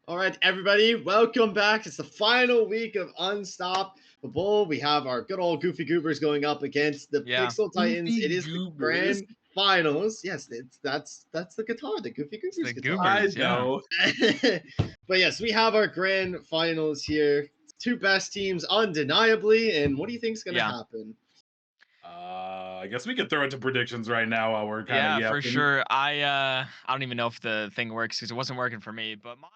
All right, everybody, welcome back. It's the final week of Unstoppable. We have our good old Goofy Goobers going up against the Yeah. Pixel Titans. Goofy It is the Goobers. grand finals. Yes, that's the guitar, the Goofy It's the Goobers guitar. I Goobers, yeah. know. But yes, we have our grand finals here. Two best teams, undeniably. And what do you think's going to Yeah. happen? I guess we could throw it to predictions right now while we're kind of Yeah, for yapping. sure. I don't even know if the thing works because it wasn't working for me, but my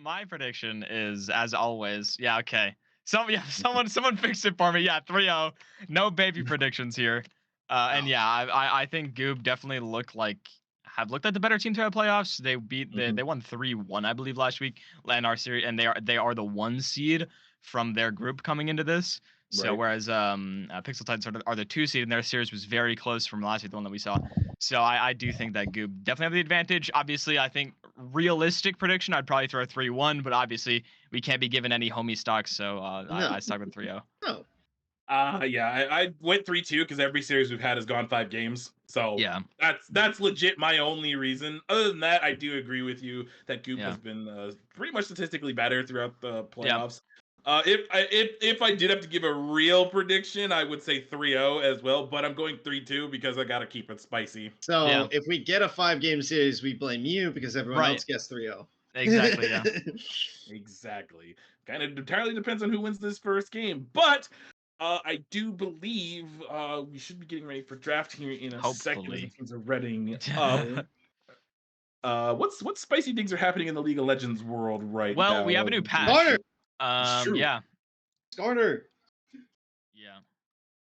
my prediction is as always. Yeah, okay. Someone fixed it for me. Yeah, 3-0. No baby predictions here. And Oh, yeah, I think Goob definitely have looked like the better team to the playoffs. They won 3-1 I believe last week in our series, and they are the 1 seed from their group coming into this. So Right. whereas Pixel Titans are the 2 seed, and their series was very close from last week, the one that we saw. So I do think that Goob definitely have the advantage. Obviously, I think realistic prediction, I'd probably throw 3-1, but obviously we can't be given any homie stocks, so I no, stuck with 3-0. no. Yeah, I went 3-2 because every series we've had has gone 5 games. So Yeah, that's legit my only reason. Other than that, I do agree with you that Goop yeah, has been pretty much statistically better throughout the yeah. playoffs. If I did have to give a real prediction, I would say 3-0 as well, but I'm going 3-2 because I gotta keep it spicy. So Yeah. if we get a 5 game series, we blame you because everyone Right. else gets 3-0. Exactly. Yeah. Exactly. Kind of entirely depends on who wins this first game, but I do believe we should be getting ready for draft here in a second as the Hopefully. teams are readying up. Okay. What spicy things are happening in the League of Legends world right Well, we have now? a new patch. Garner, It's true. Yeah, Skarner. yeah.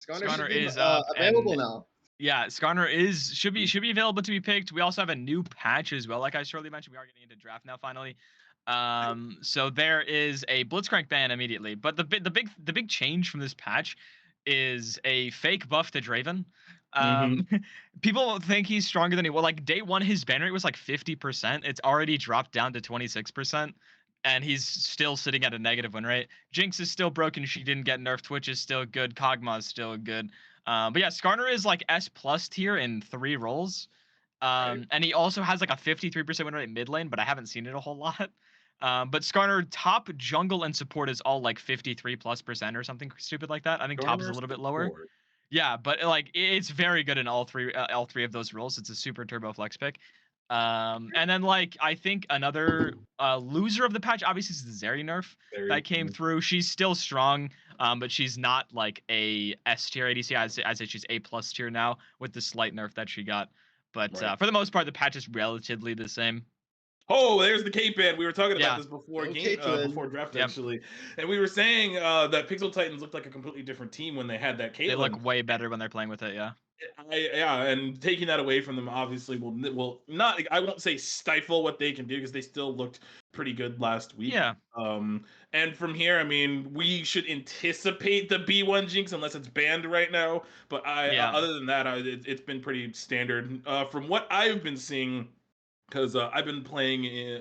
Skarner should Skarner be is up, available and now. yeah, Skarner should be available to be picked. We also have a new patch as well. Like I shortly mentioned, we are getting into draft now finally. So there is a Blitzcrank ban immediately, but the big change from this patch is a fake buff to Draven. Hmm. Um, People think he's stronger than he was. Like day one, his ban rate was like 50%. It's already dropped down to 26%. And he's still sitting at a negative win rate. Jinx is still broken. She didn't get nerfed. Twitch is still good. Kog'Maw is still good. But yeah, Skarner is like S plus tier in 3 roles. Right. And he also has like a 53% win rate mid lane, but I haven't seen it a whole lot. But Skarner top jungle and support is all like 53 plus percent or something stupid like that. I think top is a Garner little bit lower. support. Yeah, but like it's very good in all three of those roles. It's a super turbo flex pick. And then like I think another loser of the patch obviously is the Zeri nerf Very. that came through. She's still strong, but she's not like a S tier ADC. I'd say she's A plus tier now with the slight nerf that she got. But Right. for the most part, the patch is relatively the same. Oh, there's the cape band. We were talking about Yeah. this before Okay, Caitlin. before draft Yep. actually, and we were saying that Pixel Titans looked like a completely different team when they had that They Caitlyn. look way better when they're playing with it. Yeah. Yeah, and taking that away from them obviously will not. I won't say stifle what they can do because they still looked pretty good last week. Yeah. And from here, I mean, we should anticipate the B1 Jinx unless it's banned right now. But Yeah. other than that, it's been pretty standard from what I've been seeing. Because I've been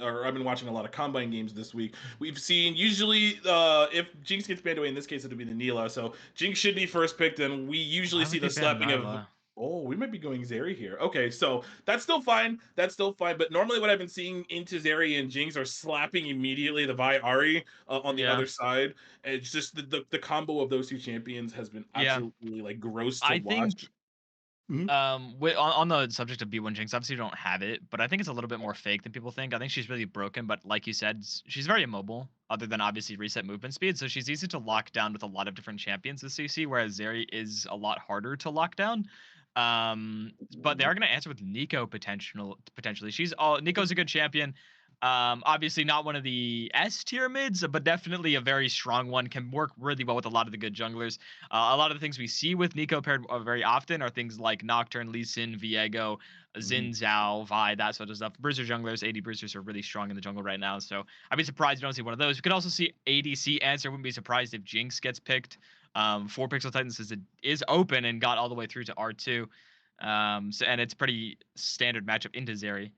or I've been watching a lot of Combine games this week. We've seen usually if Jinx gets banned away, in this case it'll be the Neela. So Jinx should be first picked, and we usually Why see would the they ban slapping of. Nyla? Oh, we might be going Zeri here. Okay, so that's still fine. That's still fine. But normally, what I've been seeing into Zeri and Jinx are slapping immediately the Vi Ari on the Yeah. other side. And it's just the combo of those two champions has been Yeah. absolutely like gross to I watch. think Mhm. on the subject of B1 Jinx, obviously we don't have it, but I think it's a little bit more fake than people think. I think she's really broken, but like you said, she's very immobile, other than obviously reset movement speed. So she's easy to lock down with a lot of different champions this CC, whereas Zeri is a lot harder to lock down. But they are going to answer with Nico potentially. Nico's a good champion. Obviously not one of the S tier mids, but definitely a very strong one. Can work really well with a lot of the good junglers. A lot of the things we see with Nico paired very often are things like Nocturne, Lee Sin, Viego, Xin Mhm. Zhao, Vi, that sort of stuff. Bruiser junglers, AD Bruisers are really strong in the jungle right now. So I'd be surprised if you don't see one of those. We could also see ADC answer. Wouldn't be surprised if Jinx gets picked. 4 Pixel Titans is open and got all the way through to R2. And it's pretty standard matchup into Zeri.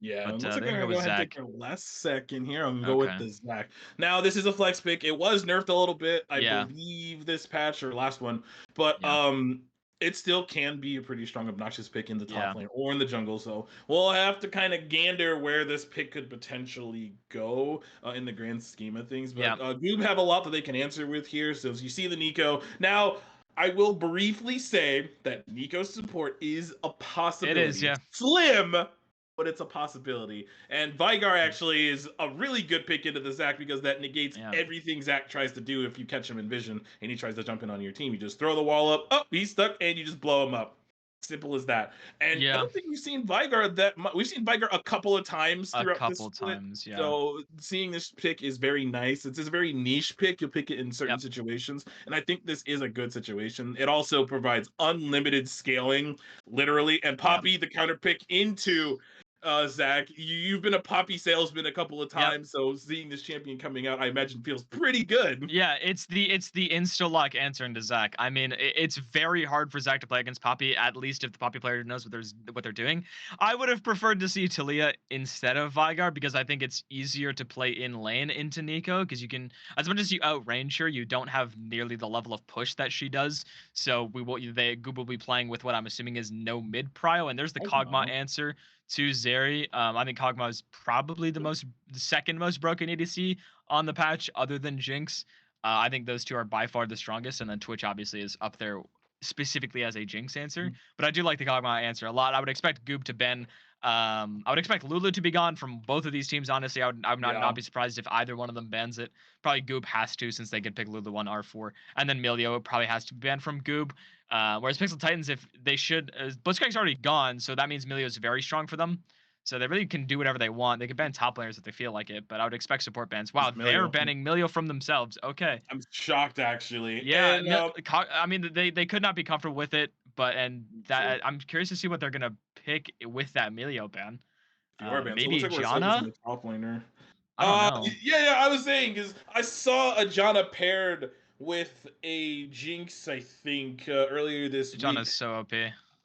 Yeah, But it looks they're like they're gonna go gonna go with ahead and take Zach. their last second here. I'm gonna go with Okay. the Zach. Now, this is a flex pick. It was nerfed a little bit, I Yeah. believe, this patch or last one, but Yeah. it still can be a pretty strong, obnoxious pick in the top Yeah. lane or in the jungle. So we'll have to kind of gander where this pick could potentially go in the grand scheme of things. Yeah. But Goob have a lot that they can answer with here. So as you see the Nico now. I will briefly say that Nico's support is a possibility. It is, yeah. It's slim, but it's a possibility. And Vigar actually is a really good pick into the Zac because that negates everything Zac tries to do if you catch him in vision and he tries to jump in on your team. You just throw the wall up, oh, he's stuck, and you just blow him up. Simple as that. And I don't think we've seen Vigar that much. We've seen Vigar a couple of times throughout this split. Yeah. So seeing this pick is very nice. It's a very niche pick. You'll pick it in certain situations. And I think this is a good situation. It also provides unlimited scaling, literally. And Poppy, the counter pick into Zac, you've been a Poppy salesman a couple of times, so seeing this champion coming out, I imagine feels pretty good. Yeah, it's the insta lock answer into Zac. I mean, it's very hard for Zac to play against Poppy, at least if the Poppy player knows what they're doing. I would have preferred to see Taliyah instead of Vigar because I think it's easier to play in lane into Nico because you can, as much as you outrange her, you don't have nearly the level of push that she does. So Goob will be playing with what I'm assuming is no mid prio, and there's the Kog'Maw answer to Zeri. I think Kog'Maw is probably the second most broken ADC on the patch, other than Jinx. I think those two are by far the strongest, and then Twitch obviously is up there specifically as a Jinx answer. But I do like the Kog'Maw answer a lot. I would expect Goob to ban. I would expect Lulu to be gone from both of these teams. Honestly, I would not be surprised if either one of them bans it. Probably Goob has to, since they could pick Lulu 1 R4, and then Milio probably has to be banned from Goob. Whereas Pixel Titans, if they should, Blitzcrank's already gone, so that means Milio is very strong for them. So they really can do whatever they want. They can ban top players if they feel like it, but I would expect support bans. Wow, they're banning Milio from themselves. Okay. I'm shocked, actually. Yeah, and, I mean, they could not be comfortable with it, but I'm curious to see what they're gonna pick with that Milio ban. Maybe so Janna? the top laner. I don't know. Yeah, I was saying because I saw a Janna paired with a Jinx, I think, earlier this week. Janna's so OP.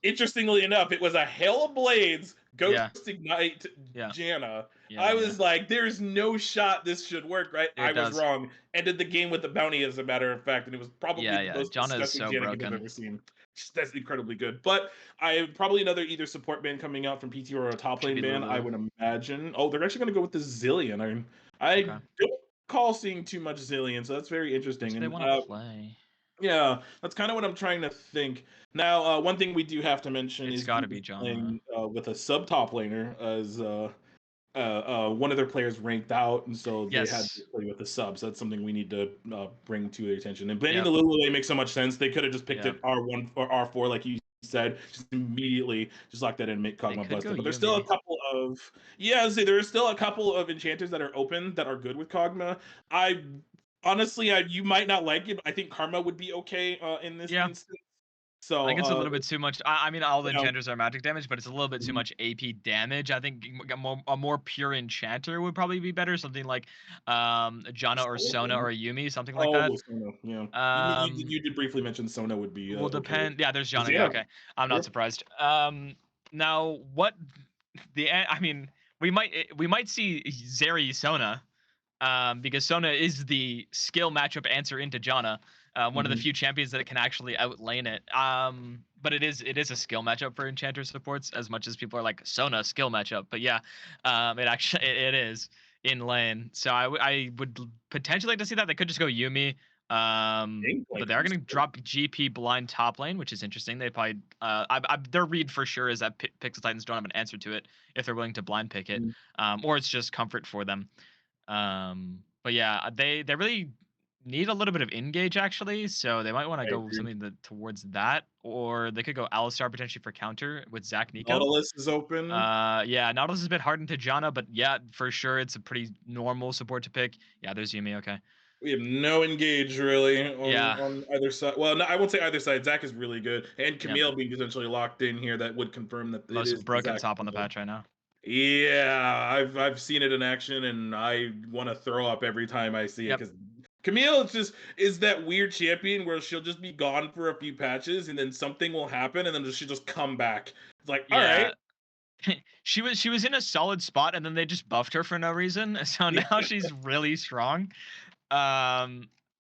Interestingly enough, it was a Hail of Blades, Ghost Ignite, Janna. I was like, there's no shot this should work, right? I was wrong. Ended the game with the bounty, as a matter of fact, and it was probably the most disgusting Janna I've ever seen. That's incredibly good. But I probably another either support ban coming out from PT or a top lane ban, I would imagine. Oh, they're actually going to go with the Zillion. I don't recall seeing too much Zillion, so that's very interesting. They want to play. Yeah, that's kind of what I'm trying to think. Now, one thing we do have to mention is got to be Janna with a sub top laner as one of their players ranked out, and so they had to play with the subs. That's something we need to bring to their attention. And banning the Lulu makes so much sense. They could have just picked it R1 or R4, like you said, just immediately just lock that in and make Kog'Maw busted. But there's still a couple of there are still a couple of enchanters that are open that are good with Kog'Maw. Honestly, you might not like it, but I think Karma would be okay in this instance. So I think it's a little bit too much. I mean, all the enchanters are magic damage, but it's a little bit too much AP damage. I think a more pure enchanter would probably be better. Something like Janna or Sona or Yumi, something like that. Sona, yeah. You did briefly mention Sona would be. Will depend. Yeah, there's Janna. Yeah, okay, I'm not surprised. Now what? I mean, we might see Zeri Sona. Because Sona is the skill matchup answer into Janna, one of the few champions that can actually outlane it. But it is a skill matchup for enchanter supports, as much as people are like Sona skill matchup. But yeah, it is in lane. So I would potentially like to see that. They could just go Yumi. But they're going to drop GP blind top lane, which is interesting. They probably their read for sure is that Pixel Titans don't have an answer to it if they're willing to blind pick it, or it's just comfort for them. But yeah, they really need a little bit of engage actually, so they might want to go something towards that, or they could go Alistar potentially for counter with Zac Nico. Nautilus is open. Yeah, Nautilus is a bit hardened to Janna, but yeah, for sure it's a pretty normal support to pick. Yeah, there's Yumi. Okay. We have no engage really on either side. Well, no, I won't say either side. Zac is really good, and Camille being potentially locked in here, that would confirm that most it is broken top on the patch right now. Yeah, I've seen it in action, and I want to throw up every time I see it, because Camille is that weird champion where she'll just be gone for a few patches, and then something will happen, and then she'll just come back. It's like, all right. she was in a solid spot, and then they just buffed her for no reason, so now she's really strong.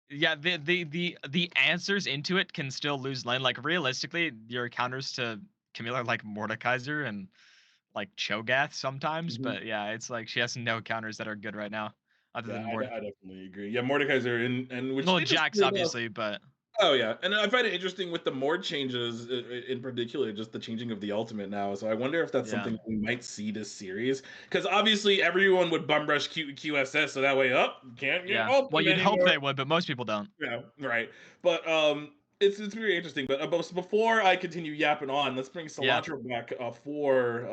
Yeah, the answers into it can still lose lane. Like realistically, your counters to Camille are like Mordekaiser and like Cho'Gath sometimes, Mhm. but yeah, it's like she has no counters that are good right now, other Yeah, than Mord. I definitely agree. Yeah, Mordekaiser and which Well, Jax interestingly enough. obviously, but Oh yeah, and I find it interesting with the Mord changes in particular, just the changing of the ultimate now. So I wonder if that's yeah, something we might see this series, because obviously everyone would bum rush QSS, so that way, up can't get yeah. Well, ultimate you'd hope anymore. they would, but most people don't. Yeah, right. But it's very interesting. But before I continue yapping on, let's bring Yeah, Cilantro back for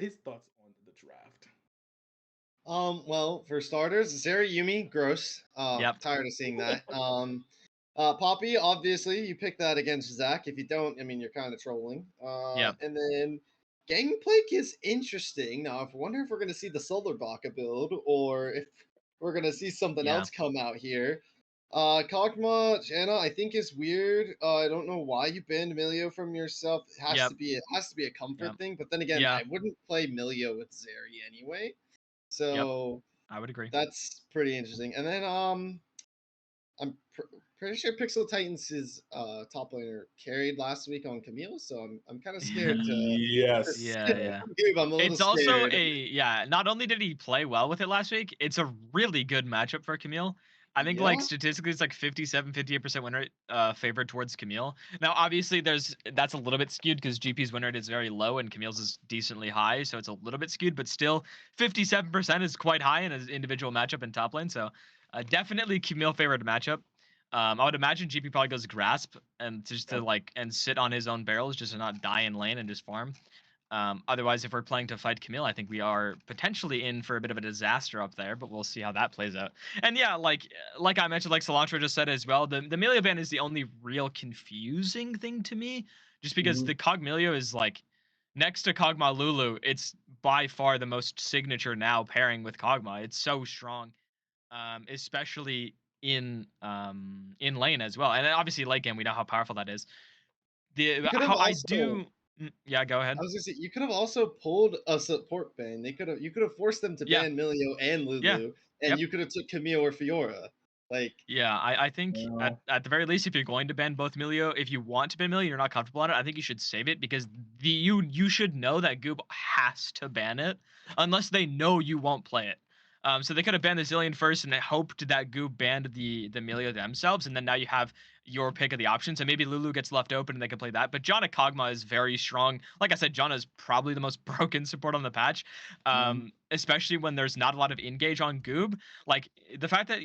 his thoughts on the draft. Well, for starters, Sarah Yumi, gross. yep, Tired of seeing that. Poppy, obviously, you picked that against Zach. If you don't, I mean, you're kind of trolling. yep, And then Gangplank is interesting. Now, I wonder if we're going to see the Solar Baka build or if we're going to see something yeah, else come out here. Kog'Maw, Janna, I think is weird. I don't know why you banned Milio from yourself. yep, It has to be a yep, comfort thing. But then again, yeah, I wouldn't play Milio with Zeri anyway. yep. So I would agree. that's pretty interesting. And then I'm pretty sure Pixel Titans' top laner carried last week on Camille, so I'm kind of scared to. Yes. Yeah, yeah. I'm a little It's also scared. not only did he play well with it last week, it's a really good matchup for Camille. I think like Yeah, statistically it's like 57-58% win rate favored towards Camille. Now obviously that's a little bit skewed because GP's win rate is very low and Camille's is decently high, so it's a little bit skewed, but still 57% is quite high in an individual matchup in top lane. So definitely Camille favored matchup. I would imagine GP probably goes grasp and just to like and sit on his own barrels just to not die in lane and just farm. Otherwise, if we're playing to fight Camille, I think we are potentially in for a bit of a disaster up there, but we'll see how that plays out. And yeah, like I mentioned, like Cilantro just said as well, the Milio ban is the only real confusing thing to me, just because Mhm. the Cogmilio is like next to Kog'Maw Lulu, it's by far the most signature now pairing with Kog'Maw. It's so strong, especially in lane as well. And then obviously late game, we know how powerful that is. The you could have how I also. do, yeah, go I ahead. was gonna say you could have also pulled a support ban. You could have forced them to Yeah. ban Milio and Yeah. Lulu, and Yep. you could have took Camille or Fiora. Like, Yeah. I think Well, at the very least, if you're going to ban both Milio, if you want to ban Milio, you're not comfortable on it. I think you should save it because you should know that Goob has to ban it unless they know you won't play it. So they could have banned the Zillion first and they hoped that Goob banned the Milio themselves, and then now you have your pick of the options, and maybe Lulu gets left open and they can play that. But Janna Kog'Maw is very strong. Like I said, Janna is probably the most broken support on the patch, mhm. especially when there's not a lot of engage on Goob. Like the fact that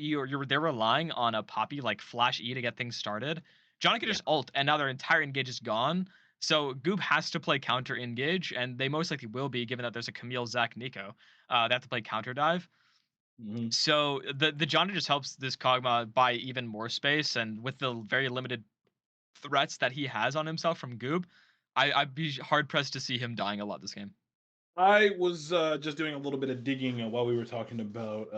they're relying on a Poppy like Flash E to get things started. Johnny could yeah, just ult, and now their entire engage is gone. So Goob has to play counter engage, and they most likely will be, given that there's a Camille, Zach, Nico. They have to play counter dive. Mhm. So the Johnny just helps this Kog'Maw buy even more space, and with the very limited threats that he has on himself from Goob, I'd be hard pressed to see him dying a lot this game. I was just doing a little bit of digging while we were talking about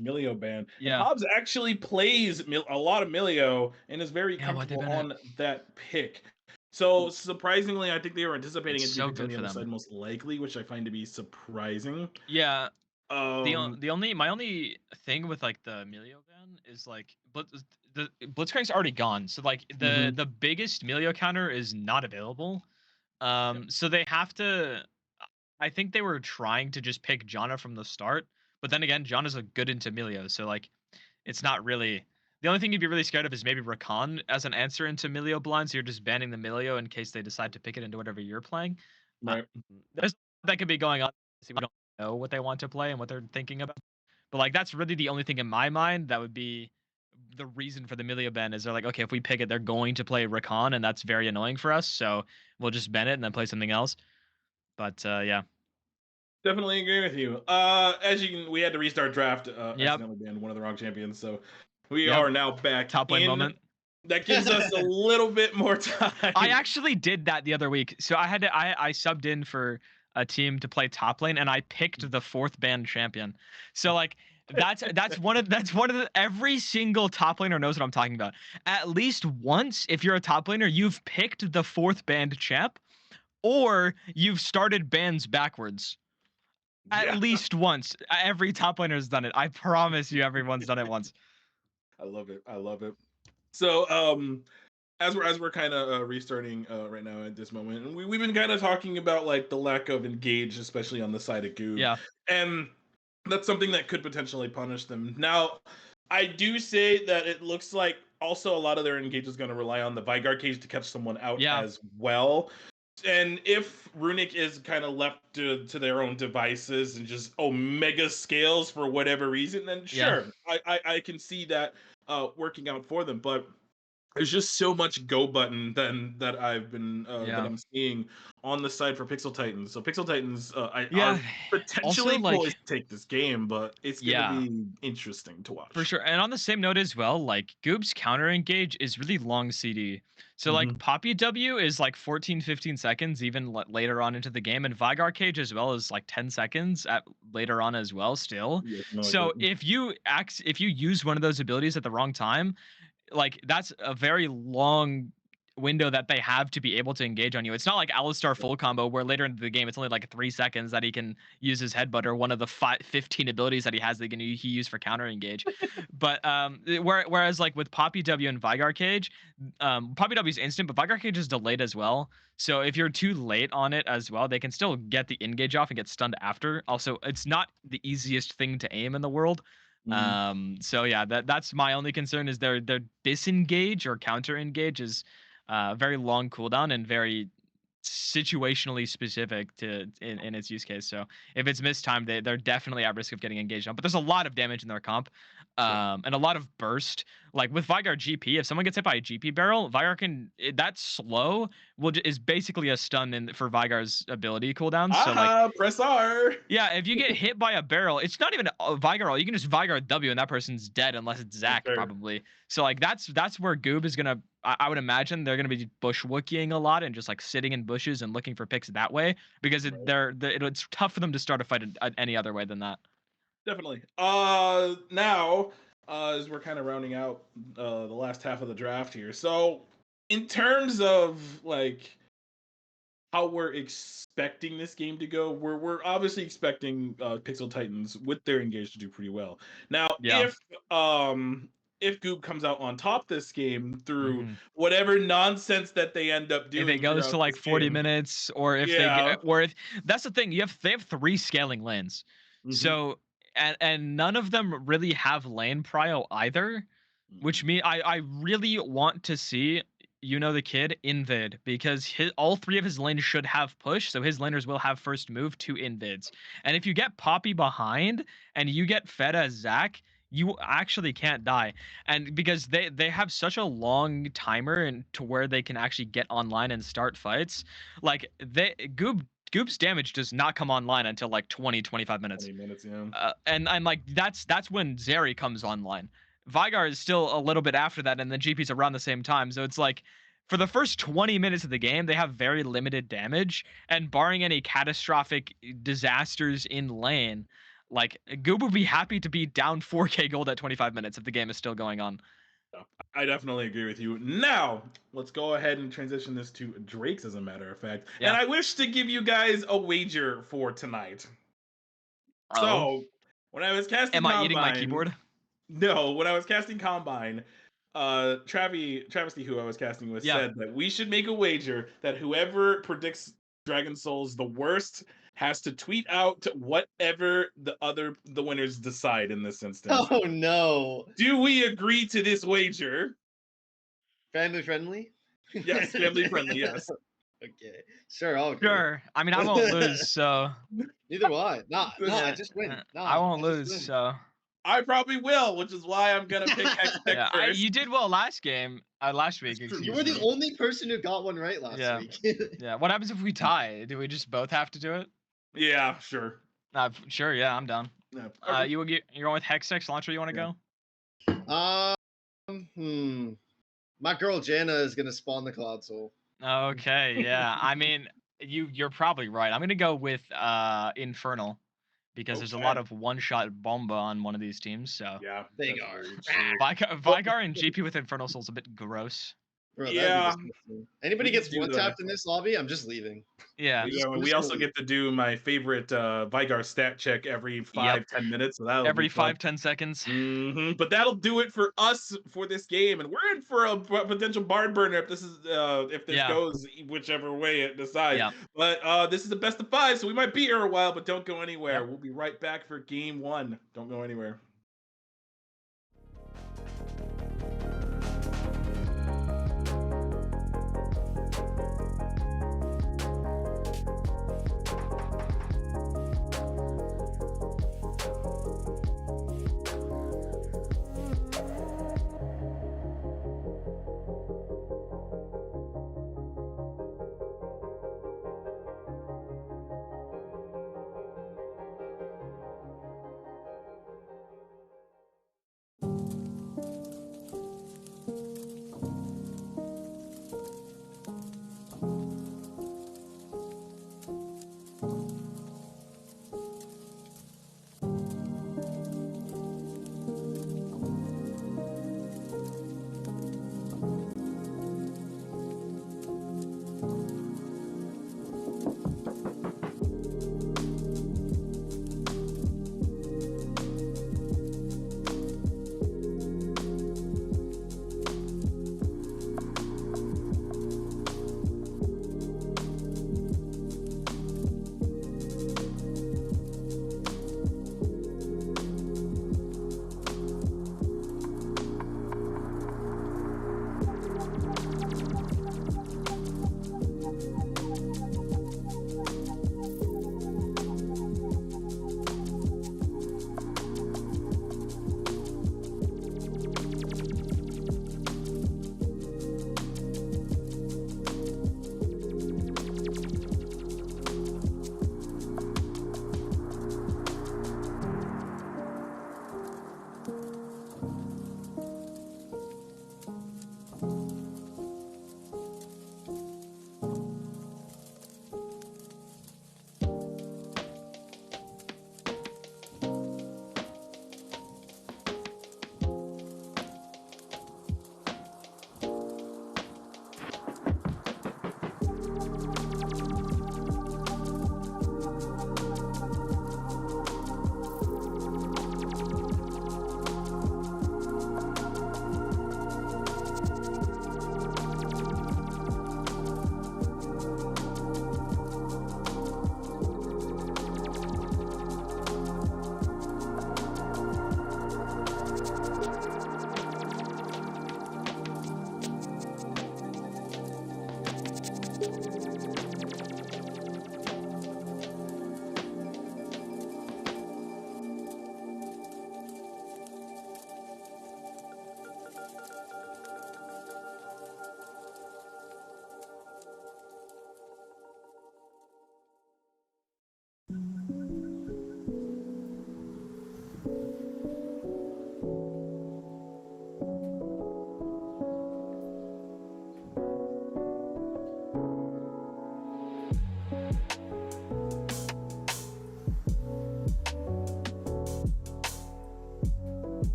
Milio ban, and Yeah. Hobbs actually plays a lot of Milio and is very Yeah, why'd they comfortable ban it? on that pick. So surprisingly, I think they were anticipating It's it to be so picked on good the for other them. side most likely, which I find to be surprising. Yeah, Um, the only my only thing with like the Emilio ban is like the Blitzcrank's already gone, so like mhm, the biggest Emilio counter is not available. yep, So they have to. I think they were trying to just pick Janna from the start, but then again, Janna's a good into Emilio, so like it's not really. The only thing you'd be really scared of is maybe Rakan as an answer into Emilio blind, so you're just banning the Emilio in case they decide to pick it into whatever you're playing. Uh, right. there's that could be going on. We don't know what they want to play and what they're thinking about. But like that's really the only thing in my mind that would be the reason for the Milia ban is they're like, okay, if we pick it, they're going to play Rakan, and that's very annoying for us. So we'll just ban it and then play something else. But yeah, Definitely agree with you. As you can, we had to restart draft. yep, Accidentally banned one of the wrong champions, so we yep. are now back Top lane in. moment. That gives us a little bit more I time. actually did that the other week. So I subbed in for a team to play top lane, and I picked the fourth band champion. So like that's one of the every single top laner knows what I'm talking about. At least once, if you're a top laner, you've picked the fourth band champ, or you've started bands backwards. At Yeah. least once. Every top laner has done it. I promise you, everyone's done it once. I love it. I love it. So, as we're kind of restarting right now at this moment, and we've been kind of talking about like the lack of engage, especially on the side of Goob, Yeah. and that's something that could potentially punish them. Now, I do say that it looks like also a lot of their engage is going to rely on the Vygar cage to catch someone out Yeah. as well. And if Runic is kind of left to their own devices and just omega scales for whatever reason, then Yeah. sure, I can see that working out for them. But there's just so much go button then that I've been that Yeah. I'm seeing on the side for Pixel Titans. So Pixel Titans Yeah. are Also, potentially like, poised to take this game, but it's gonna yeah. be interesting to For watch. sure. And on the same note as well, like Goob's counter engage is really long CD. So like Mm-hmm. Poppy W is like 14, 15 seconds even later on into the game, and Vygar cage as well is like 10 seconds at later on as well still. Yeah, something like So that. if you use one of those abilities at the wrong time, like that's a very long window that they have to be able to engage on you. It's not like Alistar full combo where later into the game it's only like 3 seconds that he can use his headbutt or one of the 15 abilities that he has that he used for counter engage. But whereas like with Poppy W and Vygar Cage, Poppy W is instant, but Vygar Cage is delayed as well. So if you're too late on it as well, they can still get the engage off and get stunned after. Also, it's not the easiest thing to aim in the world. Mhm. So yeah, that's my only concern is their disengage or counter engage is very long cooldown and very situationally specific to in its use case. So if it's mistimed, they're definitely at risk of getting engaged on. But there's a lot of damage in their comp, Sure. and a lot of burst. Like with Vygar GP, if someone gets hit by a GP barrel, Vygar can that slow is basically a stun for Vygar's ability cooldowns. So like Aha! Press R. yeah, if you get hit by a barrel, it's not even a Vygar ult. You can just Vygar W and that person's dead unless it's Zac Sure. probably. So like that's where Goob is gonna. I would imagine they're gonna be bushwooking a lot and just like sitting in bushes and looking for picks that way because Right. it's tough for them to start a fight any other way than that. Definitely. Now, as we're kind of rounding out the last half of the draft here, so in terms of like how we're expecting this game to go, we're obviously expecting Pixel Titans with their engage to do pretty well. Now, Yeah. if Goop comes out on top this game through hmm whatever nonsense that they end up If it doing goes to throughout like this 40 game, minutes, or if they yeah. get, or if that's the thing, they have 3 scaling lanes, Hmm. so and none of them really have lane prio either. Which mean I really want to see the kid invid because all 3 of his lanes should have push, so his laners will have first move to invids. And if you get Poppy behind and you get fed as Zac, you actually can't die. And because they have such a long timer and to where they can actually get online and start fights, like Goop's damage does not come online until like 20-25 minutes. 20 minutes, yeah. And like that's when Zeri comes online. Vygar is still a little bit after that, and the GP's around the same time. So it's like for the first 20 minutes of the game, they have very limited damage, and barring any catastrophic disasters in lane, like Goob would be happy to be down 4K gold at 25 minutes if the game is still going on. I definitely agree with you. Now, let's go ahead and transition this to Drake's, as a matter of fact. Yeah. And I wish to give you guys a wager for tonight. Oh, So, when I was casting am I eating my Combine, keyboard? no, when I was casting Combine, Travesty, who I was casting with, Yeah. said that we should make a wager that whoever predicts Dragon Souls the worst has to tweet out whatever the winners decide in this instance. Oh no! Do we agree to this wager? Family friendly? Yes, family friendly. Yes. Okay, sure, I'll agree. Sure. I mean, I won't lose, so Neither will I. Nah, I yeah, just win. Nah, I won't I just lose, win. so I probably will, which is why I'm gonna pick Hextech yeah. first. You did well last game, last week. It's true. You Excuse were the me. only person who got one right last Yeah. week. Yeah. What happens if we tie? Do we just both have to do it? Yeah, sure. Sure. Yeah, I'm down. Yeah. Okay. You're going with Hextech Cilantro? You want to Yeah. My girl Jana is gonna spawn the Cloud Soul. go? Okay. Yeah. I mean, you're probably right. I'm gonna go with Infernal because there's a lot of one-shot bomba on one of these teams. So Yeah. They that's are. very true. Vygar and GP with Infernal Soul's a bit gross. Bro, that'd be Yeah, disgusting. Anybody we could gets do one the. tapped in this lobby, I'm just leaving. Yeah. Yeah, I'm we just gonna also leave. get to do my favorite Vigar stat check every Yep. 5-10 minutes, so that'll be Every fun. 5-10 seconds. But that'll do it for us for this game, and we're in for a potential barn burner if this Yeah. goes whichever way it decides. Yeah. But this is the best of 5, so we might be here a while, but don't go anywhere. Yep. We'll be right back for game 1. Don't go anywhere.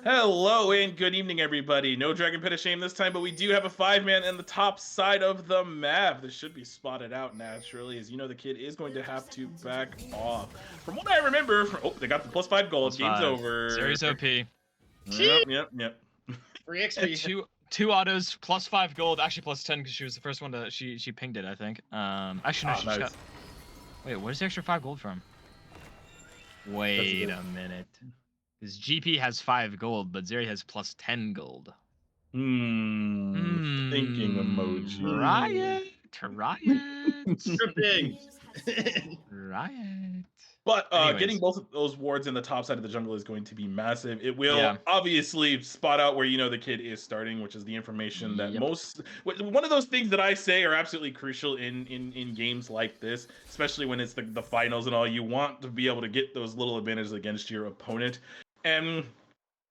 Hello and good evening, everybody. No Dragon Pit of Shame this time, but we do have a 5-man in the top side of the map. This should be spotted out naturally, as you know the kid is going to have to back off. From what I remember, they got the +5 gold. Game's over. Series OP. Yep. Free XP. Two autos, +5 gold, actually +10 because she was the first one to she pinged it, I think. Actually no, she just got. Wait, where's the extra 5 gold from? Wait a minute. Because GP has 5 gold, but Zeri has +10 gold. Thinking emoji. Riot. Tripping. Riot. But getting both of those wards in the top side of the jungle is going to be massive. It will obviously spot out where you know the kid is starting, which is the information that one of those things that I say are absolutely crucial in games like this, especially when it's the finals and all. You want to be able to get those little advantages against your opponent. And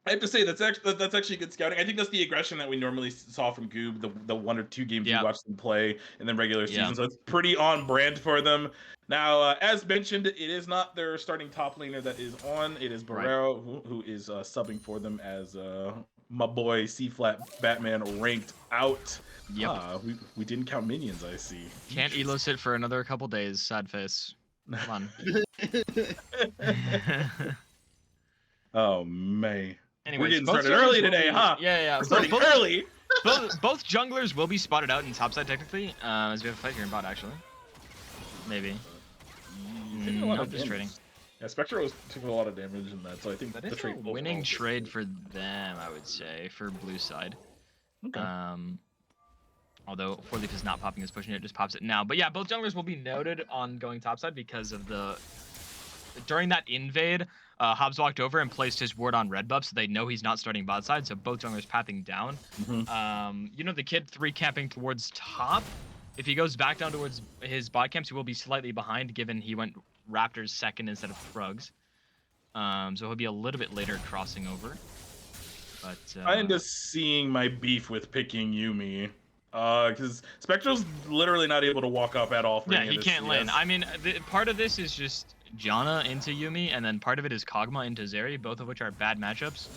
I have to say that's actually good scouting. I think that's the aggression that we normally saw from Goob, the 1 or 2 games we watched them play in the regular season. So it's pretty on brand for them. Now, as mentioned, it is not their starting top laner that is on. It is Barrero, who is subbing for them as my boy C-Flat Batman ranked out. Yep. We didn't count minions, I see. Can't elo sit for another couple days. Sad face. Come on. Oh, man. Anyways, we're getting started early today, huh? Yeah. We're starting early. Both junglers will be spotted out in topside technically, as we have a fight here in bot actually. Maybe. I'm just trading. Yeah, Spectre took a lot of damage in that, so I think that the is trade a winning trade for them, I would say, for blue side. Okay. Although 4-Leaf is not popping his pushing it, just pops it now. But yeah, both junglers will be noted on going topside because of during that invade, Hobbs walked over and placed his ward on red buff, so they know he's not starting bot side, so both junglers pathing down. You know, the kid 3 camping towards top. If he goes back down towards his bot camps, he will be slightly behind, given he went Raptors second instead of Frugs. So he'll be a little bit later crossing over. But I am just seeing my beef with picking Yuumi. Because Spectre's literally not able to walk up at all for any he of this can't lane. I mean, part of this is just Janna into Yuumi, and then part of it is Kog'Maw into Zeri, both of which are bad matchups.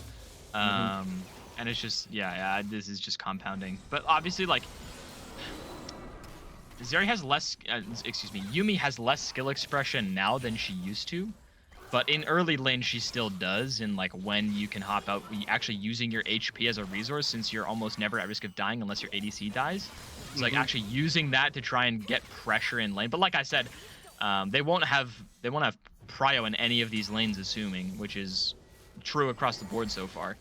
And it's just, this is just compounding. But obviously, like, Zeri has less, Yuumi has less skill expression now than she used to. But in early lane, she still does, and like when you can hop out, actually using your HP as a resource, since you're almost never at risk of dying unless your ADC dies. It's like actually using that to try and get pressure in lane. But like I said, they won't have prio in any of these lanes, assuming, which is true across the board so far.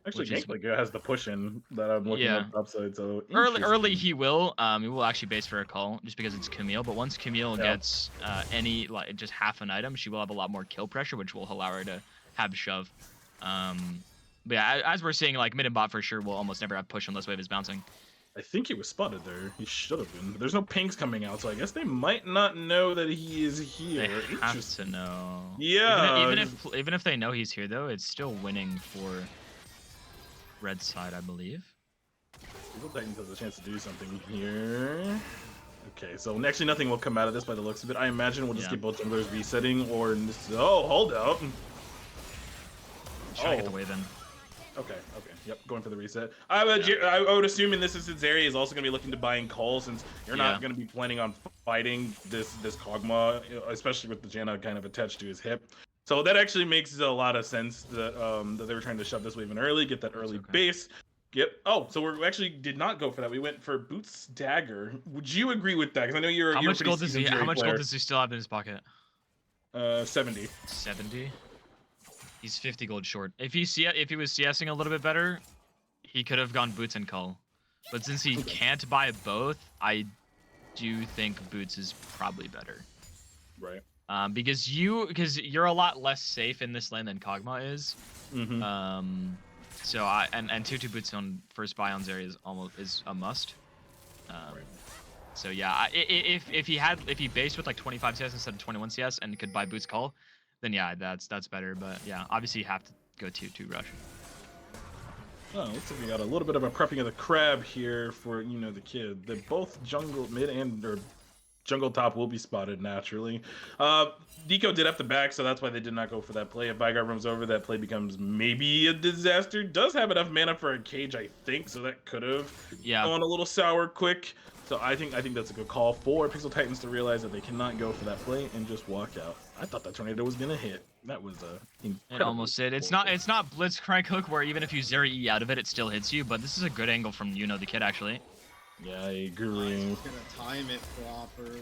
Actually, Gangplank has the push in that I'm looking at upside. So early he will actually base for a call just because it's Camille. But once Camille gets just half an item, she will have a lot more kill pressure, which will allow her to have shove. But yeah, as we're seeing, like mid and bot for sure will almost never have push unless wave is bouncing. I think he was spotted there. He should have been. But there's no pings coming out, so I guess they might not know that he is here. They have to know. Yeah. Even if they know he's here though, it's still winning for red side, I believe. Evil Titans has a chance to do something here. Okay, so actually nothing will come out of this by the looks of it. I imagine we'll just get both junglers resetting, or hold up. Try to get the wave in. Okay, yep, going for the reset. I would assume in this instance, Zeri is also going to be looking to buy in Cull, since you're not going to be planning on fighting this Kog'Maw, especially with the Janna kind of attached to his hip. So that actually makes a lot of sense that that they were trying to shove this wave in early, get that early base. Yep. Oh, so we actually did not go for that. We went for Boots Dagger. Would you agree with that? Because I know you're. How much gold does he still have in his pocket? 70. 70. He's 50 gold short. If he was CSing a little bit better, he could have gone Boots and Cull. But since he can't buy both, I do think Boots is probably better. Right. Because you're a lot less safe in this lane than Kog'Maw is. So and 2/2 Boots on first buy on Zeri is a must. So yeah, if he based with like 25 CS instead of 21 CS and could buy Boots Cull, then yeah, that's better. But yeah, obviously you have to go 2/2 rush. Oh, looks like we got a little bit of a prepping of the crab here for the kid. They're both jungle mid and jungle top will be spotted naturally. Deco did have to back, so that's why they did not go for that play. If Vygar roams over, that play becomes maybe a disaster. Does have enough mana for a cage, I think, so that could have gone a little sour quick. So I think that's a good call for Pixel Titans to realize that they cannot go for that play and just walk out. I thought that tornado was gonna hit. That was it almost did. It's not Blitzcrank hook where even if you zero E out of it, it still hits you. But this is a good angle from the kid actually. Yeah, I agree. He's gonna time it properly.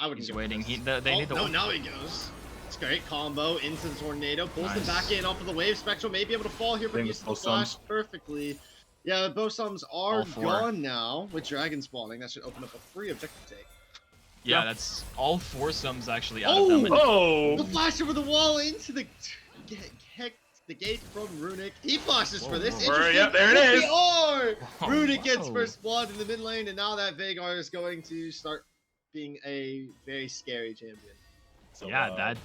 I wouldn't. He's waiting. They need the. No, now he goes. It's great combo into the tornado. Pulls Nice. the back in off of the wave. Spectral may be able to fall here, but Same uses with the flash perfectly. Yeah, the bow sums are All four. gone now with dragon spawning. That should open up a free objective take. Yeah, that's all 4 sums actually out of them. The flash over the wall into the gate from Runic. He flashes for this. Interesting. Yeah, there it is. Runic gets first blood in the mid lane, and now that Veigar is going to start being a very scary champion. So, yeah, that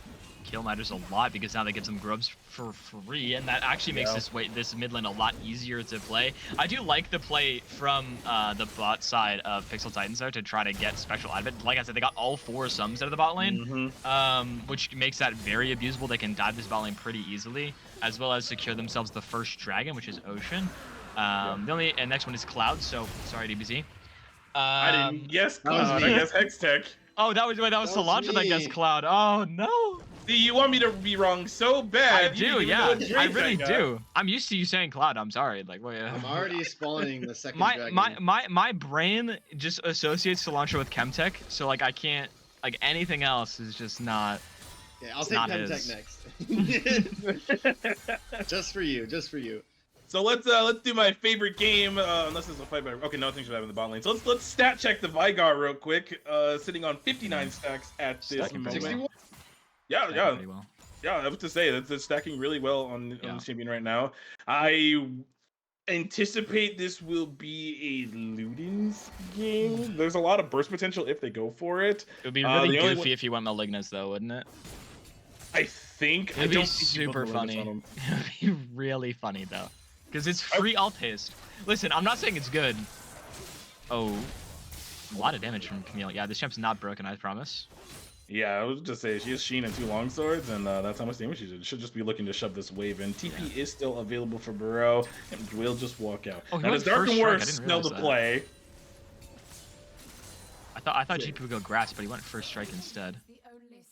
kill matters a lot because now that gives them grubs for free, and that actually makes this mid lane a lot easier to play. I do like the play from the bot side of Pixel Titans there to try to get Spectral out of it. Like I said, they got all 4 sums out of the bot lane, which makes that very abusable. They can dive this bot lane pretty easily, as well as secure themselves the first dragon, which is Ocean. The next one is Cloud, so sorry DBZ. I didn't guess Cloud, I guess Hextech. Oh, that was Cilantro that guessed Cloud. Oh no. See, you want me to be wrong so bad. I do, yeah. I really do. I'm used to you saying Cloud. I'm sorry. Like, well, yeah. I'm already spawning the second dragon. My brain just associates Cilantro with Chemtech, so like I can't like anything else is just not. Okay, I'll take Chemtech next. Just for you. So let's do my favorite game. Unless there's a fight back. Okay, no, I think should have in the bot lane. So let's stat check the Vygar real quick. Sitting on 59 stacks at this moment. Yeah. I have to say that's stacking really well on the champion right now. I anticipate this will be a Ludens game. There's a lot of burst potential if they go for it. It would be really goofy if you went Malignus though, wouldn't it? I think. It'd be super funny. It'd be really funny though. Because it's free alt haste. Listen, I'm not saying it's good. Oh, a lot of damage from Camille. Yeah, this champ's not broken, I promise. Yeah, I was just say she has Sheen and 2 longswords, and that's how much damage she did. Should just be looking to shove this wave in. TP is still available for Burrow, and will just walk out. Oh, now does Dark and War smell the play? I thought GP would go grass, but he went first strike instead.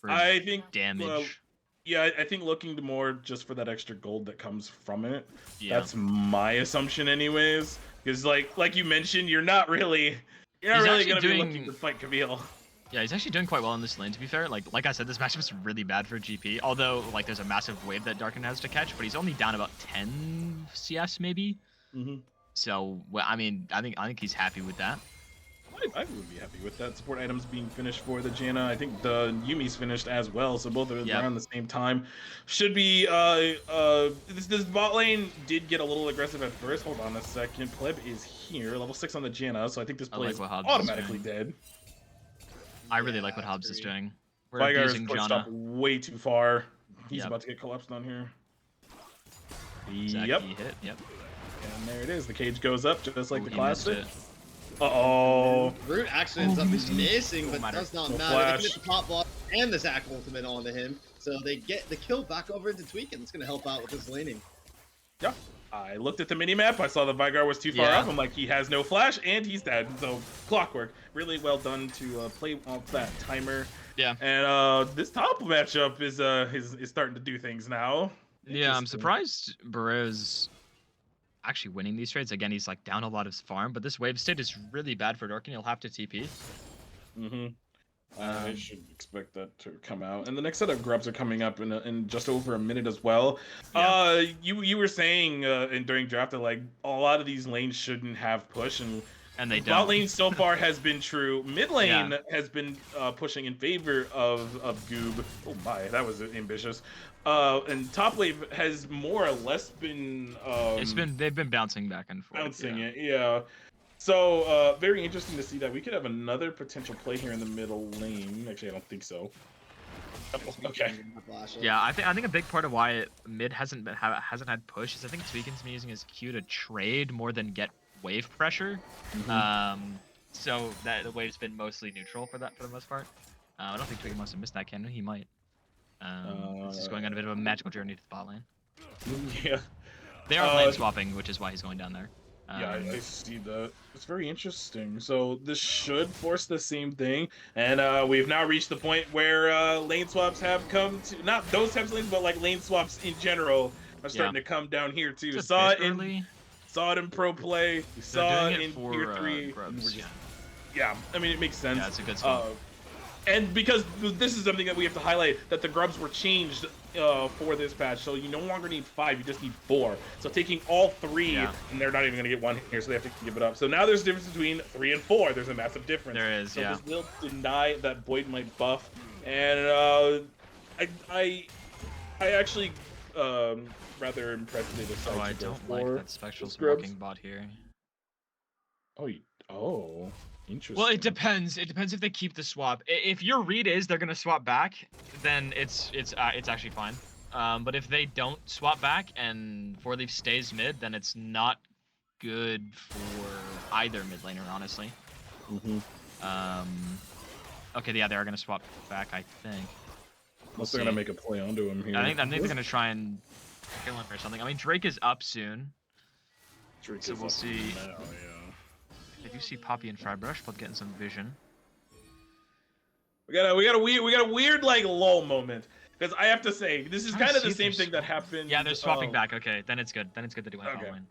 I think damage. Yeah, I think looking to more just for that extra gold that comes from it. Yeah. That's my assumption, anyways. Because like you mentioned, you're not really gonna be looking to fight Camille. Yeah, he's actually doing quite well in this lane. To be fair, like I said, this matchup is really bad for GP. Although like there's a massive wave that Darken has to catch, but he's only down about 10 CS maybe. So well, I mean, I think he's happy with that. I would be happy with that. Support items being finished for the Janna. I think the Yumi's finished as well, so both of them around the same time. Should be this bot lane did get a little aggressive at first. Hold on a second. Pleb is here, level 6 on the Janna, so I think this play is automatically dead. I really like what Hobbs is doing. We're Vygar is abusing pushed up way too far. He's about to get collapsed on here. Yep. He hit. Yep. And there it is. The cage goes up just like the classic. Uh-oh. Root actually ends up missing, but does not matter. They can hit the pop block and the Zac ultimate onto him, so they get the kill back over into Tweakin. It's going to help out with his laning. Yeah. I looked at the minimap. I saw the Vygar was too far up. I'm like, he has no flash, and he's dead. So, clockwork. Really well done to play off that timer. Yeah. And this top matchup is starting to do things now. Yeah, I'm surprised Barreau's actually winning these trades. Again, he's like down a lot of his farm, but this wave state is really bad for Darkin. He'll have to TP. I should expect that to come out. And the next set of grubs are coming up in just over a minute as well. Yeah. You were saying during draft that like a lot of these lanes shouldn't have push, and they don't. Bot lane so far has been true. Mid lane has been pushing in favor of Goob. Oh my, that was ambitious. And top wave has more or less been they've been bouncing back and forth. Bouncing it, yeah. So very interesting to see that. We could have another potential play here in the middle lane. Actually, I don't think so. Okay. Yeah, I think a big part of why mid hasn't had push is I think Tweakin's been using his Q to trade more than get wave pressure. So that the wave's been mostly neutral for the most part. I don't think Twig must have missed that cannon. He might. This is going on a bit of a magical journey to the bot lane. Yeah. They are lane swapping, which is why he's going down there. Yeah, I see that. It's very interesting. So this should force the same thing, and we've now reached the point where lane swaps have come to, not those types of lanes, but like lane swaps in general are starting to come down here too. It's Saw a it bit early. Saw it in pro play. We saw it doing in for, tier 3. Grubs. Yeah, I mean it makes sense. Yeah, it's a good spot. And because this is something that we have to highlight, that the grubs were changed for this patch, so you no longer need 5, you just need 4. So taking all 3, and they're not even going to get 1 here, so they have to give it up. So now there's a difference between 3 and 4. There's a massive difference. There is, so yeah. this will deny that Void might buff, and I actually rather impressed they decided I to go don't like for that Spectral's Scrubs. walking bot here. Oh, interesting. Well, it depends. It depends if they keep the swap. If your read is they're gonna swap back, then it's actually fine. But if they don't swap back and 4-leaf stays mid, then it's not good for either mid laner, honestly. Okay, yeah, they are gonna swap back, I think. Unless they're gonna make a play onto him here. I think they're gonna try and kill him or something. I mean, Drake is up soon, so we'll see. Now, yeah. I do see Poppy and Frybrush both getting some vision. We got a weird like lull moment, because I have to say this is kind of the same thing that happened. Yeah, they're swapping back. Okay, then it's good. Then it's good that do have win.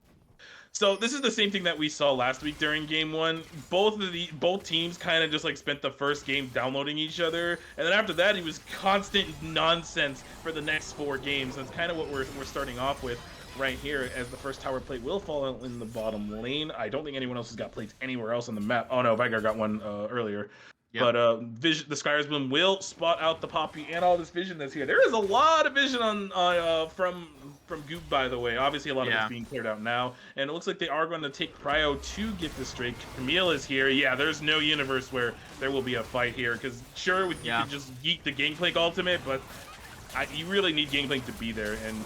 So this is the same thing that we saw last week during game 1. Both teams kind of just like spent the first game downloading each other, and then after that it was constant nonsense for the next 4 games. That's kind of what we're starting off with right here, as the first tower plate will fall in the bottom lane. I don't think anyone else has got plates anywhere else on the map. Oh no, Vanguard got one earlier. Yep. But vision, the Sky's Bloom will spot out the Poppy and all this vision that's here. There is a lot of vision on from Goop, by the way. Obviously, a lot of it's being cleared out now, and it looks like they are going to take Prio to get this straight. Camille is here. Yeah, there's no universe where there will be a fight here, because sure, you can just yeet the Gangplank ultimate, but you really need Gangplank to be there, and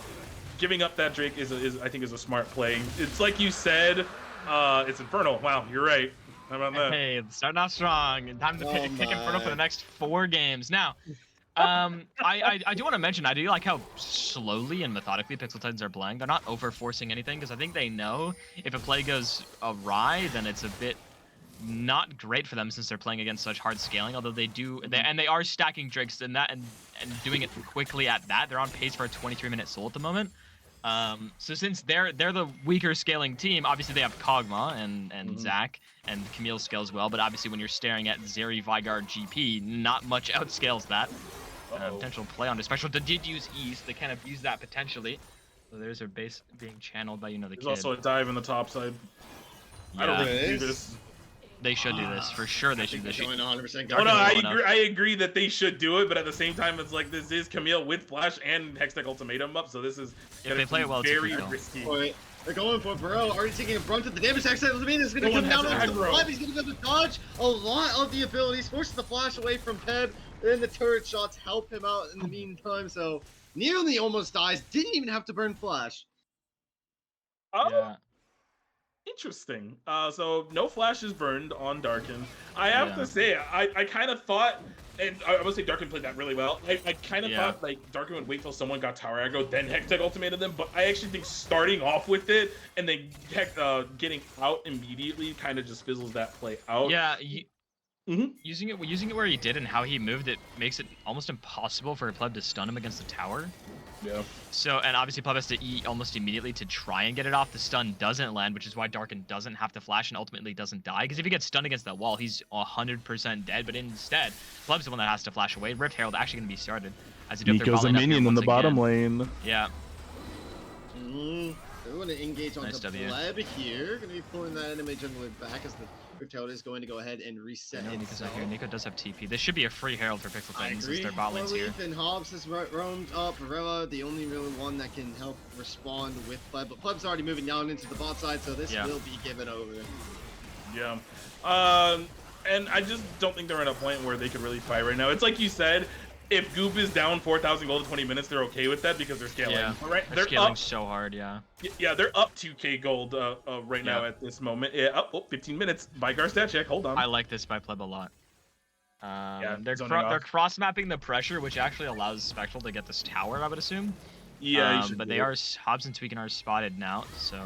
giving up that Drake is I think is a smart play. It's like you said, it's Infernal. Wow, you're right. How about that? Hey, starting off strong. Time to pick Infernal for the next 4 games. Now, I do want to mention, I do like how slowly and methodically Pixel Titans are playing. They're not over forcing anything, because I think they know if a play goes awry, then it's a bit not great for them, since they're playing against such hard scaling. Although they are stacking Drakes and doing it quickly at that. They're on pace for a 23-minute soul at the moment. So since they're the weaker scaling team, obviously they have Kog'Maw and Zac, and Camille scales well, but obviously when you're staring at Zeri, Vigard, GP, not much outscales that. Potential play on the Spectral did use Ease. They kind of use that potentially. So there's their base being channeled by the There's kid. also a dive in the top side. Yeah. I don't think they do this. They should do this for sure. They should. Going 100%. Oh no, I agree that they should do it, but at the same time, it's like this is Camille with Flash and Hextech Ultimatum up, so this is if they play it well, it's very risky. Wait, they're going for Burrow, already taking a brunt of the damage. Hextech Ultimatum is going to come down on the 5. He's going to be able to dodge a lot of the abilities, forces the Flash away from Peb, and the turret shots help him out in the meantime. So nearly almost dies. Didn't even have to burn Flash. Oh. Yeah. Interesting. So no Flash is burned on Darkin. I have to say, I kind of thought, and I would say Darkin played that really well. I kind of thought like Darkin would wait till someone got tower aggro, then Hextech ultimated them. But I actually think starting off with it and then getting out immediately kind of just fizzles that play out. Yeah. Using it where he did and how he moved, it makes it almost impossible for a pleb to stun him against the tower. Yeah. So, and obviously pleb has to eat almost immediately to try and get it off. The stun doesn't land, which is why Darkin doesn't have to flash and ultimately doesn't die. Because if he gets stunned against that wall, he's 100% dead. But instead, pleb's the one that has to flash away. Rift Herald actually going to be started. As he Nico's a minion in the bottom lane. Yeah. They're going to engage on the pleb here. Going to be pulling that enemy jungler back as the Rift Herald is going to go ahead and reset Nico's not here. Nico does have TP. This should be a free Herald for Pixel Titans since their bot lane's here. And Hobbs has roamed up. Varela, the only real one that can help respond with Pleb. But Pleb's already moving down into the bot side, so this will be given over. Yeah. And I just don't think they're at a point where they could really fight right now. It's like you said, if Goop is down 4,000 gold in 20 minutes, they're okay with that because they're scaling. Yeah, Right? they're scaling so hard, yeah. Yeah, they're up 2k gold right now at this moment. Yeah, 15 minutes. Vigar stat check. Hold on. I like this by Pleb a lot. They're cross mapping the pressure, which actually allows Spectral to get this tower, I would assume. Yeah, but they are Hobbs and Tweaking are spotted now, so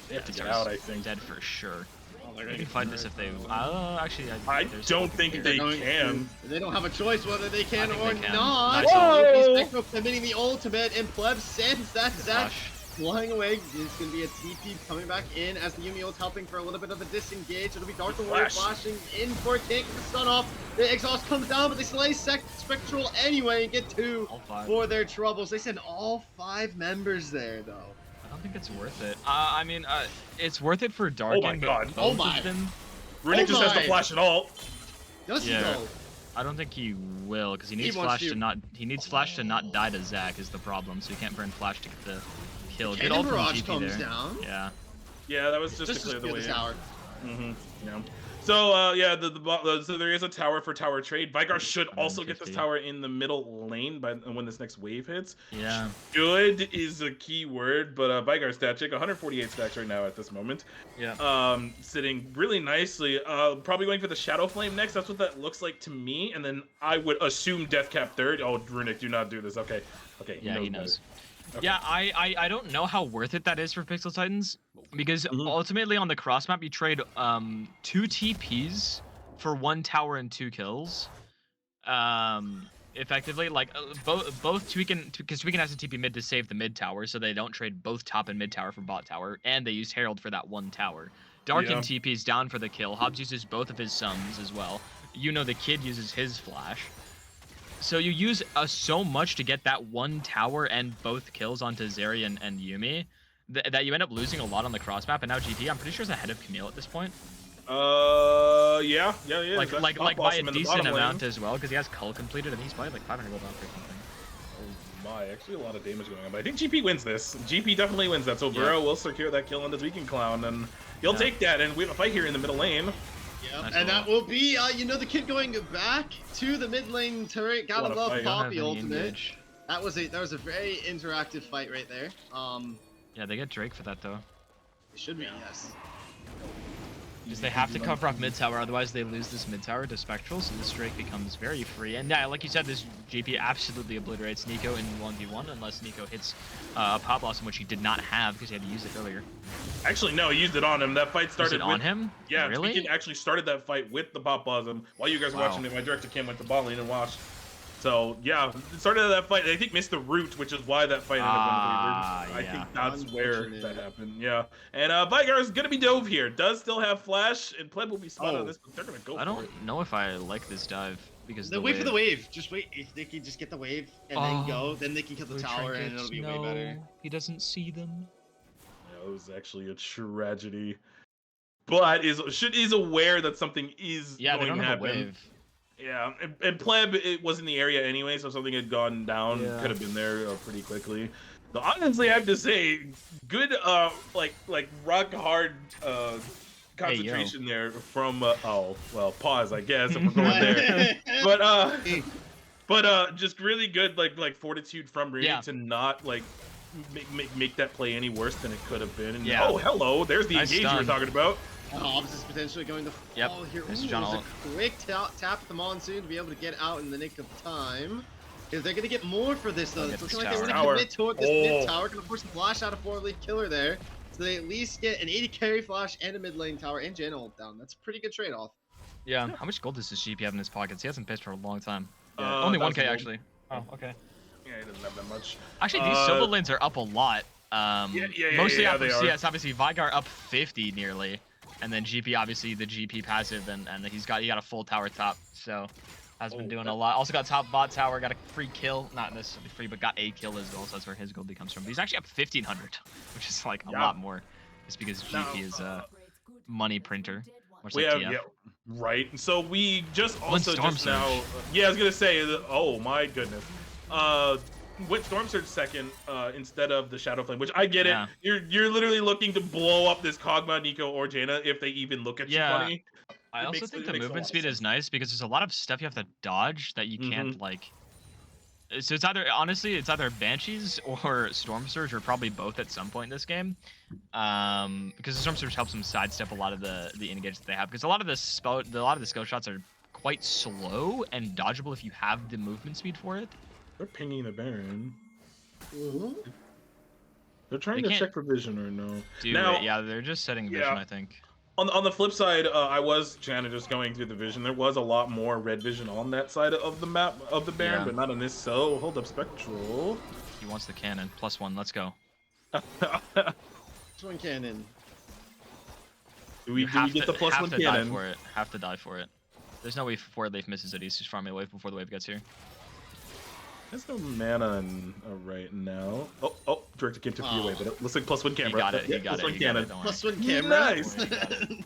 they have to get out. I think dead for sure. They can fight this if they. Actually, I don't think they can. They don't have a choice whether they can or they can. not. Whoa! Spectral committing the ultimate, and Pleb sends that Zach flying away. It's going to be a TP coming back in as the Yumi ult helping for a little bit of a disengage. It'll be Dark the Warrior flashing in for a kick. The stun off. The exhaust comes down, but they slay Spectral anyway and get 2 for their troubles. They send all 5 members there, though. I don't think it's worth it. I mean, it's worth it for Dark. Oh my god. Oh my. Runic just has to flash it all. Does he though? I don't think he will, because he needs Flash to not. He needs Flash to not die to Zac is the problem. So he can't burn Flash to get the kill. Good ult from GP comes there. Down. Yeah. Yeah, that was just to clear the way. Tower. Yeah. So yeah, so there is a tower for tower trade. Vigar should also get this tower in the middle lane when this next wave hits. Yeah. Good is a key word, but Vigar stat check 148 stacks right now at this moment. Yeah. Sitting really nicely. Probably going for the Shadow Flame next. That's what that looks like to me. And then I would assume Deathcap third. Oh, Runic, do not do this. Okay. Okay. Yeah, he knows. Okay. Yeah, I don't know how worth it that is for Pixel Titans, because ultimately on the cross map you trade 2 TPs for 1 tower and 2 kills. Effectively, like both Tweakin, because Tweakin has to TP mid to save the mid tower, so they don't trade both top and mid tower for bot tower, and they use Herald for that 1 tower. Darkin TP's down for the kill. Hobbs uses both of his sums as well. You know the kid uses his flash. So you use so much to get that 1 tower and both kills onto Zeri and Yumi that you end up losing a lot on the cross map. And now GP, I'm pretty sure is ahead of Camille at this point. Yeah. Like by a decent amount as well, because he has Cull completed and he's probably like 500 gold off or something. Oh my, actually a lot of damage going on. But I think GP wins this. GP definitely wins that. So Burrow will secure that kill on the Tweaking Clown, and he'll take that. And we have a fight here in the middle lane. Yep, and that will be, the kid going back to the mid lane turret. Gotta love Poppy ultimate. That was a very interactive fight right there. Yeah, they get Drake for that though. It should be, yes. Because they have to cover off mid tower, otherwise they lose this mid tower to Spectral, so this Drake becomes very free. And yeah, like you said, this GP absolutely obliterates Nico in 1v1 unless Nico hits a Pop Blossom, which he did not have because he had to use it earlier. Actually, no, he used it on him. That fight started on him? Yeah, really? Tweakin actually started that fight with the Pop Blossom. While you guys were watching it, my director Cam went to bot lane and watched. So yeah, it started that fight. I think missed the root, which is why that fight ended up going I think that's where that happened. Yeah, and Vigar is gonna be dove here. Does still have flash, and Pleb will be spot on this, but they're gonna go. I don't know if I like this dive because wait for the wave. Just wait. If they can just get the wave and then go, then they can kill the tower, and it'll be way better. He doesn't see them. Yeah, it was actually a tragedy, but is aware that something is going to happen. Wave. Yeah, and Pleb, it was in the area anyway, so something had gone down, could have been there pretty quickly. So honestly, I have to say, good, like rock hard concentration there from. Pause, I guess if we're going there. but just really good, like fortitude from Runic to not like make that play any worse than it could have been. And, oh, hello, there's the engage we were talking about. Hobbs is potentially going to fall here. There's a quick tap at the Monsoon to be able to get out in the nick of time. They're going to get more for this, though. It's looking like they're going to commit toward this mid tower. Going to force a flash out of 4-leaf killer there. So they at least get an 80 carry flash and a mid lane tower and Janna ult down. That's a pretty good trade-off. Yeah. How much gold does this GP have in his pockets? He hasn't pitched for a long time. Only 1k, actually. Oh, okay. Yeah, he doesn't have that much. Actually, these silver lanes are up a lot. Mostly after CS. Obviously, Vigar up 50 nearly. And then GP, obviously the GP passive, and he got a full tower top, so has been doing a lot. Also got top bot tower, got a free kill, not necessarily free, but got a kill as well. So that's where his gold comes from. But he's actually up 1500, which is like a lot more, just because GP is a money printer. Right. So we just also just now. I was gonna say, oh my goodness. Went Storm Surge second instead of the Shadow Flame, which I get it. You're literally looking to blow up this Kog'Maw, Nico, or Jaina if they even look at you funny. I also think the movement speed is nice because there's a lot of stuff you have to dodge that you can't like So it's either, honestly, it's either Banshees or Storm Surge, or probably both at some point in this game. Because the Storm Surge helps them sidestep a lot of the engages that they have. Because a lot of the skill shots are quite slow and dodgeable if you have the movement speed for it. They're pinging the Baron. Mhm. They're trying to check for vision or no. Yeah, they're just setting vision, I think. On the flip side, I was kind of just going through the vision. There was a lot more red vision on that side of the map of the Baron, but not on this. So hold up, Spectral. He wants the cannon. +1. Let's go. One cannon. Do we get the +1 cannon? Have to die for it. There's no way 4-Leaf misses it. He's just farming a wave before the wave gets here. There's no mana right now. Oh, directed game took me away, but it looks like +1 camera. He got it. He got it. +1 camera. Nice.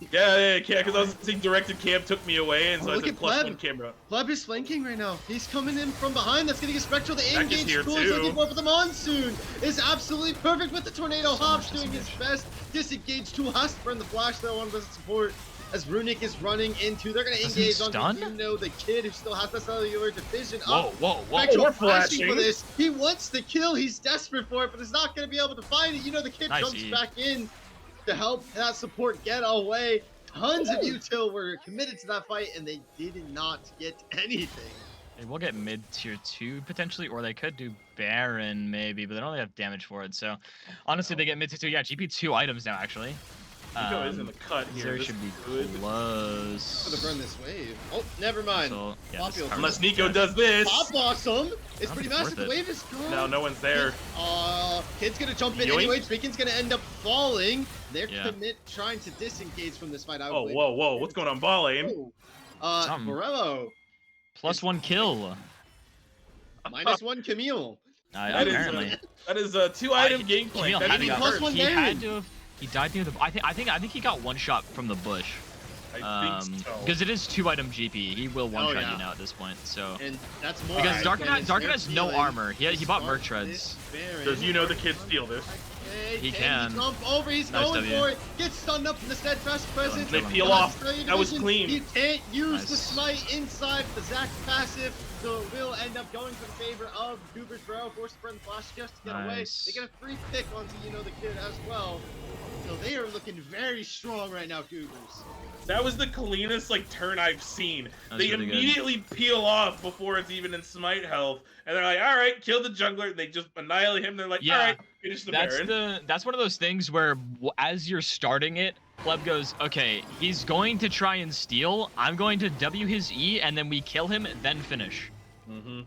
yeah, because I was saying directed cam took me away, and so I said +1 camera. Pleb is flanking right now. He's coming in from behind. That's gonna get Spectral. The Back is engage here tool is too. looking for the Monsoon. Is absolutely perfect with the Tornado Hops doing his best. Disengage tool has to burn the flash though on the support. As Runic is running into, they're gonna engage on the kid who still has the cellular division up. Whoa. Spectral flashing for this. He wants the kill. He's desperate for it, but he's not gonna be able to find it. The kid jumps back in to help that support get away. Tons of util were committed to that fight, and they did not get anything. They will get mid tier 2 potentially, or they could do Baron maybe, but they don't really have damage for it. So honestly, they get mid tier 2. Yeah, GP 2 items now actually. Nico is in the cut here. There should be close. Gonna burn this wave. Oh, never mind. So, yeah, unless Nico does this. Pop Blossom. It's pretty massive. The wave is gone. No one's there. Kid's gonna jump in anyway. Beacon's gonna end up falling. They're trying to disengage from this fight. Whoa. What's going on, ball lane? Morello. +1 kill. -1 Camille. Apparently. That is a 2-item game plan. Camille had to have. He died near the. I think he got one shot from the bush. I think so. Because it is 2-item GP. He will one shot you now at this point. So. And that's more. Because Darkin has no armor. He bought Merc Treads. Does the kid steal this? He can. Jump over. He's going for it. Gets stunned up in the steadfast presence. They peel off. That was clean. He can't use the smite inside the Zac passive. So it will end up going for the favor of Goobers, bro. Forced to burn the flash just to get away. They get a free pick onto the kid as well. So they are looking very strong right now, Goobers. That was the cleanest turn I've seen. They really immediately peel off before it's even in smite health, and they're like, "All right, kill the jungler." They just annihilate him. They're like, "All right, finish the Baron." That's one of those things where, as you're starting it, Pleb goes, "Okay, he's going to try and steal. I'm going to W his E, and then we kill him, then finish." Mm-hmm.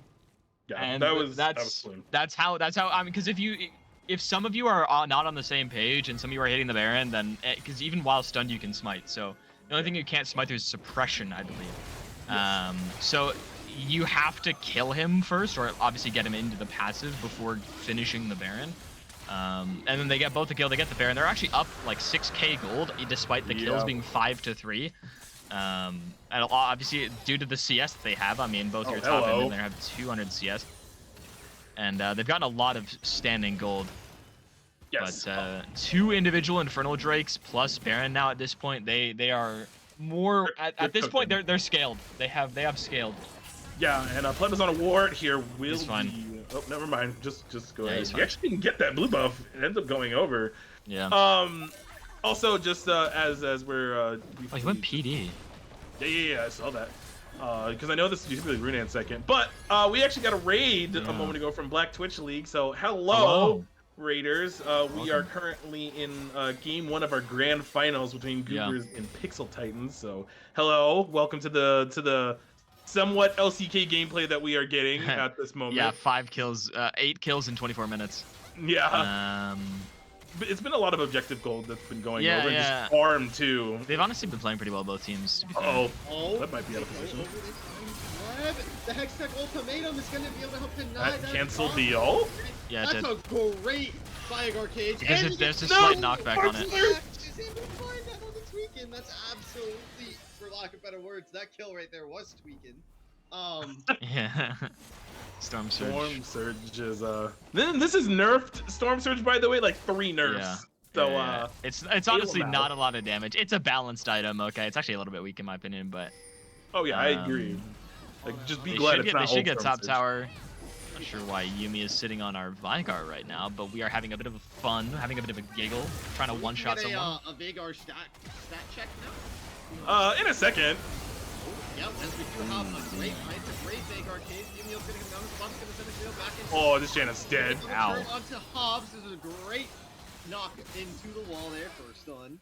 Yeah, and that was clean. That's how. I mean, because if some of you are not on the same page and some of you are hitting the Baron, then because even while stunned you can smite. So the only thing you can't smite through is suppression, I believe. Yes. So you have to kill him first, or obviously get him into the passive before finishing the Baron. And then they get both the kill. They get the Baron. They're actually up 6k gold despite the kills being 5-3. And obviously due to the CS that they have, I mean both your top and then they have 200 CS. And they've gotten a lot of standing gold. Yes. But 2 individual Infernal Drakes plus Baron now at this point, they are more at this point they're scaled. They have scaled. Yeah, and Pleb is on a ward here. He's fine. Oh, never mind. Just go ahead. He actually didn't get that blue buff. It ends up going over. Yeah. Also, just as we're he went PD. Yeah, I saw that. Because I know this is usually Runan second, but we actually got a raid a moment ago from Black Twitch League. So hello. Raiders. We are currently in game 1 of our grand finals between Goobers and Pixel Titans. So hello, welcome to the somewhat LCK gameplay that we are getting at this moment. Yeah, 5 kills, 8 kills in 24 minutes. Yeah. It's been a lot of objective gold that's been going over, and just farm too. They've honestly been playing pretty well, both teams. That might be out of position. The Hextech ultimatum is going to be able to help deny that. Cancel the ult? Yeah, that's a great Fire Arcade. Because there's a slight knockback on it. He's able to find that on the tweaking. That's absolutely, for lack of better words, that kill right there was tweaking. Yeah. Storm Surge. Storm Surge is this is nerfed Storm Surge, by the way, 3 nerfs. Yeah. So it's honestly not a lot of damage. It's a balanced item, okay. It's actually a little bit weak in my opinion, but I agree. Just be glad it's not. They should get top tower. Not sure why Yumi is sitting on our Vigar right now, but we are having a bit of fun, having a bit of a giggle, trying to one-shot someone. A Vagar stat check now? In a second. Yep, as we do have a great Vagar case. Yumio's gonna come down, Spot's gonna send a shield back in. Oh, this Janet's dead. Ow. Turn onto Hobbs. This is a great knock into the wall there for a stun.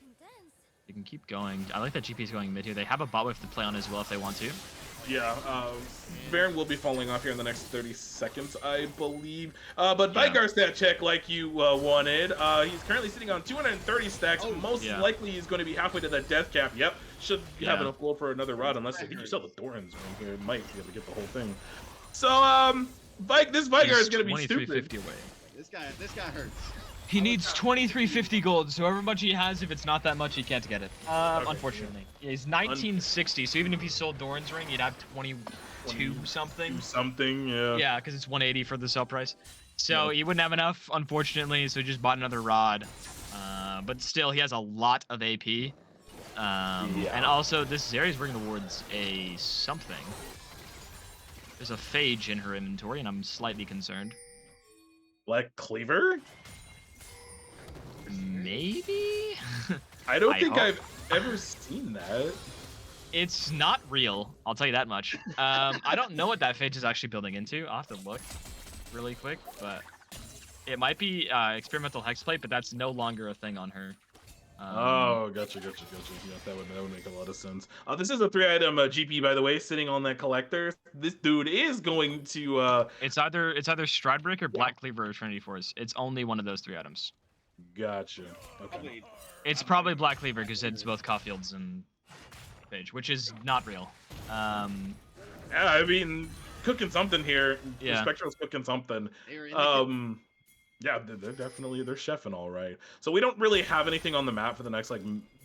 They can keep going. I like that GP is going mid here. They have a bot wave to play on as well if they want to. Yeah, Baron will be falling off here in the next 30 seconds, I believe. But Vigar stat check like you wanted. He's currently sitting on 230 stacks. Most likely he's going to be halfway to that death cap. Yep, should have enough gold for another rod, unless I think you sell the Dorans right here. Might be able to get the whole thing. So, this Vigar is going to be stupid. 2350 away. This guy hurts. He needs 2350 gold, so however much he has, if it's not that much, he can't get it. Unfortunately. Yeah, he's 1960, so even if he sold Doran's ring, he'd have 22 something. Something, yeah. Yeah, because it's 180 for the sell price. So he wouldn't have enough, unfortunately, so he just bought another rod. But still, he has a lot of AP. And also, this Zeri's working towards a something. There's a Phage in her inventory, and I'm slightly concerned. Black Cleaver? Maybe? I don't think I've ever seen that. It's not real, I'll tell you that much. I don't know what that Phage is actually building into. I'll have to look really quick, but it might be experimental hexplate, but that's no longer a thing on her. Oh, gotcha. Yeah, that would make a lot of sense. This is a 3-item GP, by the way, sitting on that collector. This dude is going to. It's either Stridebreaker, Black Cleaver, or Trinity Force. It's only one of those 3 items. Gotcha. Okay. It's probably Black Cleaver because it's both Caulfield's and Phage, which is not real. Yeah, I mean, cooking something here. Yeah. Spectral's cooking something. Yeah, they're chefing all right. So we don't really have anything on the map for the next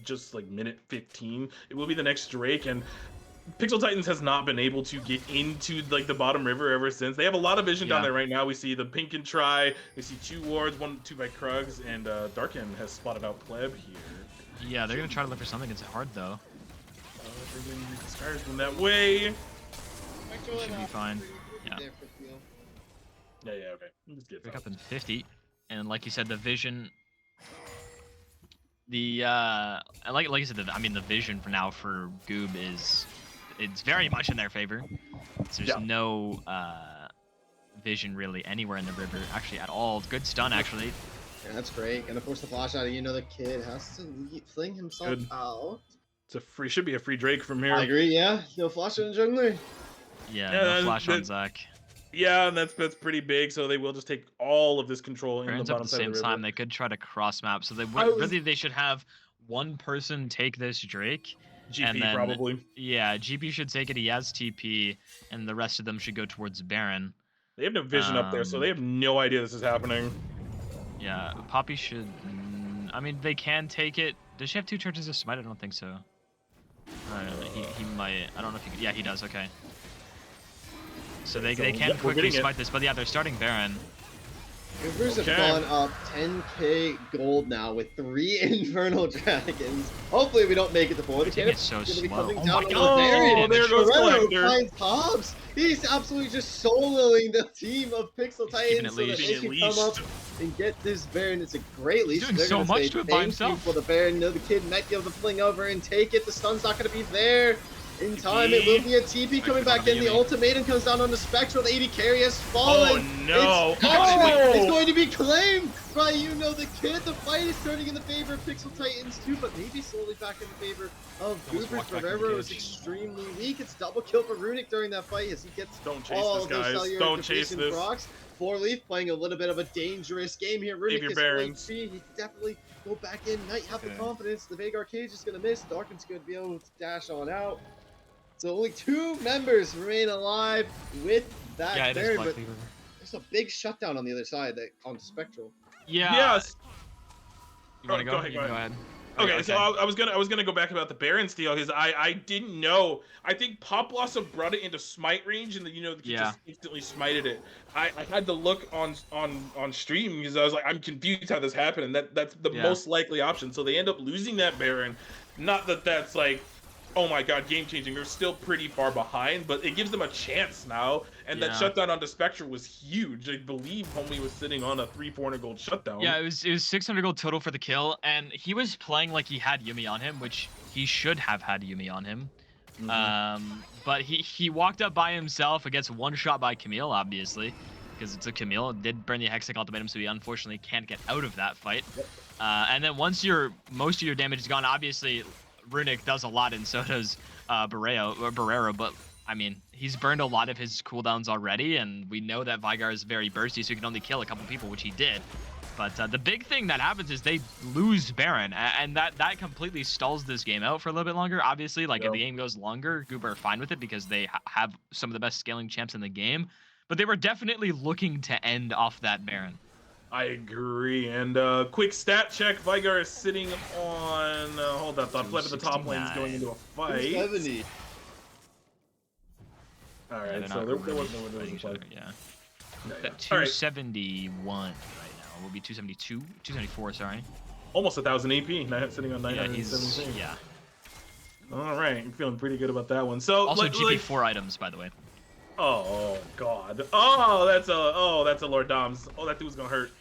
just minute 15. It will be the next Drake, and Pixel Titans has not been able to get into the bottom river ever since. They have a lot of vision down there right now. We see the Pink and Try. We see 2 wards, 2 by Krugs, and Darkin has spotted out Pleb here. Yeah, they're gonna try to look for something. It's hard though. Sky's going that way. Should be fine. Yeah. Yeah, okay. Let's get Pick up in 50, and like you said, the vision. The like you said, the vision for now for Goob it's very much in their favor. So there's no vision really anywhere in the river actually at all. Good stun actually. Yeah, that's great. Gonna force the flash out of the kid has to fling himself out. It's should be a free Drake from here. I agree. Yeah, no flash on jungler. Yeah, no flash on Zach. Yeah, and that's pretty big, so they will just take all of this control in the bottom side of the river. At the same time, they could try to cross map, so they should have one person take this Drake. GP and then, probably. Yeah, GP should take it. He has TP, and the rest of them should go towards Baron. They have no vision up there, so they have no idea this is happening. Yeah, Poppy should. I mean, they can take it. Does she have 2 charges of smite? I don't think so. He might. I don't know if he could. Yeah, he does. Okay. So they can quickly smite this, but yeah, they're starting Baron. Goobers have gone up 10k gold now with 3 Infernal Dragons. Hopefully we don't make it to 4. It's so slow. Oh my god! There goes Collector. Finds Hobbs. He's absolutely just soloing the team of Pixel Titans so that they can come up and get this Baron. It's a great leash. He's doing so much to it by himself. For the Baron, the kid might be able to fling over and take it. The stun's not going to be there. In time, it will be a TP coming back in. The ultimatum comes down on the Spectral. The AD carry has fallen. Oh no! It's going to be claimed by the kid. The fight is turning in the favor of Pixel Titans too, but maybe slowly back in the favor of Goobers. Forever was extremely weak. It's double kill for Runic during that fight as he gets all of those cellular Don't chase this. Procs. 4-Leaf playing a little bit of a dangerous game here. Runic is playing free. He definitely go back in. Knight have the confidence. The Vagar cage is going to miss. Darkin's going to be able to dash on out. So only 2 members remain alive with that Baron, but there's a big shutdown on the other side on Spectral. Yeah. Yes. You want to go? Go ahead. Okay, so I was gonna go back about the Baron steal because I didn't know. I think Pop Blossom brought it into smite range and the kid just instantly smited it. I had to look on stream because I was like, I'm confused how this happened, and that's the most likely option. So they end up losing that Baron. Not that that's oh my god, game changing. They're still pretty far behind, but it gives them a chance now. And that shutdown onto Spectral was huge. I believe Homie was sitting on a 300-400 gold shutdown. Yeah, it was 600 gold total for the kill, and he was playing like he had Yuumi on him, which he should have had Yuumi on him. But he walked up by himself. It gets one shot by Camille, obviously, because it's a Camille. It did burn the Hextech ultimatum, so he unfortunately can't get out of that fight. And then once most of your damage is gone, obviously Runic does a lot, and so does Barrero. But I mean, he's burned a lot of his cooldowns already, and we know that Vygar is very bursty, so he can only kill a couple people, which he did. But the big thing that happens is they lose Baron, and that completely stalls this game out for a little bit longer. Obviously, like if the game goes longer, Goober are fine with it because they have some of the best scaling champs in the game. But they were definitely looking to end off that Baron. I agree. And quick stat check. Vygar is sitting on. Hold that thought. Flip at the top lane is going into a fight. 70. All right, so there wasn't no windows in play. Yeah. Yeah. 271 right now. Will be 272, 274. Sorry. Almost 1,000 AP. Sitting on 917. Yeah. All right, I'm feeling pretty good about that one. So also GP4 items, by the way. Oh god. Oh, that's a Lord Doms. Oh, that dude's gonna hurt.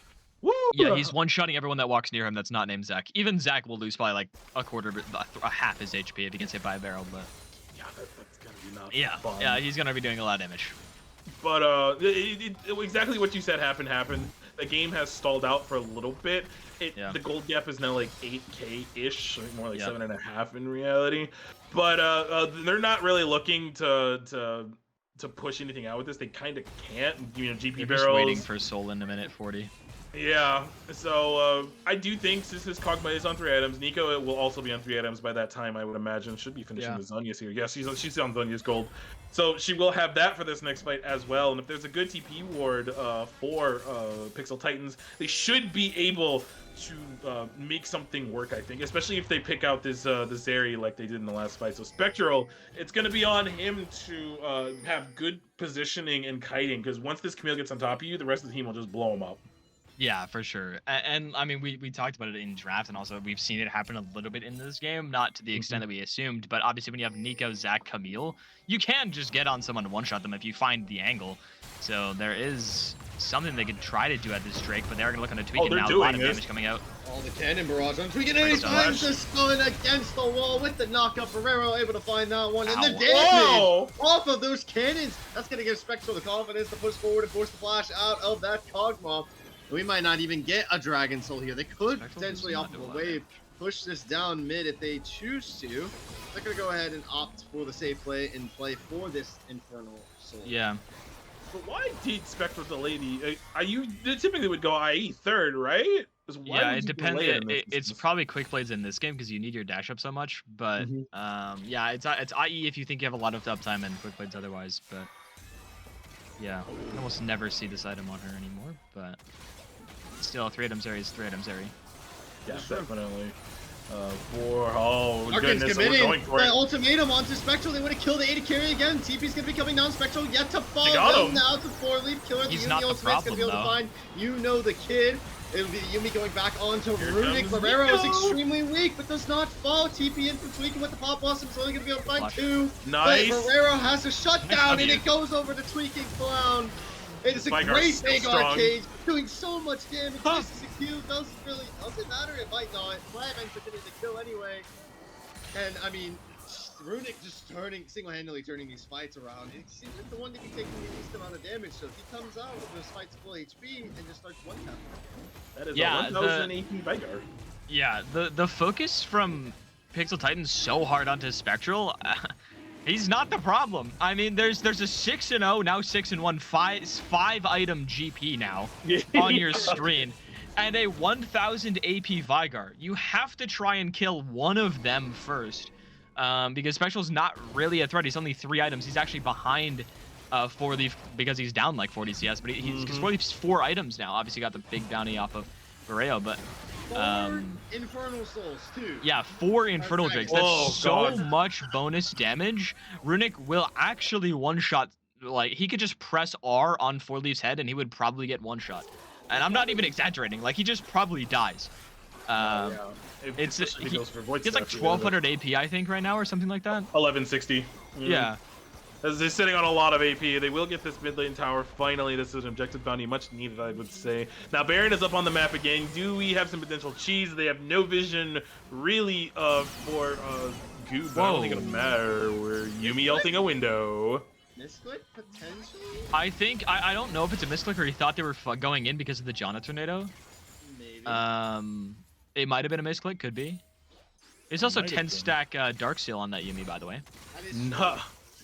Woo! Yeah, he's one-shotting everyone that walks near him that's not named Zach. Even Zach will lose probably like a half his HP if he gets hit by a barrel, but yeah, that's gonna be not fun. Yeah, he's gonna be doing a lot of damage. But exactly what you said happened. The game has stalled out for a little bit. The gold gap is now like 8K-ish, more like 7.5 in reality. But they're not really looking to push anything out with this. They kind of can't. You know, GP They're barrels. just waiting for Soul in a minute 40. Yeah, so I do think since this Kog'Maw is on 3 items, Nico will also be on 3 items by that time, I would imagine. Should be finishing the Zhonya's here. Yeah, she's on Zhonya's gold. So she will have that for this next fight as well. And if there's a good TP ward for Pixel Titans, they should be able to make something work, I think. Especially if they pick out this Zeri like they did in the last fight. So Spectral, it's going to be on him to have good positioning and kiting. Because once this Camille gets on top of you, the rest of the team will just blow him up. Yeah, for sure. And I mean, we talked about it in draft, and also we've seen it happen a little bit in this game, not to the extent that we assumed, but obviously when you have Nico, Zach, Camille, you can just get on someone to one-shot them if you find the angle. So there is something they could try to do at this Drake, but they're going to look on a tweak, and now a lot of damage coming out. All the cannon barrage on tweaking, and he finds this going against the wall with the knockup. Barrero able to find that one, and the damage off of those cannons, that's going to give Spectral the confidence to push forward and force the flash out of that Kog'Maw. We might not even get a Dragon Soul here. They could potentially off of a wave push this down mid if they choose to. They're going to go ahead and opt for the safe play and play for this Infernal Soul. Yeah. But why did Spectral delay the... you typically would go IE third, right? Yeah, it depends. It's probably quick plays in this game because you need your dash up so much. But yeah, it's IE if you think you have a lot of uptime and quick plays otherwise. But yeah, I almost never see this item on her anymore. But still, 3 items Zeri is 3 items Zeri. Yeah, definitely. Arkane's goodness, committing we're going for it. ultimatum onto Spectral. They would have killed the AD carry again. TP's gonna be coming down. Spectral yet to fall down now to 4-leaf killer. He's the not Yuumi the ultimate's gonna be able to find the kid. It'll be Yuumi going back onto Runic. Barrero is extremely weak, but does not fall. TP in for tweaking with the pop blossom. He's only gonna be able to find 2. Nice. But Barrero has a shutdown, and it goes over the tweaking clown. It is a great big arcade, doing so much damage. Misses a Q, doesn't matter. It might not. Flag ends up getting the kill anyway. And I mean, Runic just single-handedly turning these fights around. It seems like the one that can take the least amount of damage. So if he comes out with those fights full HP and just starts one-tapping. That is a 1,000 AP Vygar. Yeah, the focus from Pixel Titan's so hard onto Spectral. He's not the problem. I mean, there's a 6-0, now 6-1, 5 item GP now on your screen, and a 1,000 AP Vygar. You have to try and kill one of them first, because Spectral's not really a threat. He's only 3 items. He's actually behind 4-leaf because he's down like 40 CS, but he's 4-leaf's 4 items now. Obviously got the big bounty off of Barreo, but 4 Infernal Souls, too. Yeah, 4 Infernal Drakes. That's so much bonus damage. Runic will actually one-shot, like, he could just press R on 4-leaf's head and he would probably get one-shot. And I'm not even exaggerating, like, he just probably dies. It's especially if he goes for void He's like stuff, 1200 AP, I think, right now, or something like that. 1160. Yeah. As they're sitting on a lot of AP, they will get this mid lane tower. Finally, this is an objective bounty, much needed, I would say. Now, Baron is up on the map again. Do we have some potential cheese? They have no vision, really, for Goob. I don't think it'll matter. We're Yumi ulting a window. Misclick, potentially? I think, I don't know if it's a misclick or he thought they were going in because of the Janna tornado. Maybe. It might have been a misclick, could be. There's also 10 stack Dark Seal on that Yumi, by the way. That is Nah.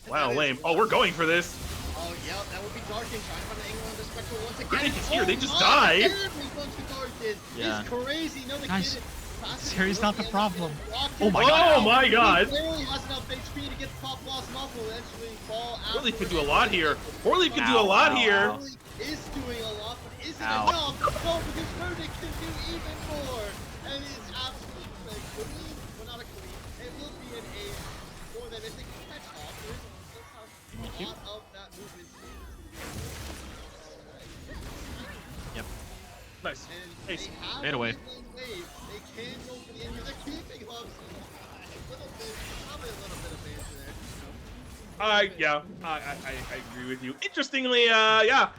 Wow, lame. Oh, we're going for this. Oh, yeah, that would be Darkin trying to find an angle on the Spectral once again. Granny is here, they just my, died. Every bunch of Darkin Yeah. is crazy. No, they Guys, get it. Sherry's not the problem. Oh my god. Oh my god. He barely has enough HP to get the pop loss muffle and eventually fall out. Poorleaf could do a lot here. Poorleaf could do a lot here. Poorleaf is doing a lot, but isn't Ow. enough. No, because Verdict can do even more. And it's absolutely like clean. Well, not a clean. It will be an A for them if they can catch off. There's a lot of that movement. Yep. Nice. And Ace. they have Fade away. a wave. They can go for the end. They're keeping Hubs. A little bit, probably a little bit of banter there. Yeah, I agree with you. Interestingly, yeah.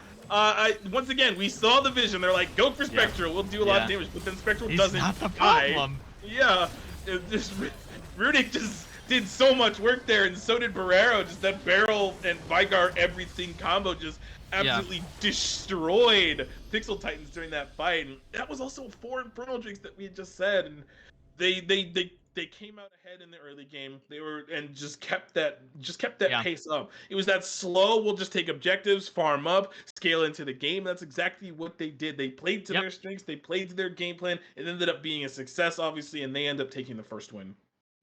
Once again, we saw the vision. They're like, go for Spectral. We'll do a lot of damage, but then Spectral He's doesn't not the die. problem. Yeah. Runic just did so much work there, and so did Barrero. Just that barrel and Vigar everything combo just absolutely destroyed Pixel Titans during that fight. And that was also 4 Infernal Drinks that we had just said, and they came out ahead in the early game. They were and just kept that pace up. It was that slow. We'll just take objectives, farm up, scale into the game. That's exactly what they did. They played to their strengths. They played to their game plan. It ended up being a success, obviously, and they end up taking the first win.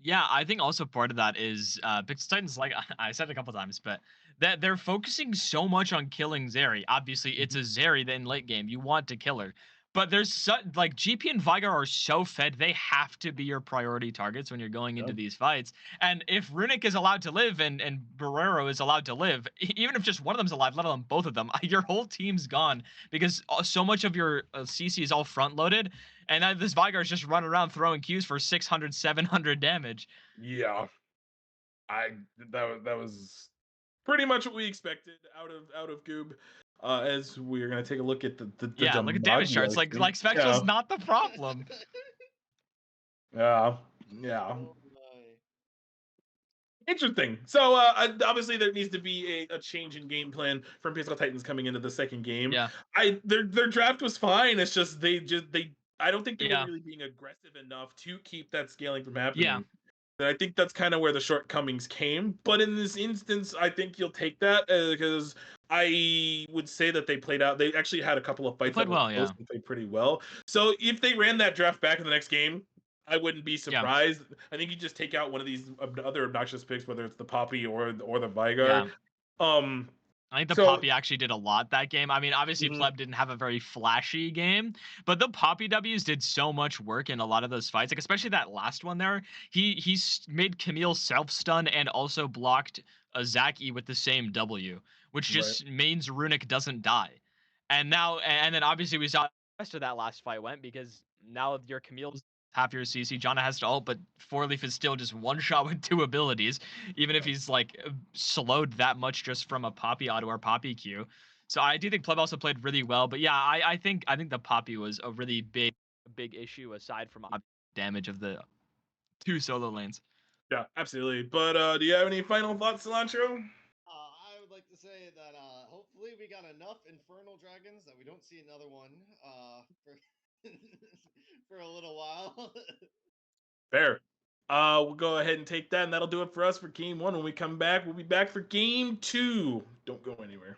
Yeah, I think also part of that is Pixel Titans, like I said a couple times, but that they're focusing so much on killing Zeri. Obviously, it's a Zeri that in late game you want to kill her. But there's like GP and Vigar are so fed, they have to be your priority targets when you're going into these fights. And if Runic is allowed to live and Barrero is allowed to live, even if just one of them's alive, let alone both of them, your whole team's gone because so much of your CC is all front loaded. And this Vigar is just running around throwing Qs for 600, 700 damage. Yeah, that was pretty much what we expected out of Goob. As we're gonna take a look at the look at damage charts. Like Spectral's not the problem. Yeah. Oh, Interesting. So obviously there needs to be a change in game plan from Pixel Titans coming into the second game. Yeah. Their draft was fine. It's just they I don't think they were really being aggressive enough to keep that scaling from happening. Yeah. And I think that's kind of where the shortcomings came. But in this instance, I think you'll take that because I would say that they played out. They actually had a couple of fights that were close and played pretty well. So if they ran that draft back in the next game, I wouldn't be surprised. I think you just take out one of these other obnoxious picks, whether it's the Poppy or the Vigar. I think the Poppy actually did a lot that game. I mean, obviously Pleb didn't have a very flashy game, but the Poppy W's did so much work in a lot of those fights. Like especially that last one there, he made Camille self-stun and also blocked a Zaki with the same W, which just means Runic doesn't die. And then obviously we saw the rest of that last fight went because now your Camille's half your CC. Janna has to ult, but 4-Leaf is still just one shot with 2 abilities, even if he's like slowed that much just from a Poppy auto or Poppy Q. So I do think Pleb also played really well, but yeah, I think the Poppy was a really big issue aside from damage of the 2 solo lanes. Yeah, absolutely. But do you have any final thoughts, Cilantro? I would like to say that hopefully we got enough Infernal Dragons that we don't see another one for a little while. Fair. We'll go ahead and take that, and that'll do it for us for game 1. When we come back, we'll be back for game 2. Don't go anywhere.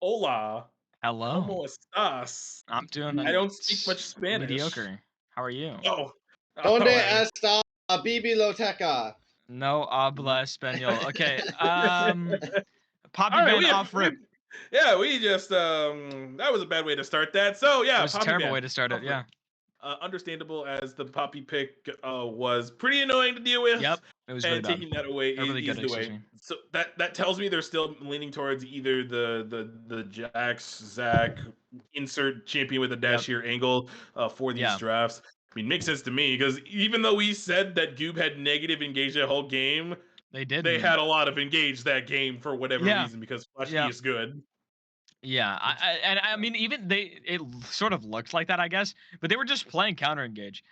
Hola. Hello. ¿Cómo estás? I'm doing I don't speak much Spanish. mediocre. How are you? Oh. Donde I- está la biblioteca? No habla español. Okay. Poppy All right, ban off rip. we just that was a bad way to start that. So It yeah, was a Poppy terrible ban way to start it. off rip. Yeah. Understandable as the Poppy pick was pretty annoying to deal with. Yep. It was really And bad. taking that away Or really is good, the excuse way. me. So that tells me they're still leaning towards either the Jax Zach insert champion with a dash Yep. here angle for these Yeah. drafts. I mean, makes sense to me because even though we said that Goob had negative engage that whole game, They did. they had a lot of engage that game for whatever Yeah. reason because Flash E Yeah. is good. Yeah, I mean, even it sort of looked like that, I guess, but they were just playing counter engage,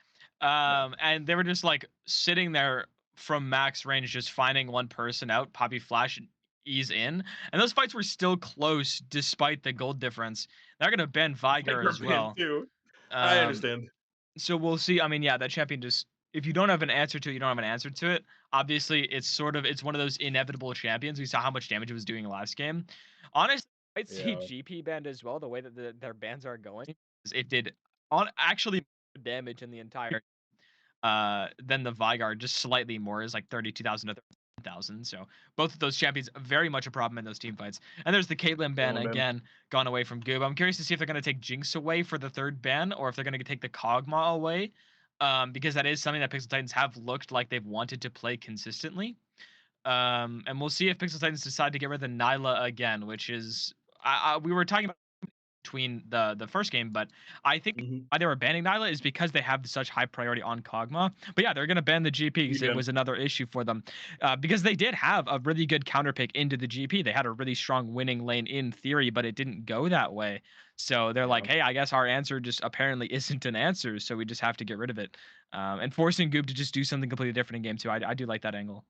and they were just like sitting there from max range, just finding one person out, Poppy Flash, and ease in, and those fights were still close despite the gold difference. They're gonna ban Vigar as well. Too. I Um, understand. so we'll see. I mean, yeah, that champion just if you don't have an answer to it, you don't have an answer to it. Obviously, it's one of those inevitable champions. We saw how much damage it was doing last game. Honestly, I'd see Yeah. GP banned as well. The way that their bans are going, it did on actually more damage in the entire than the Vigar, just slightly more, is like 32,000 to 30,000. So both of those champions very much a problem in those team fights. And there's the Caitlyn ban again, gone away from Goob. I'm curious to see if they're going to take Jinx away for the third ban, or if they're going to take the Kog'Maw away, because that is something that Pixel Titans have looked like they've wanted to play consistently. And we'll see if Pixel Titans decide to get rid of the Nyla again, which is we were talking about between the first game, but I think why they were banning Nyla is because they have such high priority on Kog'Maw. But yeah, they're going to ban the GP because it was another issue for them, because they did have a really good counter pick into the GP. They had a really strong winning lane in theory, but it didn't go that way. So they're like, hey, I guess our answer just apparently isn't an answer, so we just have to get rid of it. And forcing Goob to just do something completely different in game two, I do like that angle.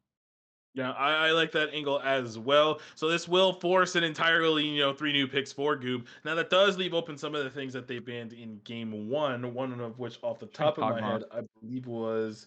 Yeah, I like that angle as well. So this will force an entirely, 3 new picks for Goob. Now that does leave open some of the things that they banned in game one of which off the top of my Kog'Maw. head, I believe was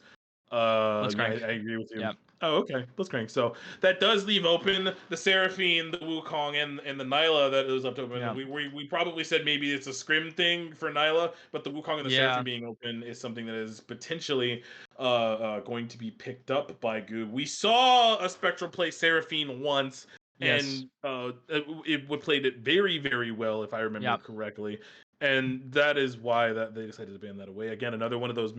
I agree with you. Yep. Oh, okay. Blitzcrank. So that does leave open the Seraphine, the Wukong, and the Nyla that is left open. Yeah. We probably said maybe it's a scrim thing for Nyla, but the Wukong and the Seraphine being open is something that is potentially going to be picked up by Goob. We saw a Spectral play Seraphine once, and it played it very, very well, if I remember correctly. And that is why that they decided to ban that away. Again, another one of those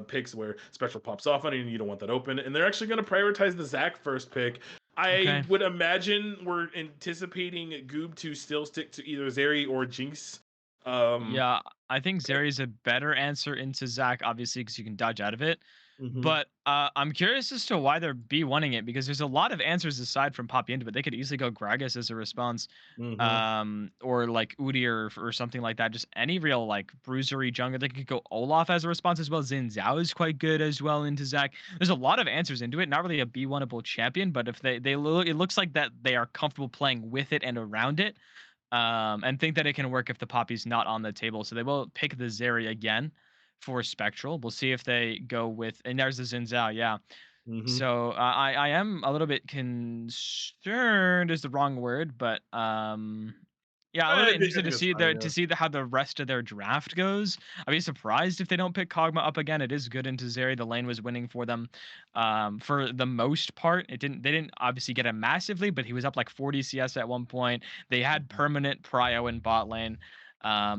picks where Spectral pops off on it and you don't want that open. And they're actually going to prioritize the Zac first pick. I would imagine we're anticipating Goob to still stick to either Zeri or Jinx. Yeah, I think Zeri is a better answer into Zac, obviously, because you can dodge out of it. But I'm curious as to why they're B1ing it, because there's a lot of answers aside from Poppy into it. They could easily go Gragas as a response, or like Udyr or something like that. Just any real like bruisery jungler. They could go Olaf as a response as well. Xin Zhao is quite good as well into Zac. There's a lot of answers into it. Not really a B1able champion, but if it looks like that they are comfortable playing with it and around it, and think that it can work if the Poppy's not on the table. So they will pick the Zeri again for Spectral. We'll see if they go with, and there's the Xin Zhao, yeah. So I am a little bit concerned is the wrong word, but yeah, a little bit interested to see how the rest of their draft goes. I'd be surprised if they don't pick Kog'Maw up again. It is good into Zeri. The lane was winning for them for the most part. They didn't obviously get him massively, but he was up like 40 CS at one point. They had permanent prio in bot lane.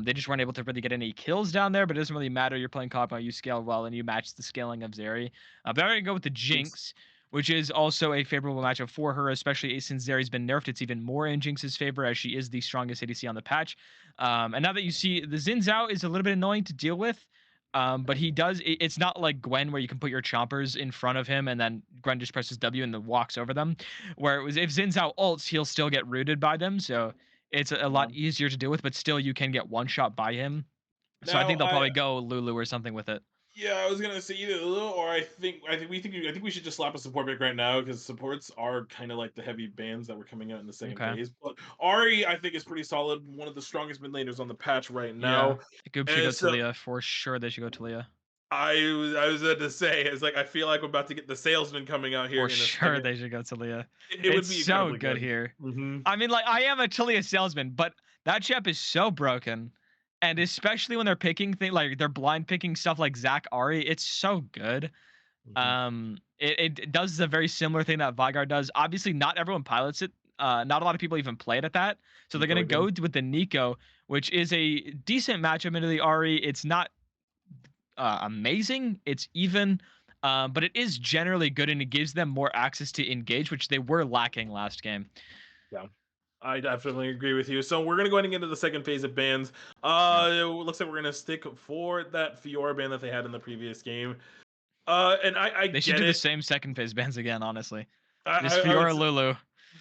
They just weren't able to really get any kills down there, but it doesn't really matter. You're playing Kog'Maw, you scale well, and you match the scaling of Zeri. But I'm going to go with the Jinx, which is also a favorable matchup for her, especially since Zeri's been nerfed. It's even more in Jinx's favor, as she is the strongest ADC on the patch. And now that you see, the Xin Zhao is a little bit annoying to deal with, but he does. It's not like Gwen, where you can put your chompers in front of him, and then Gwen just presses W and then walks over them. Where it was, if Xin Zhao ults, he'll still get rooted by them, so it's a lot easier to deal with, but still you can get one shot by him. So I think they'll probably go Lulu or something with it. Yeah, I was gonna say either Lulu or I think we should just slap a support pick right now because supports are kind of like the heavy bans that were coming out in the second phase. But Ari, I think, is pretty solid. One of the strongest mid laners on the patch right now. Yeah, Goob should go Talia for sure. They should go Talia. I was about to say, it's like I feel like we're about to get the salesman coming out here For in a sure, second. they should go Talia. It would It's be so incredibly good good. here. Mm-hmm. I mean, like, I am a Talia salesman, but that chap is so broken. And especially when they're picking things like they're blind picking stuff like Zach Ari, it's so good. It does the very similar thing that Vygar does. Obviously, not everyone pilots it. Not a lot of people even play it at that. So they're gonna go with the Nico, which is a decent matchup into the Ari. It's not amazing. It's even, but it is generally good, and it gives them more access to engage, which they were lacking last game. Yeah. I definitely agree with you. So we're gonna go ahead and get into the second phase of bans. It looks like we're gonna stick for that Fiora ban that they had in the previous game. And I They should get do the it. same second phase bans again, honestly. Just I would Fiora Lulu.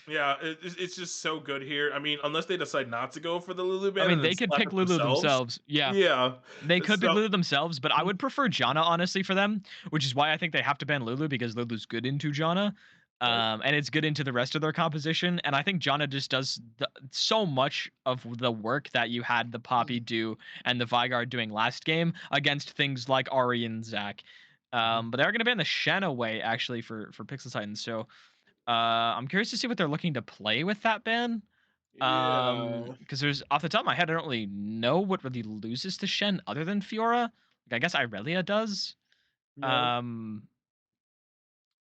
Yeah, it's just so good here. I mean, unless they decide not to go for the Lulu I ban mean, and then they could slap pick it Lulu themselves. themselves. Yeah. Yeah. They could pick So Lulu themselves, but I would prefer Janna, honestly, for them, which is why I think they have to ban Lulu, because Lulu's good into Janna. And it's good into the rest of their composition. And I think Janna just does so much of the work that you had the Poppy do and the Vygar doing last game against things like Ari and Zac. But they're going to ban the Shen away, actually, for Pixel Titans. So I'm curious to see what they're looking to play with that ban. yeah. Because there's, off the top of my head, I don't really know what really loses to Shen other than Fiora. Like, I guess Irelia does. Yeah.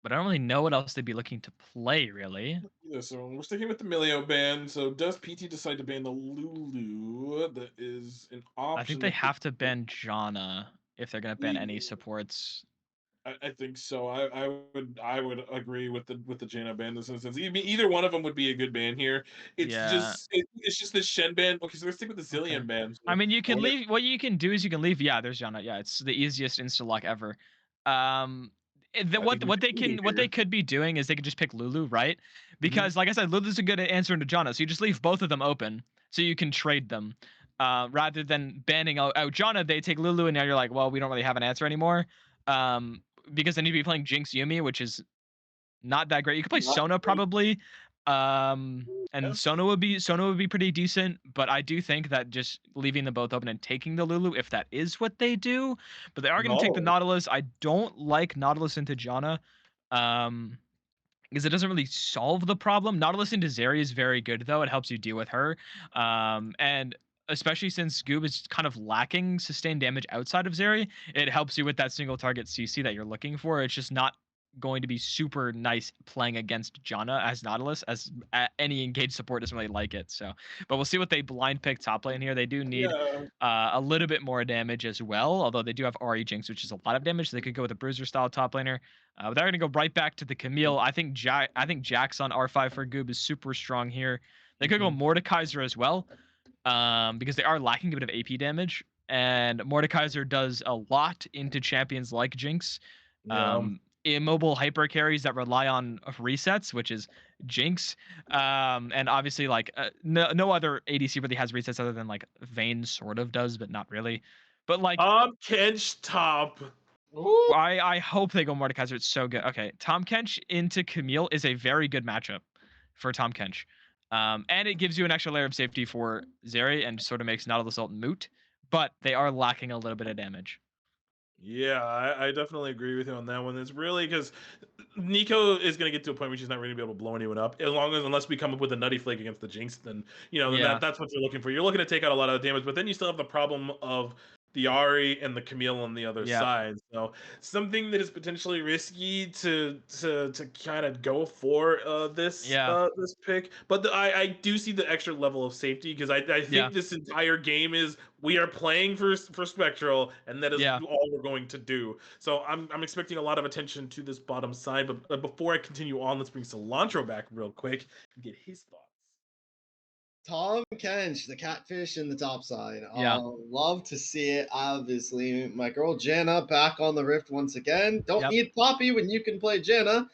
But I don't really know what else they'd be looking to play, really. Yeah, so we're sticking with the Milio ban. So does PT decide to ban the Lulu? That is an option. I think they have to ban Janna if they're gonna ban any Yeah. supports. I think so. I would agree with the Jaina ban in this instance. Either one of them would be a good ban here. It's Yeah. it's just the Shen ban. Okay, so let's stick with the Zillion Okay. ban. So I mean, you I can wonder- leave. What you can do is you can leave. Yeah, there's Janna. Yeah, it's the easiest insta lock ever. Um, I think we what should they leave can what here. they could be doing is they could just pick Lulu, right? Because like I said, Lulu's a good answer into Janna, so you just leave both of them open, so you can trade them. Rather than banning out Janna, they take Lulu, and now you're like, well, we don't really have an answer anymore. Um, because then you'd be playing Jinx Yumi, which is not that great. You could play Not Sona great. probably. And Yeah. Sona would be pretty decent, but I do think that just leaving them both open and taking the Lulu, if that is what they do, but they are going to take the No. Nautilus. I don't like Nautilus into Janna, because it doesn't really solve the problem. Nautilus into Zeri is very good though; it helps you deal with her, and especially since Goob is kind of lacking sustained damage outside of Zeri, it helps you with that single target CC that you're looking for. It's just not going to be super nice playing against Janna as Nautilus, as any engaged support doesn't really like it. So, but we'll see what they blind pick top lane here. They do need Yeah. a little bit more damage as well, although they do have Ari Jinx, which is a lot of damage. So they could go with a Bruiser style top laner. But they're going to go right back to the Camille. I think Jax on R5 for Goob is super strong here. They could go Mordekaiser as well, because they are lacking a bit of AP damage, and Mordekaiser does a lot into champions like Jinx. Yeah. Immobile hyper carries that rely on resets, which is Jinx, and obviously like no other ADC really has resets other than like Vayne sort of does, but not really. But like Kench top. I hope they go Mordekaiser. It's so good. Okay, Tom Kench into Camille is a very good matchup for Tom Kench, and it gives you an extra layer of safety for Zeri and sort of makes Nautilus ult moot. But they are lacking a little bit of damage. Yeah, I definitely agree with you on that one. It's really because Nico is going to get to a point where she's not really going to be able to blow anyone up. Unless we come up with a nutty flake against the Jinx, then Yeah. that's what you're looking for. You're looking to take out a lot of damage, but then you still have the problem of the Ari and the Camille on the other side. So something that is potentially risky to kind of go for this pick. But I do see the extra level of safety because I think this entire game is we are playing for Spectral, and that is all we're going to do. So I'm expecting a lot of attention to this bottom side. But before I continue on, let's bring Cilantro back real quick and get his thoughts. Tom Kench, the catfish in the top side. Yeah. Love to see it, obviously. My girl Janna back on the Rift once again. Don't need Poppy when you can play Janna.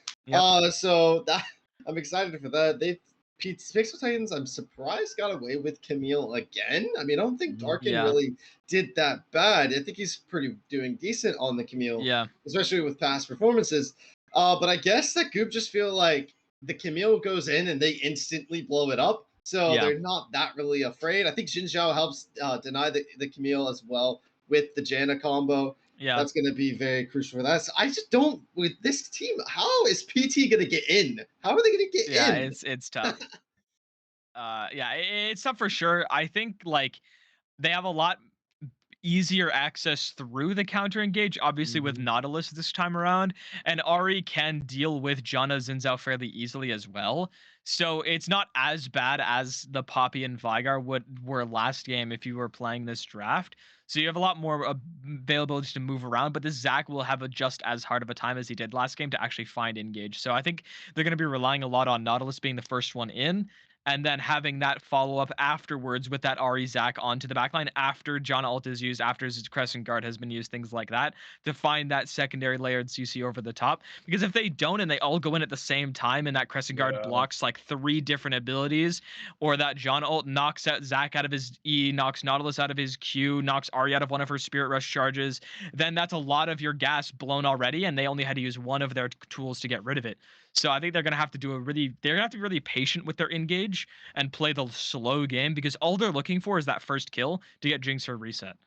So that I'm excited for that. Pixel Titans, I'm surprised, got away with Camille again. I mean, I don't think Darkin really did that bad. I think he's doing decent on the Camille. Yeah. Especially with past performances. But I guess that Goop just feel like the Camille goes in and they instantly blow it up. So they're not that really afraid. I think Xin Zhao helps deny the Camille as well with the Janna combo. Yeah. That's going to be very crucial for that. So I just don't with this team. How is PT going to get in? How are they going to get Yeah, in? it's tough. Yeah, it's tough for sure. I think like they have a lot easier access through the counter engage, obviously with Mhm. Nautilus this time around, and Ari can deal with Janna Xin Zhao fairly easily as well. So it's not as bad as the Poppy and Vigar were last game if you were playing this draft. So you have a lot more availability to move around, but this Zac will have a just as hard of a time as he did last game to actually find engage. So I think they're going to be relying a lot on Nautilus being the first one in, and then having that follow up afterwards with that Ari Zac onto the backline after John ult is used, after his Crescent Guard has been used, things like that, to find that secondary layered CC over the top. Because if they don't and they all go in at the same time and that Crescent Guard Yeah. blocks like 3 different abilities, or that John ult knocks out Zac out of his E, knocks Nautilus out of his Q, knocks Ari out of one of her Spirit Rush charges, then that's a lot of your gas blown already, and they only had to use one of their tools to get rid of it. So I think they're gonna have to they're gonna have to be really patient with their engage and play the slow game because all they're looking for is that first kill to get Jinx her reset.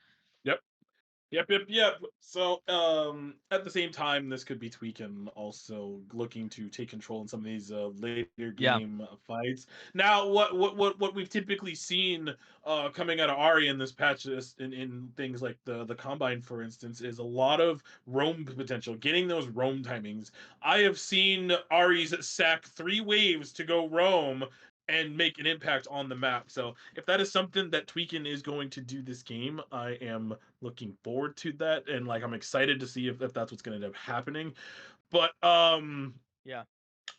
Yep. Yep. So, at the same time, this could be Tweakin also looking to take control in some of these later Yeah. game fights. Now, what we've typically seen coming out of Ari in this patch, in things like the combine, for instance, is a lot of roam potential, getting those roam timings. I have seen Ari's sack 3 waves to go roam and make an impact on the map. So if that is something that Tweakin is going to do this game, I am looking forward to that, and like I'm excited to see if that's what's going to end up happening. But Yeah.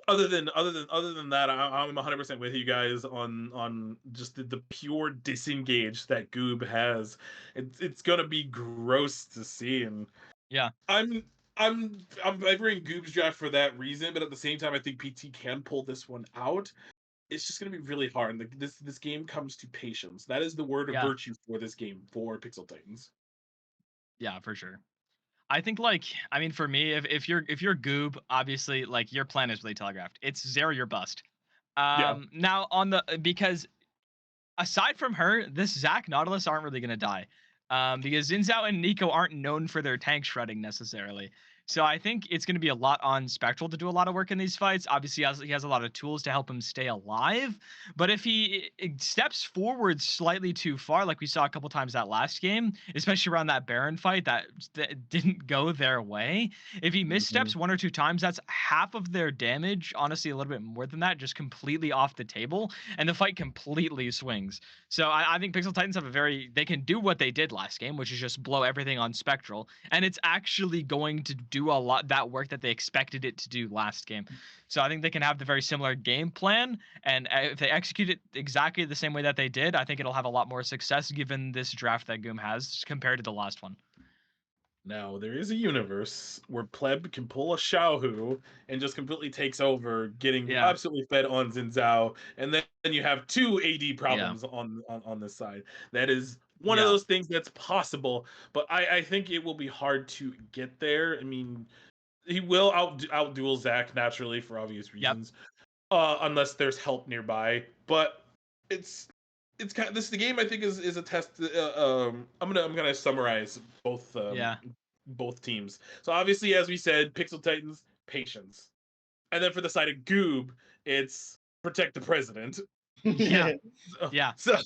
other than that, I'm 100% with you guys on just the pure disengage that Goob has. It's gonna be gross to see, and Yeah. I'm favoring Goob's draft for that reason. But at the same time, I think PT can pull this one out. It's just going to be really hard. Like this game comes to patience. That is the word of Yeah. virtue for this game for Pixel Titans. Yeah, for sure. I think like I mean for me if you're Goob, obviously like your plan is really telegraphed. It's zero your bust. Yeah. Now on the because aside from her, this Zac Nautilus aren't really gonna die. Because Xin Zhao and Nico aren't known for their tank shredding necessarily. So I think it's going to be a lot on Spectral to do a lot of work in these fights. Obviously, he has a lot of tools to help him stay alive. But if he steps forward slightly too far, like we saw a couple times that last game, especially around that Baron fight that didn't go their way, if he missteps 1 or 2 times, that's half of their damage, honestly a little bit more than that, just completely off the table, and the fight completely swings. So I think Pixel Titans have they can do what they did last game, which is just blow everything on Spectral, and it's actually going to do a lot that work that they expected it to do last game. So I think they can have the very similar game plan, and if they execute it exactly the same way that they did, I think it'll have a lot more success given this draft that Goom has compared to the last one. Now there is a universe where Pleb can pull a Xiaohu and just completely takes over, getting Yeah. absolutely fed on Xin Zhao, and then you have 2 AD problems Yeah. on this side. That is one of Yeah. those things that's possible, but I think it will be hard to get there. I mean, he will outduel Zac naturally for obvious Yep. reasons, unless there's help nearby. But it's kind of the game. I think is a test. I'm gonna summarize Yeah. both teams. So obviously, as we said, Pixel Titans patience, and then for the side of Goob, it's protect the president. Yeah. Yeah. So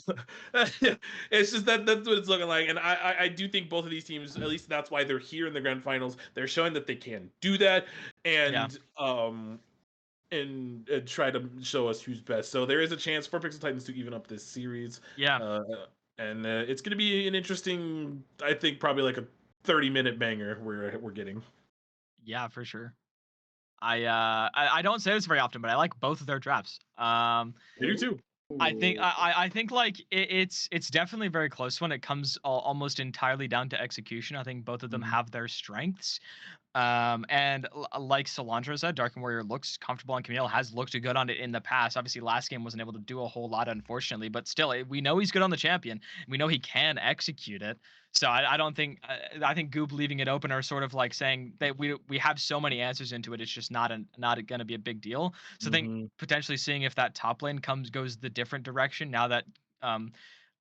it's just that's what it's looking like, and I do think both of these teams, at least that's why they're here in the grand finals. They're showing that they can do that, Yeah. and try to show us who's best. So there is a chance for Pixel Titans to even up this series. Yeah. And it's going to be an interesting, I think, probably like a 30-minute banger we're getting. Yeah, for sure. I don't say this very often, but I like both of their drafts. I do too. I think like it's definitely a very close one. It comes almost entirely down to execution. I think both of them have their strengths. And like Solantra said, Dark and Warrior looks comfortable on Camille, has looked good on it in the past. Obviously, last game wasn't able to do a whole lot, unfortunately, but still, we know he's good on the champion. We know he can execute it. So I don't think I think Goop leaving it open or sort of like saying that we have so many answers into it, it's just not going to be a big deal. So I think potentially seeing if that top lane goes the different direction now that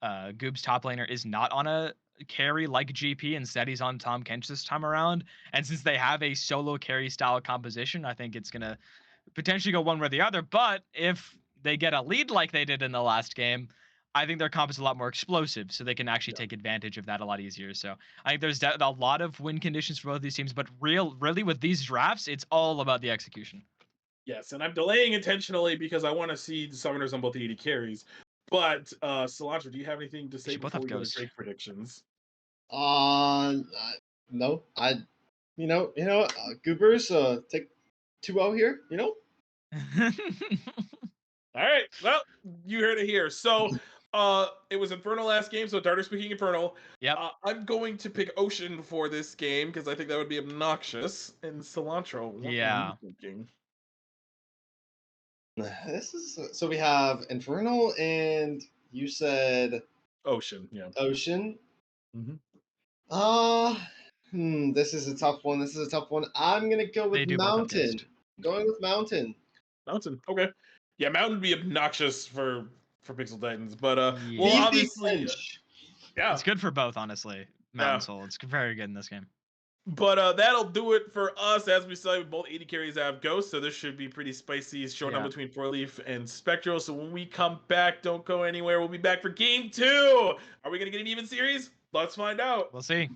Goop's top laner is not on a carry like GP. Instead, he's on Tom Kench this time around. And since they have a solo carry style composition, I think it's gonna potentially go one way or the other. But if they get a lead like they did in the last game, I think their comp is a lot more explosive, so they can actually take advantage of that a lot easier. So I think there's a lot of win conditions for both these teams, but really with these drafts, it's all about the execution. Yes, and I'm delaying intentionally because I want to see the summoners on both the 80 carries. But Cilantro, do you have anything to say should both before have we go to Ghost. Drake predictions? No, Goobers, take 2-0 here, All right, well, you heard it here. So it was Infernal last game, so Darter speaking Infernal. Yep. I'm going to pick Ocean for this game because I think that would be obnoxious. And Cilantro, what are Yeah. you thinking? This is so we have Infernal and you said Ocean, yeah. Ocean. Mhm. This is a tough one. I'm gonna go They with do both have Mountain. Ghost. Going with Mountain. Mountain, okay. Yeah, Mountain would be obnoxious for Pixel Titans, but Yeah. well, Easy obviously, clinch. yeah. It's good for both, honestly. Mountain Yeah. Soul. It's very good in this game. But that'll do it for us. As we saw, both 80 carries have Ghost, so this should be pretty spicy. Showdown between Four Leaf and Spectral. So when we come back, don't go anywhere. We'll be back for game 2. Are we gonna get an even series? Let's find out. We'll see.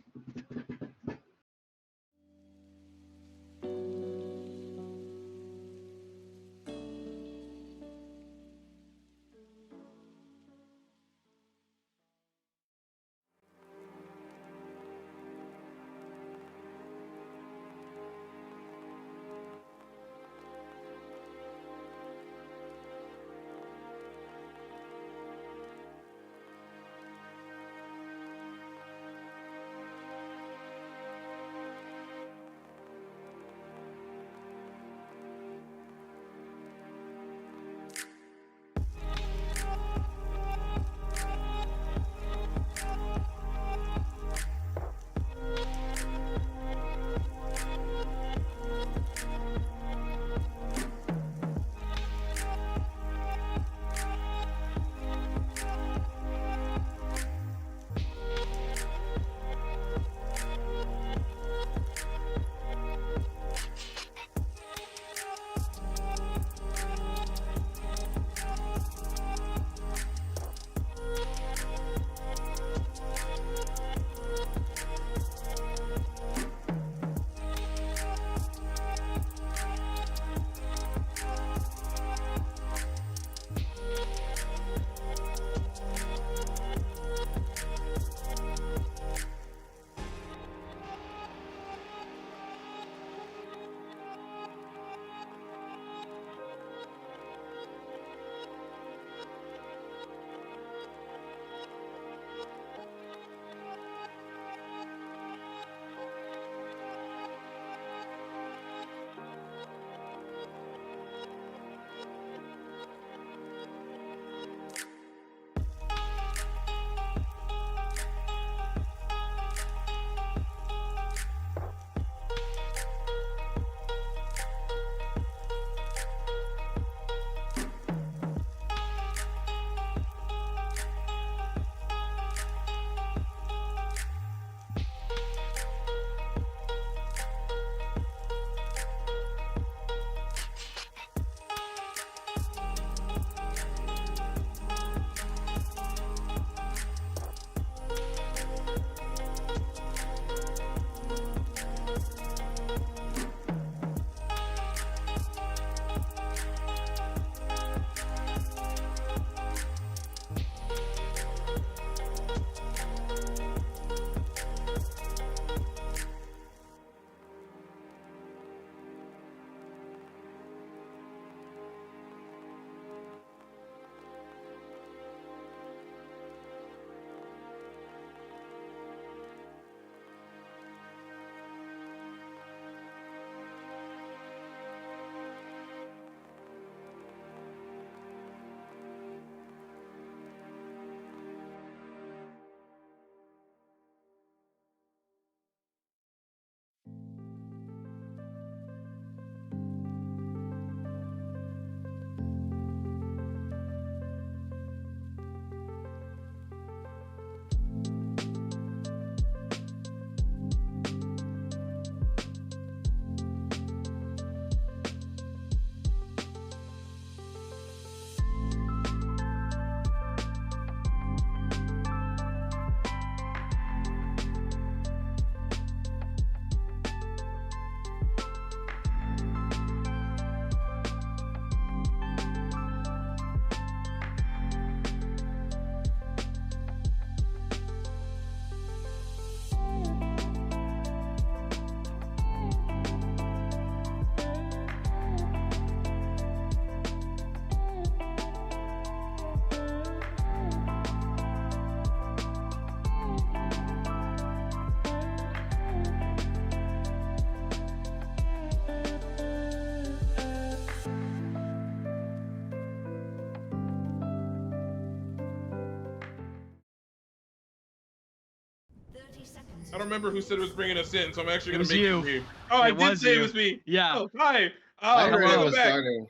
I don't remember who said it was bringing us in, so I'm actually gonna was make you. it me. Oh, I It did was say you. it was me. Yeah. Oh, hi. I Oh, heard it welcome was back. starting.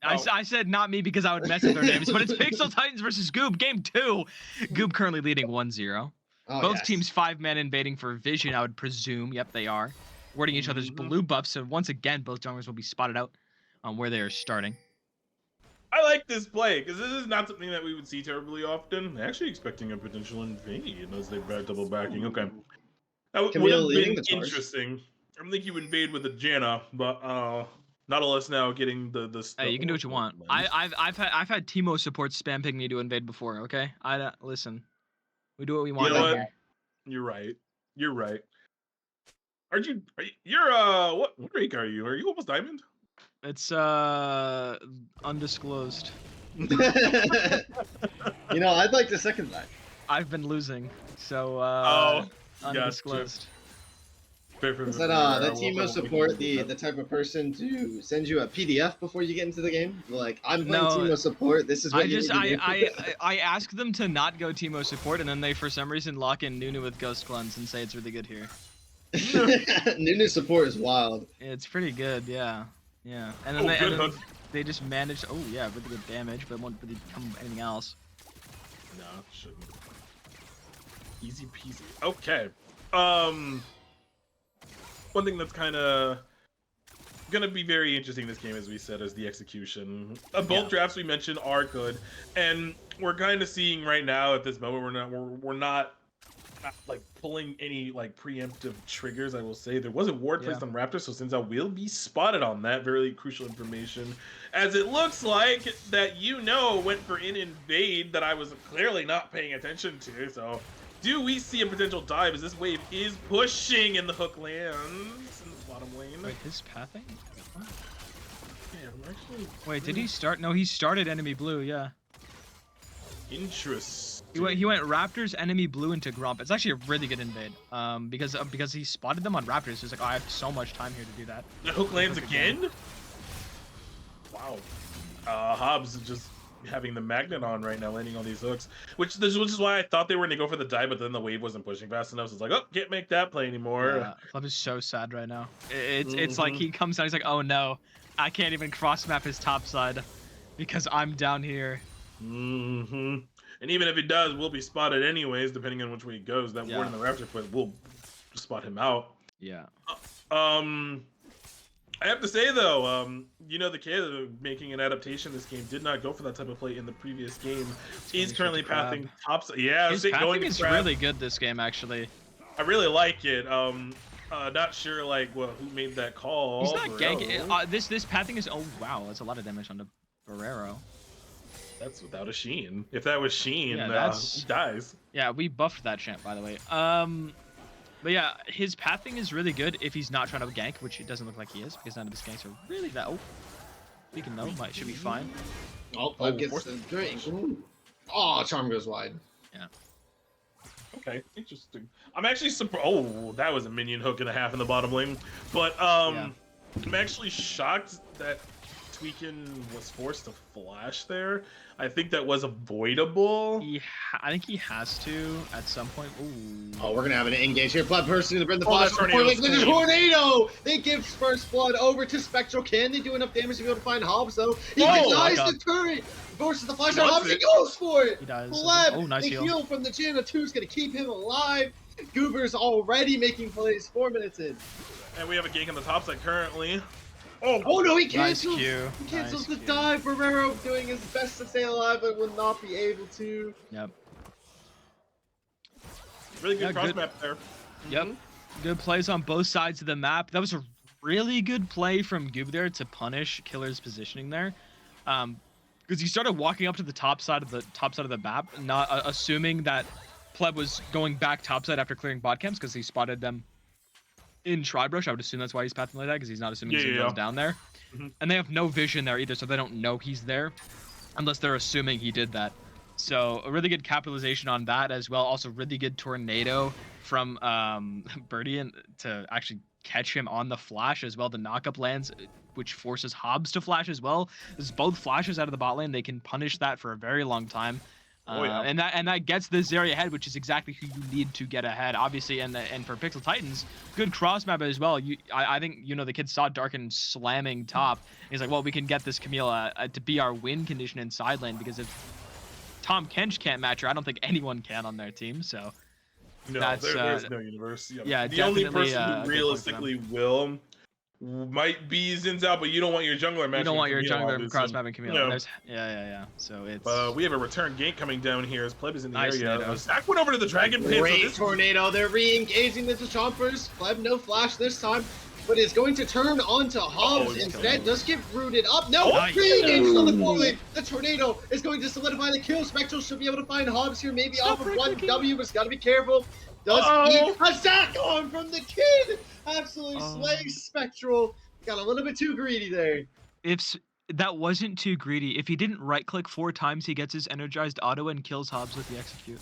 I said not me because I would mess with their names, but it's Pixel Titans versus Goob, game 2. Goob currently leading 1-0. Oh, Both yes. teams 5-man invading for vision, I would presume. Yep, they are. Warding each other's blue buffs, so once again, both junglers will be spotted out on where they are starting. I like this play because this is not something that we would see terribly often. Actually, expecting a potential invade as they back double backing. Okay, that would Camille have leading been the charge. interesting. I don't think you invade with a Janna, but not unless now getting the stuff. Hey, you can do what you want. I've had Teemo support spam ping me to invade before. Okay, listen. We do what we want. You know down what? here. You're right. You're right. You're what rank are you? Are you almost diamond? It's undisclosed. You know, I'd like to second that. I've been losing, so Gotcha. undisclosed. Is that Teemo support the type of person to send you a PDF before you get into the game? Like, I'm playing Teemo support. This is what you need to do. I ask them to not go Teemo support, and then they for some reason lock in Nunu with Ghost Cleanse and say it's really good here. Nunu support is wild. It's pretty good, yeah. Yeah. And then, they just managed. Oh yeah, really good damage, but it won't really become anything else. No, shouldn't. Easy peasy. Okay. One thing that's kind of gonna be very interesting this game, as we said, is the execution. Both drafts we mentioned are good, and we're kind of seeing right now at this moment we're not like pulling any like preemptive triggers. I will say there was a ward placed on Raptor, so Sinzao will be spotted on that. Very crucial information, as it looks like that went for an invade that I was clearly not paying attention to. So do we see a potential dive as this wave is pushing and the hook lands in the bottom lane? Wait, his pathing? Yeah, I'm actually... Wait, did he start? No, he started enemy blue. Yeah. Interesting. He went Raptors, enemy blue into Grump. It's actually a really good invade. Because he spotted them on Raptors. He's like, oh, I have so much time here to do that. The hook lands again? Wow. Hobbs is just having the magnet on right now, landing all these hooks. Which is why I thought they were gonna go for the dive, but then the wave wasn't pushing fast enough. So it's like, oh, can't make that play anymore. Yeah, Club is so sad right now. It's like he comes down, he's like, oh no, I can't even cross map his top side because I'm down here. And even if he does, we'll be spotted anyways, depending on which way he goes. That ward in the Raptor put will spot him out. Yeah. I have to say though, the kid making an adaptation this game did not go for that type of play in the previous game. He's currently pathing tops. Yeah, his pathing is really good this game actually. I really like it. Not sure like who made that call. He's not ganking. This pathing is wow, that's a lot of damage on the Barrero. That's without a Sheen. If that was Sheen, he dies. Yeah, we buffed that champ by the way. But yeah, his pathing is really good if he's not trying to gank, which it doesn't look like he is, because none of his ganks are really that. Oh, speaking though, should be fine. Oh, gets the drink. Oh, charm goes wide. Yeah. Okay, interesting. I'm actually surprised. Oh, that was a minion hook and a half in the bottom lane. But I'm actually shocked that Tweakin was forced to flash there. I think that was avoidable. I think he has to at some point. Ooh. Oh, we're gonna have an engage here. Blood person to bring the flash. The tornado! They give first blood over to Spectral. Can they do enough damage to be able to find Hobbs though? He denies the turret. Forces the flash on Hobbs. He goes for it. He does. Bleb, oh, nice the heal from the Janna 2 is gonna keep him alive. Goobers already making plays 4 minutes in. And we have a gank on the top side currently. Oh no, he cancels! Nice He cancels the dive. Barrero doing his best to stay alive, but will not be able to. Yep. Really good cross map there. Yep. Good plays on both sides of the map. That was a really good play from Goob there to punish Killer's positioning there. Because he started walking up to the top side of the map, not assuming that Pleb was going back topside after clearing bot camps because he spotted them in Tribrush. I would assume that's why he's pathing like that, because he's not assuming he goes down there. And they have no vision there either, so they don't know he's there unless they're assuming he did that. So a really good capitalization on that as well. Also really good tornado from Birdie to actually catch him on the flash as well. The knockup lands, which forces Hobbs to flash as well. This is both flashes out of the bot lane. They can punish that for a very long time. And that gets the Zeri ahead, which is exactly who you need to get ahead. Obviously, and for Pixel Titans, good cross map as well. I think the kid saw Darkin slamming top. He's like, well, we can get this Camille to be our win condition in side lane, because if Tom Kench can't match her, I don't think anyone can on their team. So no, that's there's no universe. Yeah, the only person a who realistically will might be Xin Zhao, but you don't want your jungler matching. You don't want your Camille, jungler cross mapping Camille. No. Yeah. So it's. We have a return gank coming down here as Pleb is in the Nice area. Nado. Zach went over to the Dragon Pit. Great tornado. They're re-engaging the Chompers. Pleb no flash this time, but is going to turn onto Hobbs instead. Does get rooted up. No, re-engaged on the point. The tornado is going to solidify the kill. Spectral should be able to find Hobbs here, maybe off of 1W, but it's got to be careful. Does eat a sack on from the kid. Absolutely slays Spectral. Got a little bit too greedy there. If that wasn't too greedy, if he didn't right click 4 times, he gets his energized auto and kills Hobbs with the execute.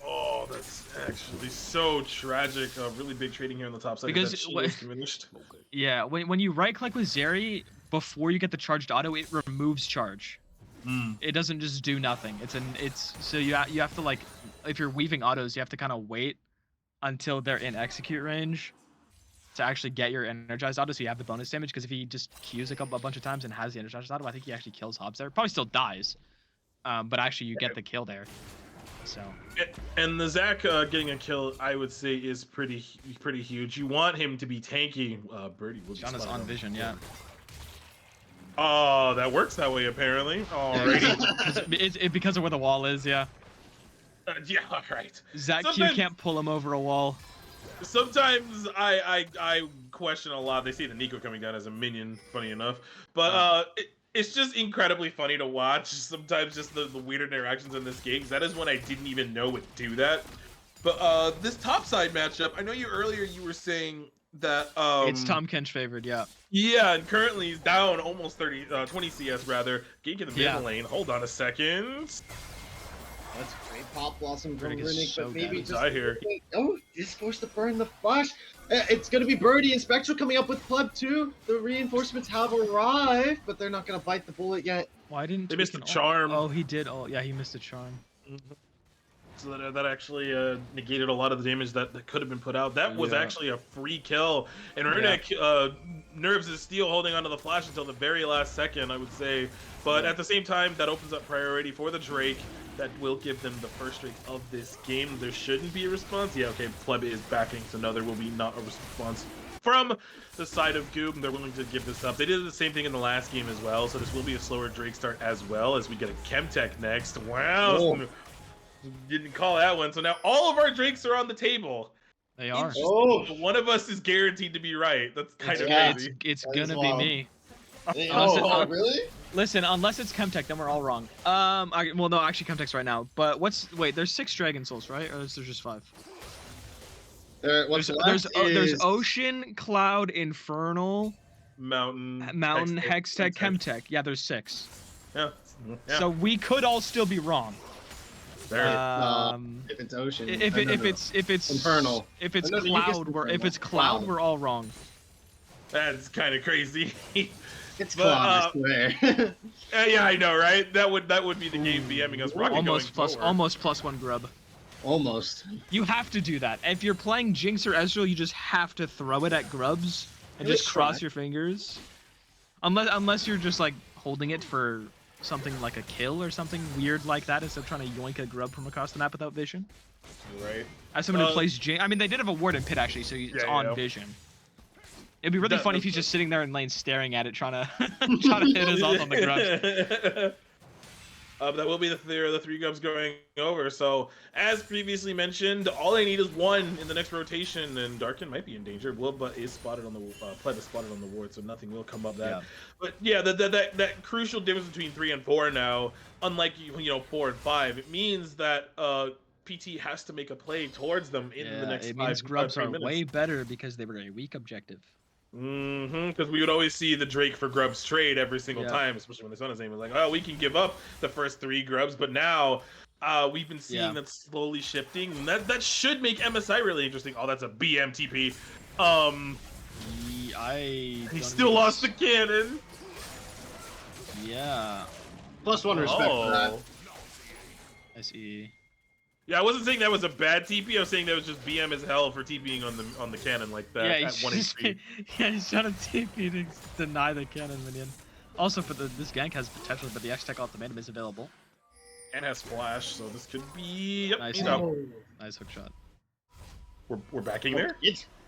Oh, that's actually so tragic. Really big trading here on the top side. Because diminished. Yeah, when you right click with Zeri before you get the charged auto, it removes charge. It doesn't just do nothing. So you have to, like, if you're weaving autos, you have to kind of wait until they're in execute range to actually get your energized auto, so you have the bonus damage. Because if he just Qs a bunch of times and has the energized auto, I think he actually kills Hobbs there. Probably still dies, but actually you get the kill there. So. And the Zach getting a kill, I would say, is pretty huge. You want him to be tanky. Birdie will be John on vision, yeah. Oh, that works that way apparently. Alrighty. it's because of where the wall is, yeah. Yeah, right. Zach Q can't pull him over a wall. Sometimes I question a lot. They see the Nico coming down as a minion, funny enough, but it's just incredibly funny to watch. Sometimes just the weird interactions in this game, because that is one I didn't even know would do that. But this topside matchup, I know earlier you were saying that it's Tom Kench favored, yeah. Yeah, and currently he's down almost 20 CS rather. Gank in the mid lane. Hold on a second. That's a great pop blossom from Riddick is Riddick, so but maybe good. just here. oh, he's forced to burn the flash. It's gonna be Birdie and Spectral coming up with Pleb 2. The reinforcements have arrived, but they're not gonna bite the bullet yet. Why didn't they missed the charm? Oh, he did. Oh, yeah, he missed a charm. So that actually negated a lot of the damage that could have been put out. That was actually a free kill. And Riddick nerves his steel, holding onto the flash until the very last second, I would say. But at the same time, that opens up priority for the Drake. That will give them the first strike of this game. There shouldn't be a response. Yeah, okay, Pleb is backing, so no, there will be not a response from the side of Goob. They're willing to give this up. They did the same thing in the last game as well, so this will be a slower Drake start as well, as we get a Chemtech next. Wow. Oh. Didn't call that one. So now all of our Drakes are on the table. They are. One of us is guaranteed to be right. That's kind of crazy. It's gonna be me. Really? Listen, unless it's Chemtech, then we're all wrong. Well, no, actually, Chemtech's right now. But wait, there's 6 Dragon Souls, right? Or is there just 5? There's Ocean, Cloud, Infernal, Mountain, Hextech, Chemtech. Yeah, there's 6. Yeah. So we could all still be wrong. Very. If it's Ocean. If it's Infernal. If it's Cloud, we're all wrong. That's kind of crazy. It's Cloud, I swear. Yeah, I know, right? That would be the game BMing us. Almost +1 grub. Almost. You have to do that. If you're playing Jinx or Ezreal, you just have to throw it at grubs and just cross your fingers. Unless you're just like holding it for something like a kill or something weird like that, instead of trying to yoink a grub from across the map without vision. Right. As someone who plays Jinx, I mean, they did have a ward in pit actually, so it's on vision. It'd be really funny if he's just sitting there in lane staring at it, trying to hit us off on the grubs. That will be the 3 grubs going over. So, as previously mentioned, all I need is 1 in the next rotation, and Darkin might be in danger. But is spotted on the Pleb is spotted on the ward, so nothing will come of that. Yeah. But yeah, that crucial difference between 3 and 4 now, unlike 4 and 5, it means that PT has to make a play towards them in the next 5 minutes. It means grubs are way better because they were a weak objective. Because we would always see the Drake for grubs trade every single time, especially when the Sun is name was like, oh, we can give up the first 3 grubs, but now we've been seeing that slowly shifting. And that should make MSI really interesting. Oh, that's a BMTP. He still lost the cannon. Yeah. +1 respect for that. SE. Yeah, I wasn't saying that was a bad TP. I was saying that was just BM as hell for TPing on the cannon like that Yeah, at he's 1 HP. yeah, he's trying to TP to deny the cannon minion. Also, for this gank has potential, but the X-Tech ultimatum is available. And has flash, so this could be. Yep, Nice, he's out. nice hook shot. We're backing there.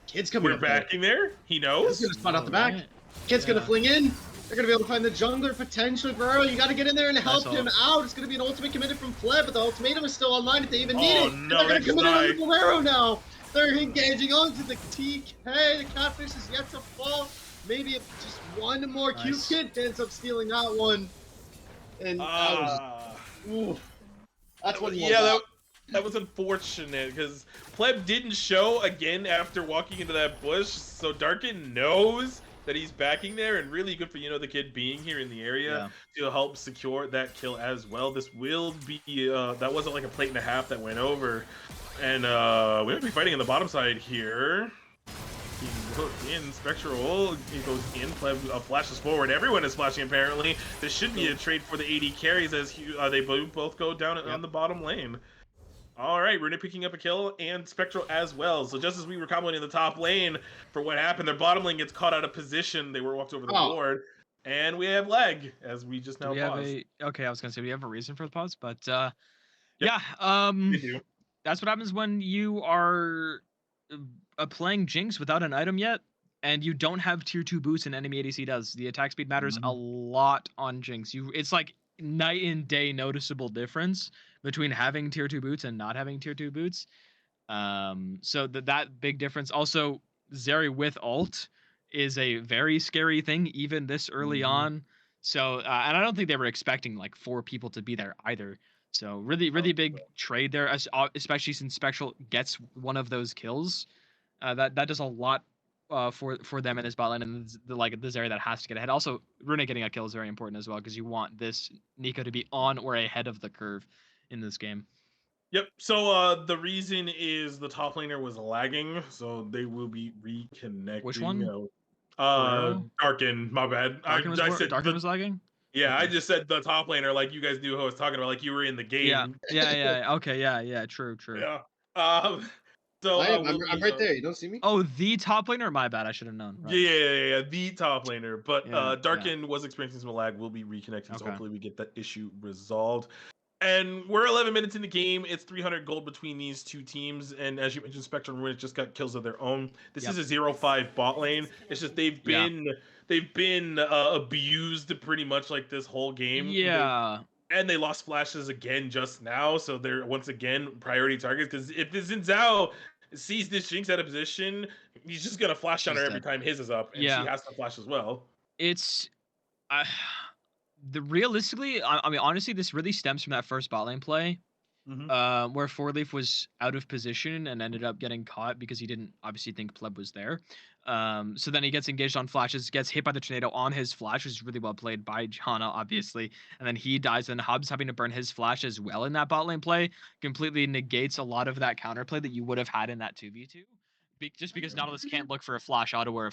Kid's coming We're up there. backing there. He He's knows. gonna spot out the back. Alright. Kid's gonna Yeah. fling in. They're gonna be able to find the jungler potential. Guerrero, you gotta get in there and help Nice him ult. out. It's gonna be an ultimate committed from Pleb, but the ultimatum is still online if they even need Oh, it. no, They're gonna that's commit it nice. on Guerrero now. They're engaging onto the TK. The catfish is yet to fall. Maybe if just one more Nice. Q-Kid ends up stealing that one. And that's what he that was unfortunate because Pleb didn't show again after walking into that bush, so Darkin knows that he's backing there, and really good for the kid being here in the area to help secure that kill as well. This will be that wasn't like a plate and a half that went over, and we might be fighting in the bottom side here. He hooked in Spectral. He goes in. Pleb flashes forward. Everyone is flashing apparently. This should be a trade for the AD carries as they both go down on the bottom lane. All right, Runic picking up a kill and Spectral as well. So just as we were comboing in the top lane for what happened, their bottom lane gets caught out of position. They were walked over the board, and we have lag as we just now paused. Okay, I was gonna say we have a reason for the pause, but We yeah, do. that's what happens when you are playing Jinx without an item yet, and you don't have tier 2 boots and enemy ADC does. The attack speed matters a lot on Jinx. It's like night and day noticeable difference between having tier 2 boots and not having tier 2 boots. So that big difference. Also, Zeri with ult is a very scary thing, even this early on. So, and I don't think they were expecting like 4 people to be there either. So really big trade there, especially since Spectral gets one of those kills. That does a lot for them in this bot lane, and this area that has to get ahead. Also, Runic getting a kill is very important as well because you want this Nico to be on or ahead of the curve in this game. Yep. So the reason is the top laner was lagging, so they will be reconnecting. Which one? Darkin. My bad. Darkin was lagging. Yeah, okay. I just said the top laner, like you guys knew who I was talking about, like you were in the game. Yeah. Okay, yeah. True. Yeah. So I'm right there. You don't see me? Oh, the top laner. My bad. I should have known. Right. Yeah. The top laner, but Darkin was experiencing some lag. We'll be reconnecting, so hopefully we get that issue resolved. And we're 11 minutes in the game. It's 300 gold between these two teams. And as you mentioned, Spectre and Runic just got kills of their own. This is a 0-5 bot lane. It's just they've been abused pretty much like this whole game. Yeah. And they lost flashes again just now, so they're once again priority targets. Because if the Xin Zhao sees this Jinx out of position, he's just gonna flash on her every time his is up, and she has to flash as well. It's realistically, I mean, honestly, this really stems from that first bot lane play, where 4-Leaf was out of position and ended up getting caught because he didn't obviously think Pleb was there. So then he gets engaged on flashes, gets hit by the tornado on his flash, which is really well played by Jana, obviously. And then he dies, and Hubs having to burn his flash as well in that bot lane play completely negates a lot of that counterplay that you would have had in that 2v2. Just because Nautilus can't look for a flash auto or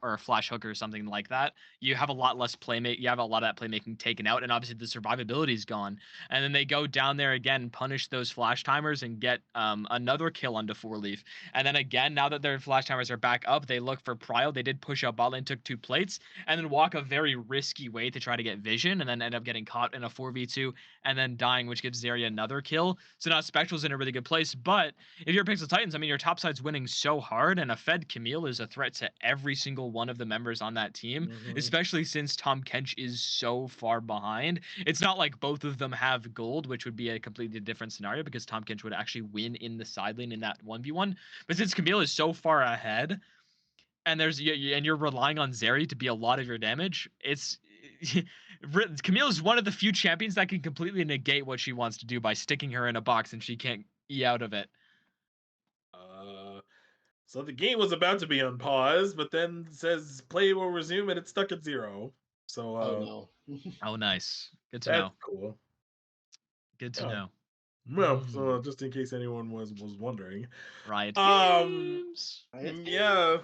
a flash hook or something like that, you have a lot less playmate. You have a lot of that playmaking taken out, and obviously the survivability is gone. And then they go down there again, punish those flash timers, and get another kill onto 4-Leaf. And then again, now that their flash timers are back up, they look for Prio. They did push up bot lane, took 2 plates, and then walk a very risky way to try to get vision, and then end up getting caught in a 4v2 and then dying, which gives Zarya another kill. So now Spectral's in a really good place. But if you're Pixel Titans, I mean, your top side's winning so hard, and a fed Camille is a threat to every single one of the members on that team, especially since Tom Kench is so far behind. It's not like both of them have gold, which would be a completely different scenario because Tom Kench would actually win in the side lane in that 1v1. But since Camille is so far ahead, and you're relying on Zeri to be a lot of your damage, it's Camille is one of the few champions that can completely negate what she wants to do by sticking her in a box and she can't E out of it. So the game was about to be on pause, but then says play will resume, and it's stuck at 0. So oh no. Oh, nice. Good to know. That's cool. Good to know. Well, so just in case anyone was wondering. Riot Games. Yeah.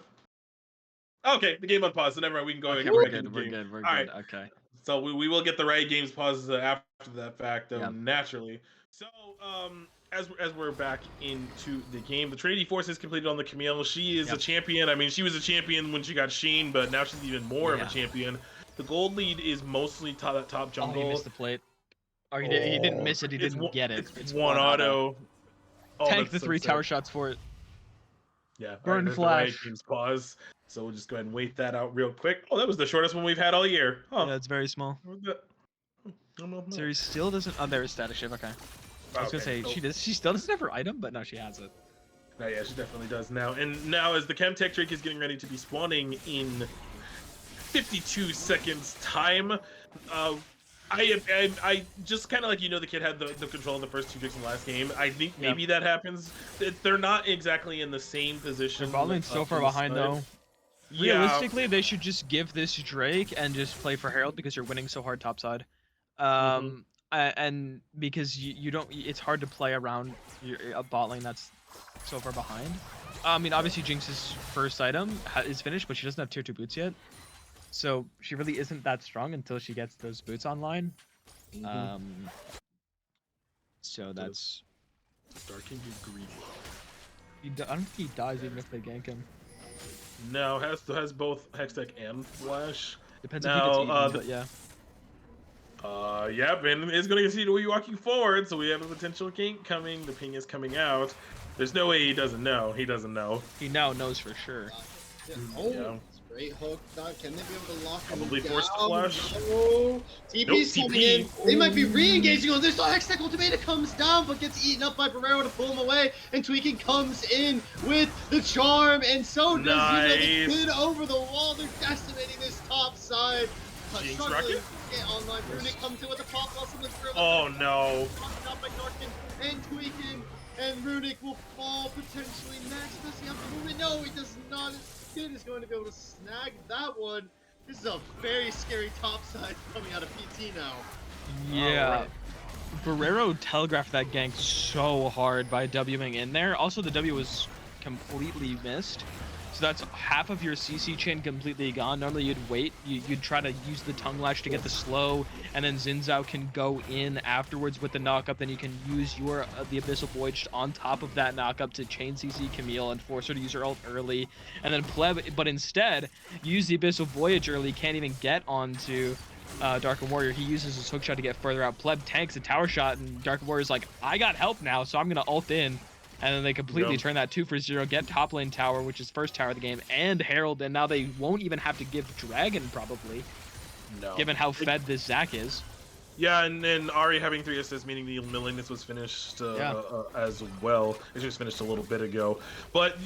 Okay, the game on pause, so never mind. We can go ahead and we're good. All right. Okay. So we will get the Riot Games pauses after that fact, though, naturally. So, as we're back into the game, the Trinity Force is completed on the Camille. She is a champion. I mean, she was a champion when she got Sheen, but now she's even more of a champion. The gold lead is mostly top jungle. Oh, he missed the plate. Or he didn't miss it. He didn't get it. It's one auto. Oh, tank the 3 tower shots for it. Yeah. Burn flash. Game's pause. So we'll just go ahead and wait that out real quick. Oh, that was the shortest one we've had all year. Huh. Yeah, it's very small. Series still doesn't. Oh, there's static shift. Okay. I was gonna say she still doesn't have her item, but now she has it. Oh, yeah, she definitely does now. And now, as the Chemtech Drake is getting ready to be spawning in 52 seconds time, I just kind of like, the kid had the control of the first 2 drakes in the last game. I think maybe that happens. They're not exactly in the same position. Their bot lane's so far behind though. Yeah. Realistically, they should just give this Drake and just play for Herald because you're winning so hard topside. And because you don't, it's hard to play around a bot lane that's so far behind. I mean, obviously Jinx's first item is finished, but she doesn't have tier 2 boots yet. So she really isn't that strong until she gets those boots online. So that's... Darkin get greedy. I don't think he dies even if they gank him. No, has both Hextech and Flash. Depends if he gets eaten, but yeah. Yep, and it's going to continue to be walking forward, so we have a potential gank coming. The ping is coming out. There's no way he doesn't know. He doesn't know. He now knows for sure. Great hook. Can they be able to lock him Probably down? forced to flash. No. TP's coming in. They might be re-engaging on this. Hextech Ultimate comes down, but gets eaten up by Barrero to pull him away. And Tweaking comes in with the charm, and so does the kid over the wall. They're decimating this top side. Jinx Struggling rocket? to get online. Runic comes in with a pop blossom. Oh no. Out by Darkin and Tweaking. And Runic will fall potentially next. Does he have the movement? No, he does not. His kid is going to be able to snag that one. This is a very scary topside coming out of PT now. Yeah. Right. Barrero telegraphed that gank so hard by Wing in there. Also, the W was completely missed. So that's half of your CC chain completely gone. Normally you'd wait, you'd try to use the tongue lash to get the slow, and then Xin Zhao can go in afterwards with the knockup. Then you can use your the Abyssal Voyage on top of that knockup to chain CC Camille and force her to use her ult early. And then Pleb, but instead, use the Abyssal Voyage early, can't even get onto Dark Warrior. He uses his hookshot to get further out. Pleb tanks a tower shot, and Dark Warrior's like, I got help now, so I'm gonna ult in. And then they completely turn that 2 for 0, get top lane tower, which is first tower of the game, and Herald, and now they won't even have to give Dragon, probably. No. Given how fed this Zac is. Yeah, and then Ahri having 3 assists, meaning the millingness was finished as well. It just finished a little bit ago. But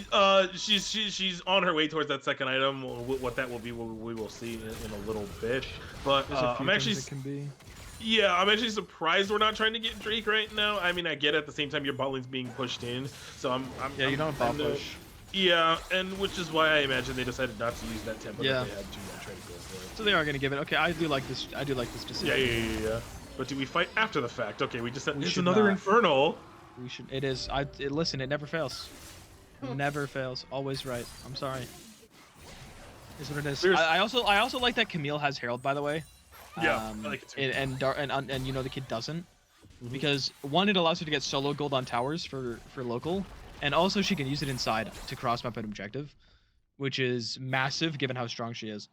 she's on her way towards that second item. What that will be, we will see in a little bit. But I'm actually... Yeah, I'm actually surprised we're not trying to get Drake right now. I mean, I get it. At the same time, your bot lane's being pushed in, so you don't bot push. Yeah, and which is why I imagine they decided not to use that tempo that they had to try to go for it. So they are going to give it. Okay, I do like this decision. Yeah. But do we fight after the fact? Okay, we just said it's another Infernal. We should. It is. Listen, it never fails. Never fails. Always right. I'm sorry. Is what it is. I also like that Camille has Herald, by the way. Yeah, I like it too. And the kid doesn't, because one, it allows her to get solo gold on towers for local, and also she can use it inside to cross map an objective, which is massive given how strong she is.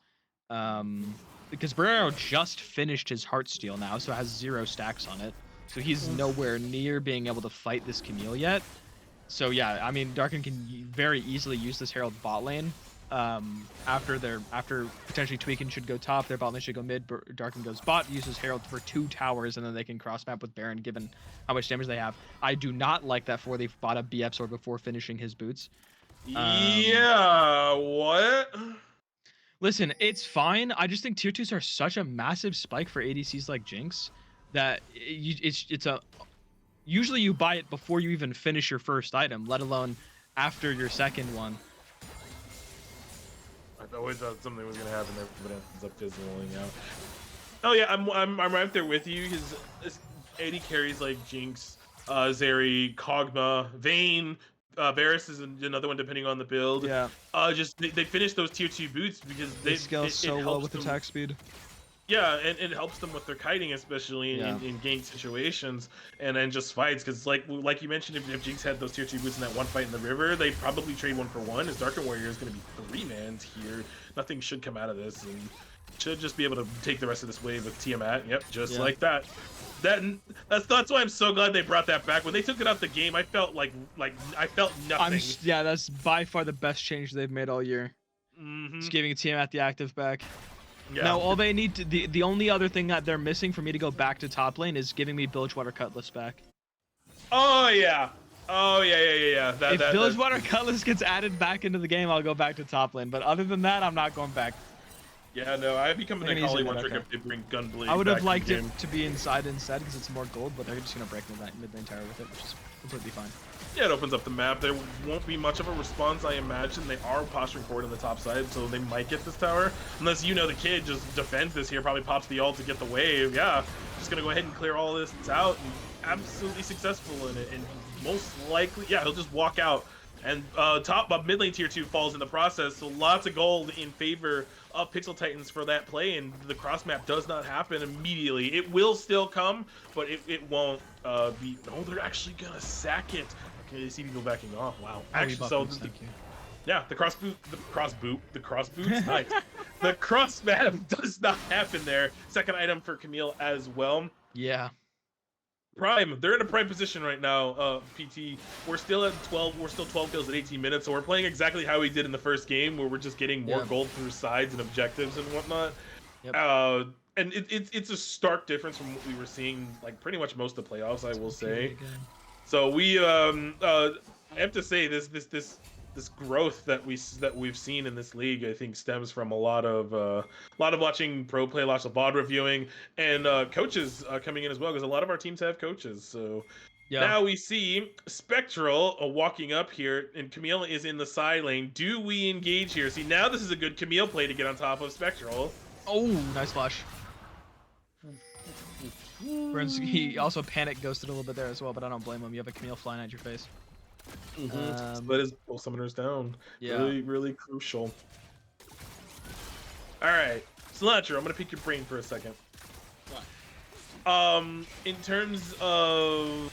Because Barrero just finished his Heartsteel now, so it has 0 stacks on it, so he's nowhere near being able to fight this Camille yet. So yeah, I mean, Darkin can very easily use this Herald bot lane. After potentially Tweaking should go top, their bot lane should go mid, Darkin goes bot, uses Herald for 2 towers, and then they can cross map with Baron given how much damage they have. I do not like that they bought a BF sword before finishing his boots. Yeah, what? Listen, it's fine. I just think tier 2s are such a massive spike for ADCs like Jinx that usually you buy it before you even finish your first item, let alone after your second one. I always thought something was gonna happen there, but it ends up fizzling out. Oh yeah, I'm right there with you. His AD carries like Jinx, Zeri, Kog'Maw, Vayne, Varus is another one depending on the build. Yeah. Just they finish those tier 2 boots because they scale so well with attack speed. Yeah, and it helps them with their kiting, especially in gank situations, and then just fights. Because like you mentioned, if Jinx had those tier 2 boots in that one fight in the river, they'd probably trade 1 for 1. His Darker Warrior is going to be 3-mans here. Nothing should come out of this, and should just be able to take the rest of this wave with Tiamat. Yep, just like that. That's why I'm so glad they brought that back. When they took it out the game, I felt like I felt nothing. Yeah, that's by far the best change they've made all year. Just giving Tiamat the active back. Yeah. Now all they need to the only other thing that they're missing for me to go back to top lane is giving me Bilgewater Cutlass back. Oh yeah. Oh yeah. If Bilgewater Cutlass gets added back into the game, I'll go back to top lane. But other than that, I'm not going back. Yeah, no, I've become an Akali one trick if they bring Gunblade. I would have liked it to be inside instead because it's more gold, but they're just gonna break mid lane tower with it, which is completely fine. Yeah, it opens up the map. There won't be much of a response, I imagine. They are posturing forward on the top side, so they might get this tower. Unless the kid just defends this here, probably pops the ult to get the wave. Yeah, just gonna go ahead and clear all this out and absolutely successful in it. And most likely, yeah, he'll just walk out. And mid lane tier 2 falls in the process, so lots of gold in favor of Pixel Titans for that play, and the cross map does not happen immediately. It will still come, but it won't be. No, they're actually gonna sack it. Okay, they seem to go backing off. Wow. Actually, so yeah, the cross boots. Nice. The cross map does not happen there. Second item for Camille as well. Yeah. Prime, they're in a prime position right now. PT, we're still at 12. We're still 12 kills at 18 minutes, so we're playing exactly how we did in the first game, where we're just getting more gold through sides and objectives and whatnot. Yep. And it's a stark difference from what we were seeing, like pretty much most of the playoffs, I will say. So we, I have to say this growth that we've seen in this league, I think, stems from a lot of watching pro play, lots of VOD reviewing, and coaches coming in as well, because a lot of our teams have coaches. So now we see Spectral walking up here, and Camille is in the side lane. Do we engage here? See, now this is a good Camille play to get on top of Spectral. Oh, nice flash. Burns, he also panic ghosted a little bit there as well, but I don't blame him. You have a Camille flying at your face. Split his both summoners down. Yeah. Really crucial. Alright. Cilantro, I'm gonna pick your brain for a second. What? In terms of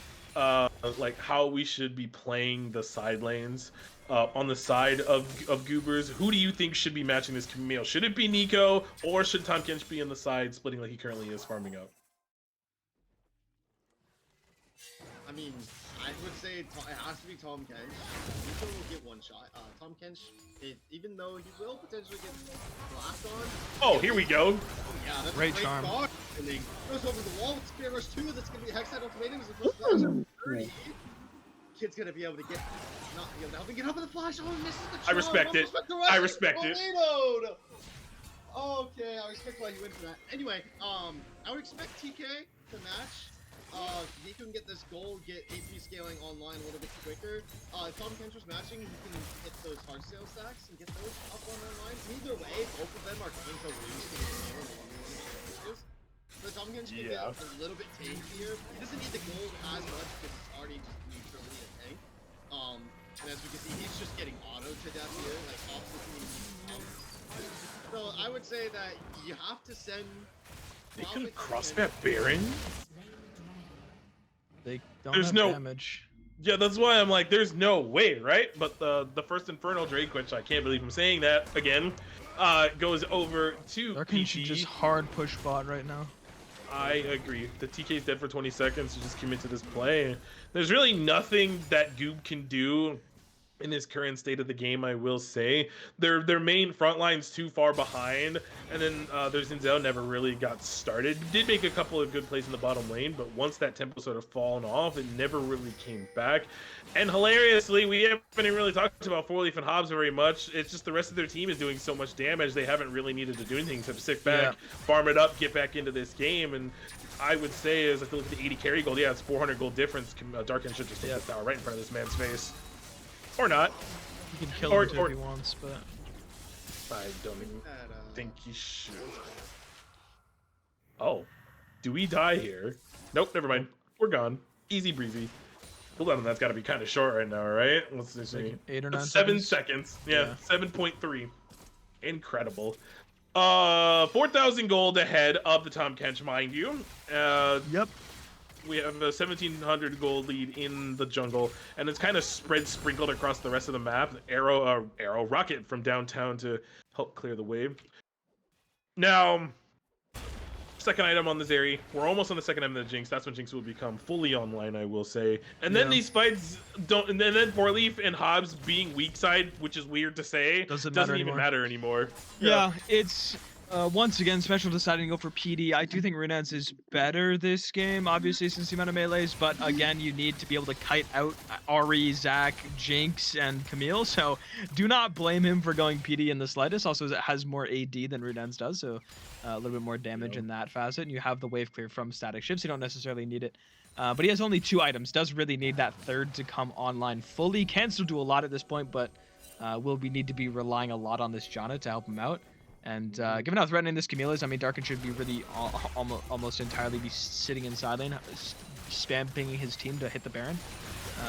like how we should be playing the side lanes, on the side of Goobers, who do you think should be matching this Camille? Should it be Nico, or should Tom Kench be on the side splitting like he currently is, farming up? I mean, I would say it has to be Tom Kench. Nico will get one shot. Tom Kench, even though he will potentially get blast on. Oh, here we go. Yeah, that's great a great charm. start. And he goes over the wall with Spear Rush 2. That's going to be a Hexside Ultimatum. Is the first flash of 30. Kid's going to be able to not be able to help him get up in the flash. Oh, he misses the charm. I respect it. I respect it. Okay, I respect why he went for that. Anyway, I would expect TK to match. Nico can get this goal, get AP scaling online a little bit quicker. If Tom Kench was matching, he can hit those hard sale stacks and get those up online. Either way, both of them are going to lose to the game. So Tom Kench can get a little bit tankier. He doesn't need the gold as much because it's already just neutrally a tank. And as we can see, he's just getting auto to death here, like off the team. So I would say that you have to send. They can cross that Baron. They don't There's have no damage. Yeah, that's why I'm like, there's no way, right? But the first Infernal Drake, which I can't believe I'm saying that again, goes over to Darkin PT. should just hard push bot right now. I agree. The TK's dead for 20 seconds to just commit to this play. There's really nothing that Goob can do in his current state of the game, I will say. Their main front line's too far behind, and then their Zinzel never really got started. Did make a couple of good plays in the bottom lane, but once that tempo sort of fallen off, it never really came back. And hilariously, we haven't really talked about Four Leaf and Hobbs very much. It's just the rest of their team is doing so much damage, they haven't really needed to do anything except sit back, farm it up, get back into this game. And I would say, as I look at the 80 carry gold, yeah, it's 400 gold difference. Darkin should just take this tower right in front of this man's face. Or not. He can kill him too if he wants, but I don't even think he should. Oh. Do we die here? Nope, never mind. We're gone. Easy breezy. Hold on, that's got to be kind of short right now, right? Let's see. Like 8 or 9 7 seconds. seconds. Yeah, 7.3. Incredible. 4,000 gold ahead of the Tom Kench, mind you. Yep. We have a 1,700 gold lead in the jungle, and it's kind of sprinkled across the rest of the map. Arrow rocket from downtown to help clear the wave. Now, second item on the Zeri. We're almost on the second item of the Jinx. That's when Jinx will become fully online, I will say. And then these fights don't. And then Fourleaf and Hobbs being weak side, which is weird to say, doesn't even matter anymore. Yeah, it's once again Special deciding to go for PD. I do think Runance is better this game, obviously since the amount of melees. But again, you need to be able to kite out Ari, Zach, Jinx, and Camille. So do not blame him for going PD in the slightest. Also, it has more AD than Runance does, so a little bit more damage in that facet. And you have the wave clear from static ships. You don't necessarily need it. But he has only 2 items. Does really need that third to come online fully. Can still do a lot at this point, but will we need to be relying a lot on this Janna to help him out. And given how threatening this Camille is, I mean, Darkin should be really almost entirely be sitting in side lane, spam pinging his team to hit the Baron.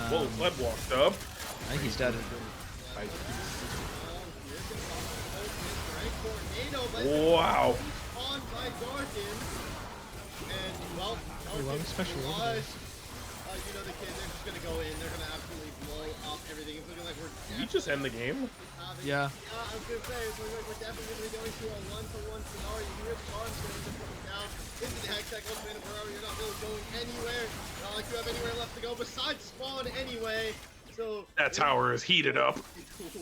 Whoa, Fled walked up. I think he's dead. Wow. On by Darkin. And, well, Special. You know the kids, they're just gonna go in, they're gonna absolutely blow up everything. It's looking like we're Did you just end the game? Yeah. I was gonna say, it's looking like we're definitely gonna be going to a 1-for-1 scenario. You hear the charms going to coming down into the Hextech ultimate Ferrari. You're not really going anywhere. Not like you have anywhere left to go besides spawn anyway. So that tower is heated up.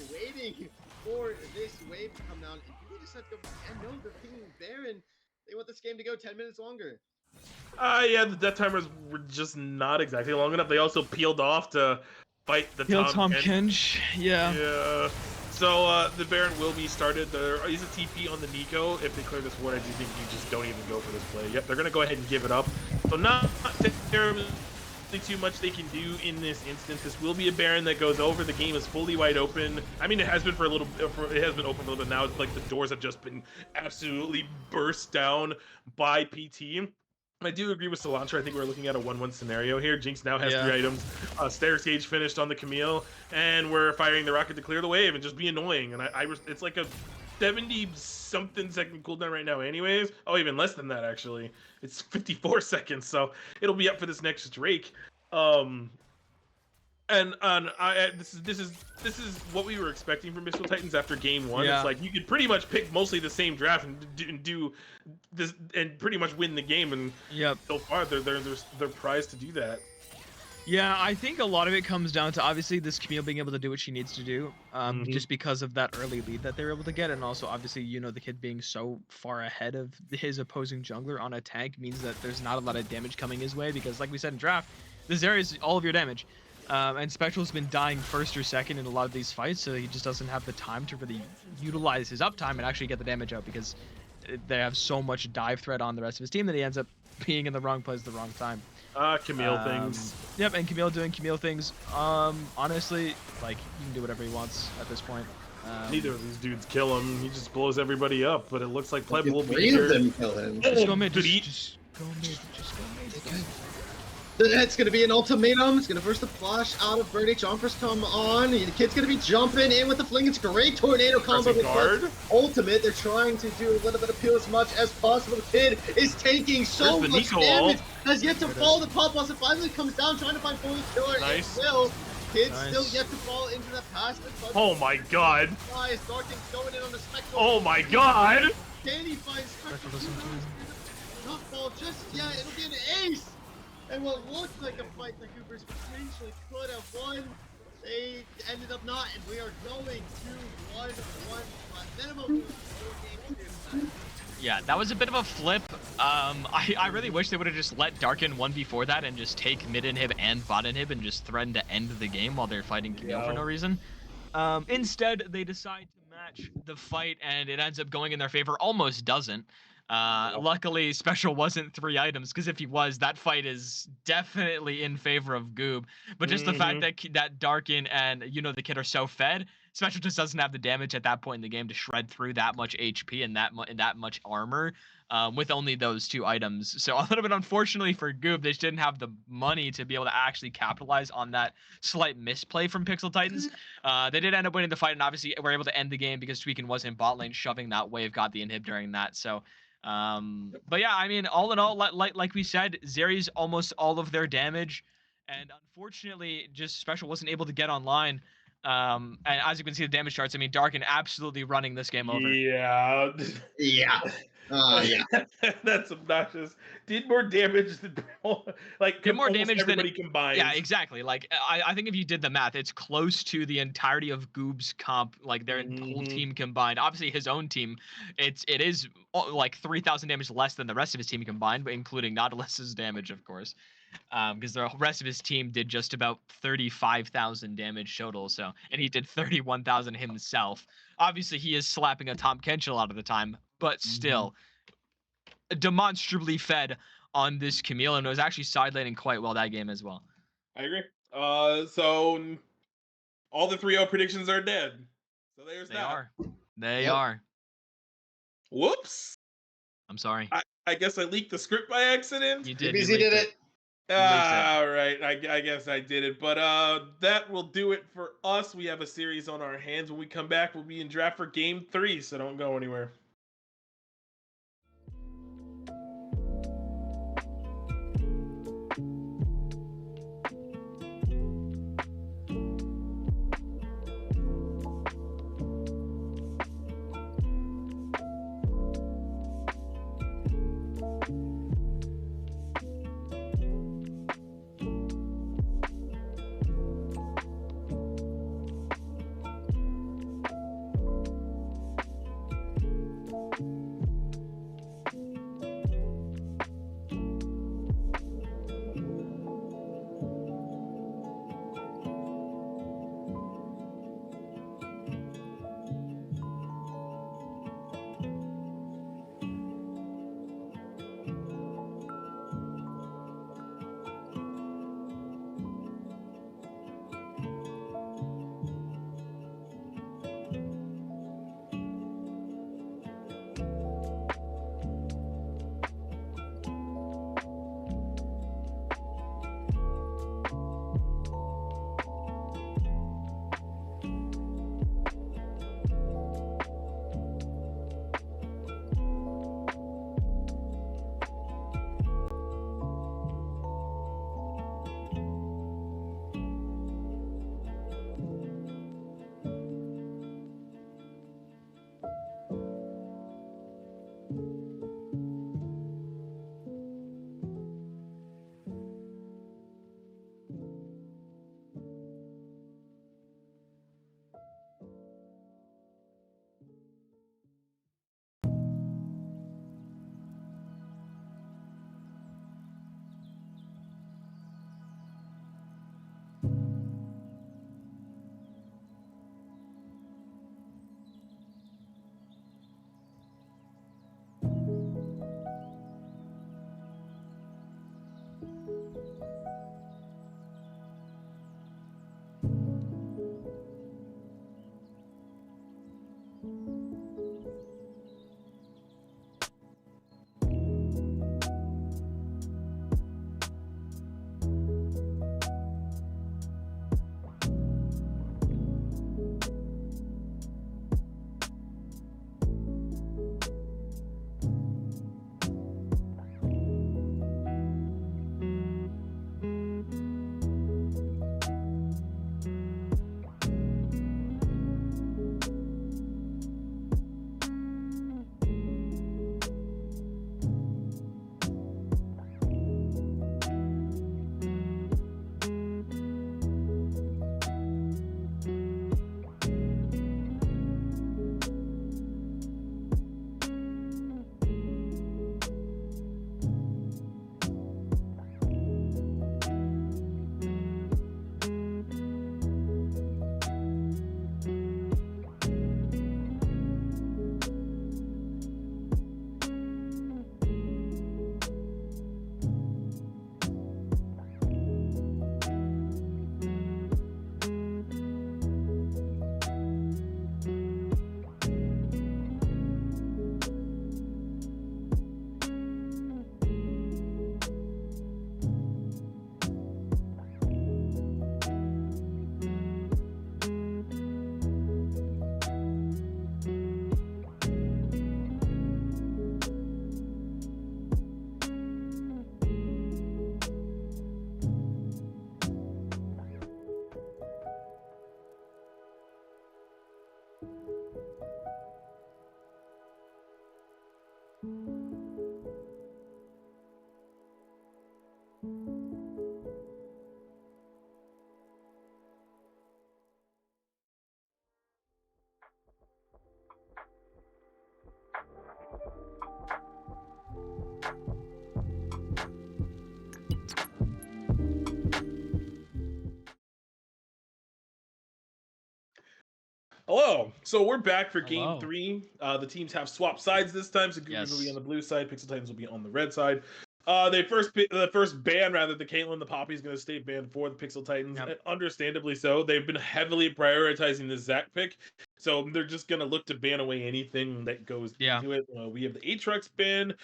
Waiting for this wave to come down. And people decide to go, and no, they're pinging Baron. They want this game to go 10 minutes longer. Yeah, the death timers were just not exactly long enough. They also peeled off to fight the Tom Kench. Yeah. Yeah. So the Baron will be started. There is a TP on the Nico. If they clear this ward, I do think you just don't even go for this play. Yep, they're gonna go ahead and give it up. So not terribly too much they can do in this instance. This will be a Baron that goes over. The game is fully wide open. I mean, it has been for a little. It has been open for a little bit now. It's like the doors have just been absolutely burst down by PT. I do agree with Cilantro. I think we're looking at a 1-1 scenario here. Jinx now has 3 items. Stairs Gauge finished on the Camille, and we're firing the rocket to clear the wave and just be annoying. And it's like a 70-something second cooldown right now anyways. Oh, even less than that, actually. It's 54 seconds, so it'll be up for this next Drake. This is what we were expecting from Missile Titans after game 1. Yeah. It's like you could pretty much pick mostly the same draft and do this and pretty much win the game. And so far they're prized to do that. Yeah, I think a lot of it comes down to obviously this Camille being able to do what she needs to do, just because of that early lead that they were able to get, and also obviously the kid being so far ahead of his opposing jungler on a tank means that there's not a lot of damage coming his way because, like we said in draft, this area is all of your damage. And Spectral's been dying first or second in a lot of these fights, so he just doesn't have the time to really utilize his uptime and actually get the damage out because they have so much dive threat on the rest of his team that he ends up being in the wrong place at the wrong time. Camille things. Yep, and Camille doing Camille things. Honestly, like, he can do whatever he wants at this point. Neither of these dudes kill him. He just blows everybody up, but it looks like Pleb will be Three here. of them kill him. Just go mid, just go mid. It's going to be an ultimatum. It's going to force the flash out of Birdie. Jumpers come on. The kid's going to be jumping in with the fling. It's a great tornado combo. Ultimate. They're trying to do a little bit of peel as much as possible. The kid is taking so much damage. Has yet to fall. The pop boss finally comes down, trying to find fully killer. Nice. Kid's still yet to fall into that pass. Oh my god. Darkin's going in on the Spectre. Oh my god. Can he find Spectre? Not fall just yet. It'll be an ace. And what looked like a fight the Goobers potentially could have won, they ended up not, and we are going to 1-1 minimum 4 games. Yeah, that was a bit of a flip. I really wish they would have just let Darkin 1v4 that and just take mid inhib and bot inhib and just threaten to end the game while they're fighting Camille for no reason. Instead, they decide to match the fight, and it ends up going in their favor. Almost doesn't. Luckily, Special wasn't 3 items, because if he was, that fight is definitely in favor of Goob. But just the fact that Darkin and the kid are so fed, Special just doesn't have the damage at that point in the game to shred through that much HP and that much armor with only those 2 items. So a little bit unfortunately for Goob, they just didn't have the money to be able to actually capitalize on that slight misplay from Pixel Titans. They did end up winning the fight, and obviously were able to end the game because Tweakin was in bot lane shoving that wave, got the inhib during that. So but yeah, I mean, all in all, like we said, Zeri's almost all of their damage, and unfortunately, just Special wasn't able to get online. And as you can see the damage charts, I mean, Darkin absolutely running this game over. Yeah. Yeah. Yeah. That's obnoxious. Did more damage than like Did more almost damage everybody than combined. Yeah, exactly. Like I think if you did the math, it's close to the entirety of Goob's comp, like their whole team combined. Obviously, his own team, it is like 3,000 damage less than the rest of his team combined, but including Nautilus's damage, of course. Because the rest of his team did just about 35,000 damage total. So, and he did 31,000 himself. Obviously, he is slapping a Tom Kench a lot of the time, but still, demonstrably fed on this Camille, and was actually side laning quite well that game as well. I agree. So all the 3-0 predictions are dead. So there's that. They are. Whoops. I'm sorry. I guess I leaked the script by accident. You did. DBZ did it. All right. I guess I did it. But that will do it for us. We have a series on our hands. When we come back, we'll be in draft for game 3. So don't go anywhere. Hello. So we're back for game Hello. 3. The teams have swapped sides this time, so Goobers will be Yes. on the blue side, Pixel Titans will be on the red side. The first ban, rather, the Caitlyn the Poppy is going to stay banned for the Pixel Titans. Yep. And understandably so. They've been heavily prioritizing the Zac pick, so they're just going to look to ban away anything that goes into it. We have the Aatrox ban,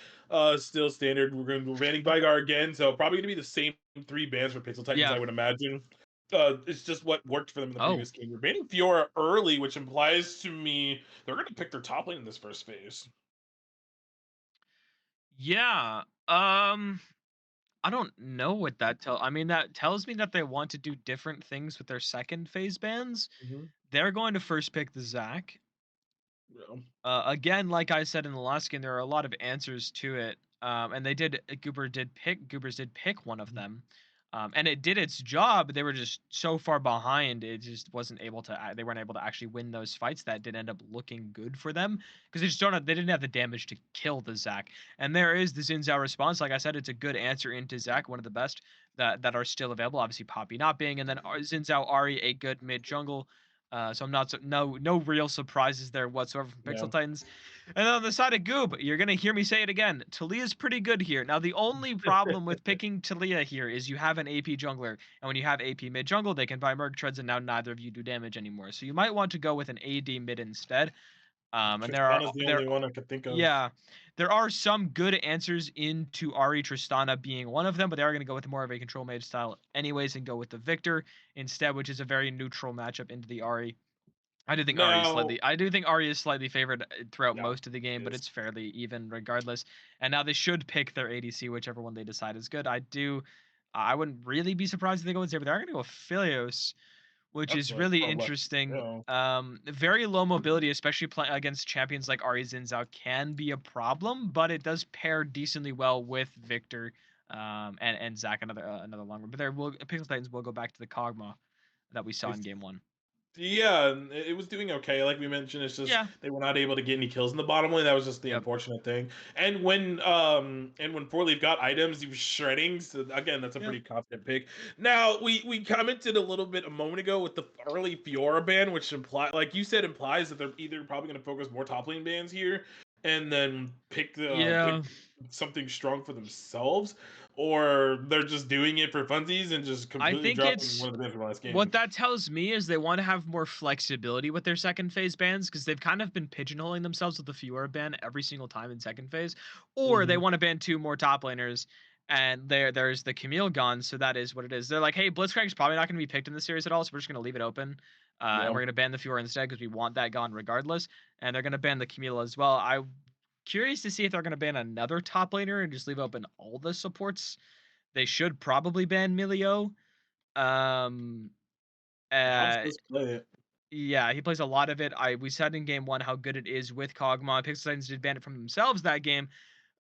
still standard. We're banning Vygar again, so probably going to be the same 3 bans for Pixel Titans, Yeah. I would imagine. It's just what worked for them in the Oh. previous game. We're banning Fiora early, which implies to me they're going to pick their top lane in this first phase. Yeah. I don't know what that I mean, that tells me that they want to do different things with their second phase bans. They're going to first pick the Zac. Yeah. Again, like I said in the last game, there are a lot of answers to it. And Goobers did pick one of them. And it did its job. They were just so far behind, it just wasn't able to. They weren't able to actually win those fights. That did end up looking good for them because they didn't have the damage to kill the Zac. And there is the Xin Zhao response. Like I said, it's a good answer into Zac, one of the best that are still available. Obviously, Poppy not being, and then Xin Zhao Ahri, a good mid jungle. So I'm not no real surprises there whatsoever from Pixel Titans. And then on the side of Goob, you're gonna hear me say it again. Talia's pretty good here. Now the only problem with picking Talia here is you have an AP jungler, and when you have AP mid jungle, they can buy Merc treads, and now neither of you do damage anymore. So you might want to go with an AD mid instead. And Tristana's the only one I could think of. Yeah, there are some good answers into Ahri, Tristana being one of them, but they are going to go with more of a control mage style anyways and go with the Victor instead, which is a very neutral matchup into the Ahri. I do think Ahri is slightly favored throughout most of the game, but it's fairly even regardless. And now they should pick their ADC, whichever one they decide is good. I wouldn't really be surprised if they go with Zay, but they're going to go with Philios, which is really interesting. Very low mobility, especially against champions like Ahri, Xin Zhao, can be a problem, but it does pair decently well with Victor and Zac another long run. But Pixel Titans will go back to the Kog'Maw that we saw in game 1. Yeah, it was doing okay. Like we mentioned, it's just they were not able to get any kills in the bottom lane. That was just the unfortunate thing. And when 4Leaf got items, he was shredding. So again, that's a pretty confident pick. Now we commented a little bit a moment ago with the early Fiora ban, which implies that they're either probably going to focus more top lane bans here, and then pick something strong for themselves, or they're just doing it for funsies and just completely dropping one of the bans from last game. What that tells me is they want to have more flexibility with their second phase bans because they've kind of been pigeonholing themselves with the Fiora ban every single time in second phase, or they want to ban 2 more top laners. And there's the Camille gone, so that is what it is. They're like, hey, Blitzcrank's probably not going to be picked in the series at all, so we're just going to leave it open. And we're going to ban the Fiora instead because we want that gone regardless. And they're going to ban the Camille as well. I'm curious to see if they're going to ban another top laner and just leave open all the supports. They should probably ban Milio. Yeah, he plays a lot of it. We said in game 1 how good it is with Kog'Maw. Pixel Titans did ban it from themselves that game.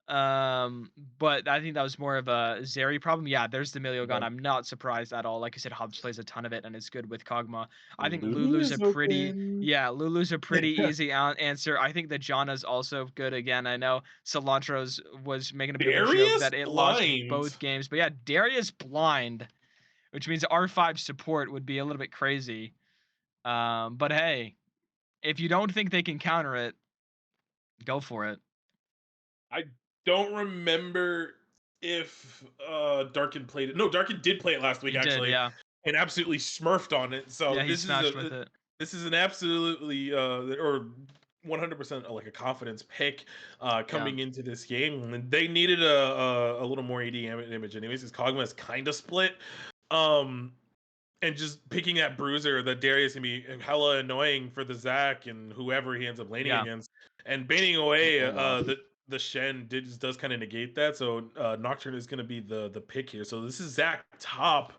But I think that was more of a Zeri problem. Yeah, there's the Milio gun. I'm not surprised at all. Like I said, Hobbs plays a ton of it and it's good with Kog'Maw. I think Lulu's a pretty easy answer. I think the Janna's also good again. I know Cilantro's was making a bit of a joke that it lost both games, but yeah, Darius blind, which means R5 support would be a little bit crazy. But hey, if you don't think they can counter it, go for it. I don't remember if Darkin played it. No, Darkin did play it last week, actually. And absolutely smurfed on it. So this is an absolutely or 100% like a confidence pick coming into this game. And they needed a little more AD image anyways, because Kog'Maw is kind of split. And just picking that bruiser, that Darius can be hella annoying for the Zac and whoever he ends up laning against. And banning away the Shen does kind of negate that. So Nocturne is going to be the pick here. So this is Zac top.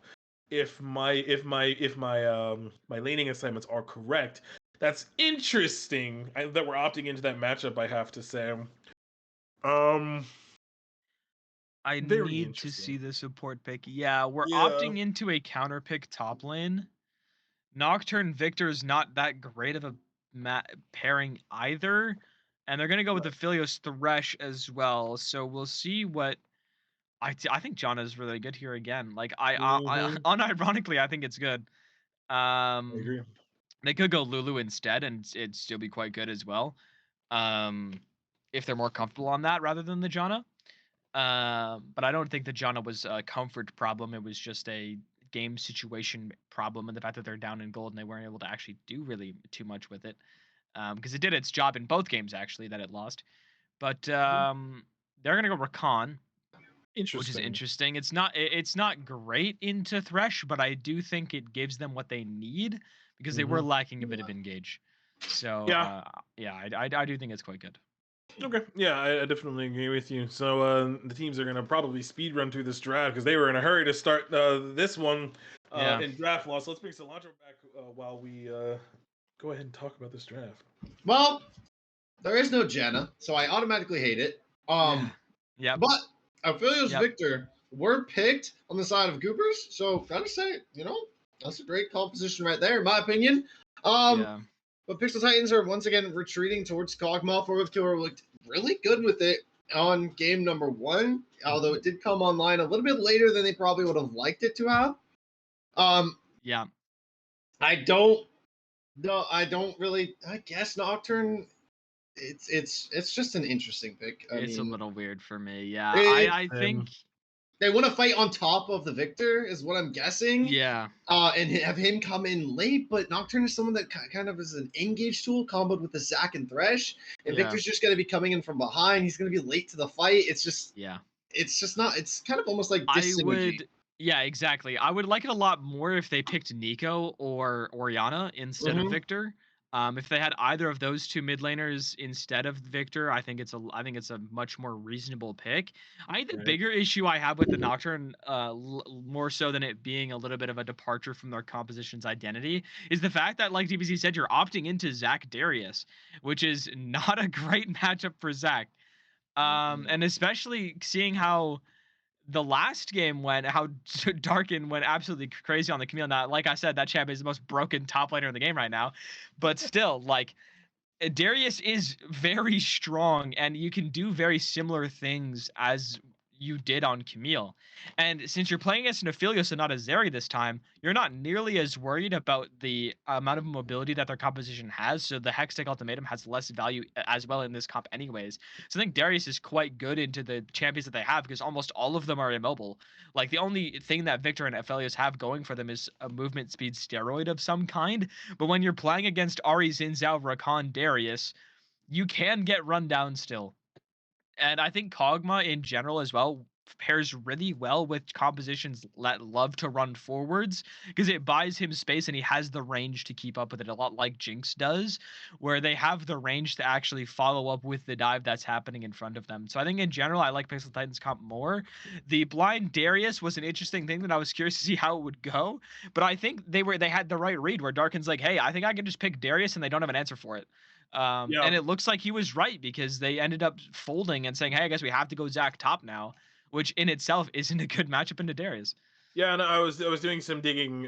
If my laning assignments are correct, that's interesting that we're opting into that matchup. I have to say. I Very need to interesting. see the support pick. Yeah, we're Yeah. opting into a counter pick top lane. Nocturne Victor is not that great of a pairing either, and they're gonna go with the Philios Thresh as well. So we'll see what. I think Janna is really good here again. Like I unironically I think it's good. I agree. They could go Lulu instead, and it'd still be quite good as well. If they're more comfortable on that rather than the Janna. But I don't think the Janna was a comfort problem. It was just a game situation problem, and the fact that they're down in gold and they weren't able to actually do really too much with it. Because it did its job in both games actually that it lost. But they're gonna go Rakan, which is interesting. It's not great into Thresh, but I do think it gives them what they need because they were lacking a bit of engage. So I do think it's quite good. Okay, yeah, I definitely agree with you. So the teams are gonna probably speed run through this draft because they were in a hurry to start this one in draft loss. So let's bring Cilantro back while we go ahead and talk about this draft. Well, there is no Janna, so I automatically hate it. Yeah. But Aphelios Victor were picked on the side of Goobers, so gotta say, that's a great composition right there, in my opinion. But Pixel Titans are once again retreating towards Kog'Maw. 4 Killer looked really good with it on game number 1, although it did come online a little bit later than they probably would have liked it to have. I don't really. I guess Nocturne. It's just an interesting pick. It's a little weird for me. Yeah, I think they want to fight on top of the Victor, is what I'm guessing. Yeah. And have him come in late, but Nocturne is someone that kind of is an engage tool comboed with the Zac and Thresh, and Victor's just going to be coming in from behind. He's going to be late to the fight. It's just not. It's kind of almost like dis-synergy. Yeah, exactly. I would like it a lot more if they picked Nico or Orianna instead of Victor. If they had either of those two mid laners instead of Victor, I think it's a much more reasonable pick. I think the bigger issue I have with the Nocturne, more so than it being a little bit of a departure from their composition's identity, is the fact that, like DBZ said, you're opting into Zac Darius, which is not a great matchup for Zac. And especially seeing how the last game went, how Darkin went absolutely crazy on the Camille. Now, like I said, that champ is the most broken top laner in the game right now. But still, like, Darius is very strong, and you can do very similar things as you did on Camille. And since you're playing against an Aphelios and not a Zeri this time, you're not nearly as worried about the amount of mobility that their composition has. So the Hextech Ultimatum has less value as well in this comp anyways. So I think Darius is quite good into the champions that they have because almost all of them are immobile. Like, the only thing that Victor and Aphelios have going for them is a movement speed steroid of some kind. But when you're playing against Ahri, Xin Zhao, Rakan, Darius, you can get run down still. And I think Kog'Maw in general as well pairs really well with compositions that love to run forwards because it buys him space and he has the range to keep up with it, a lot like Jinx does, where they have the range to actually follow up with the dive that's happening in front of them. So I think in general, I like Pixel Titans comp more. The blind Darius was an interesting thing that I was curious to see how it would go, but I think they had the right read where Darkin's like, hey, I think I can just pick Darius and they don't have an answer for it. And it looks like he was right because they ended up folding and saying, hey, I guess we have to go Zac top now, which in itself isn't a good matchup into Darius. Yeah, and I was doing some digging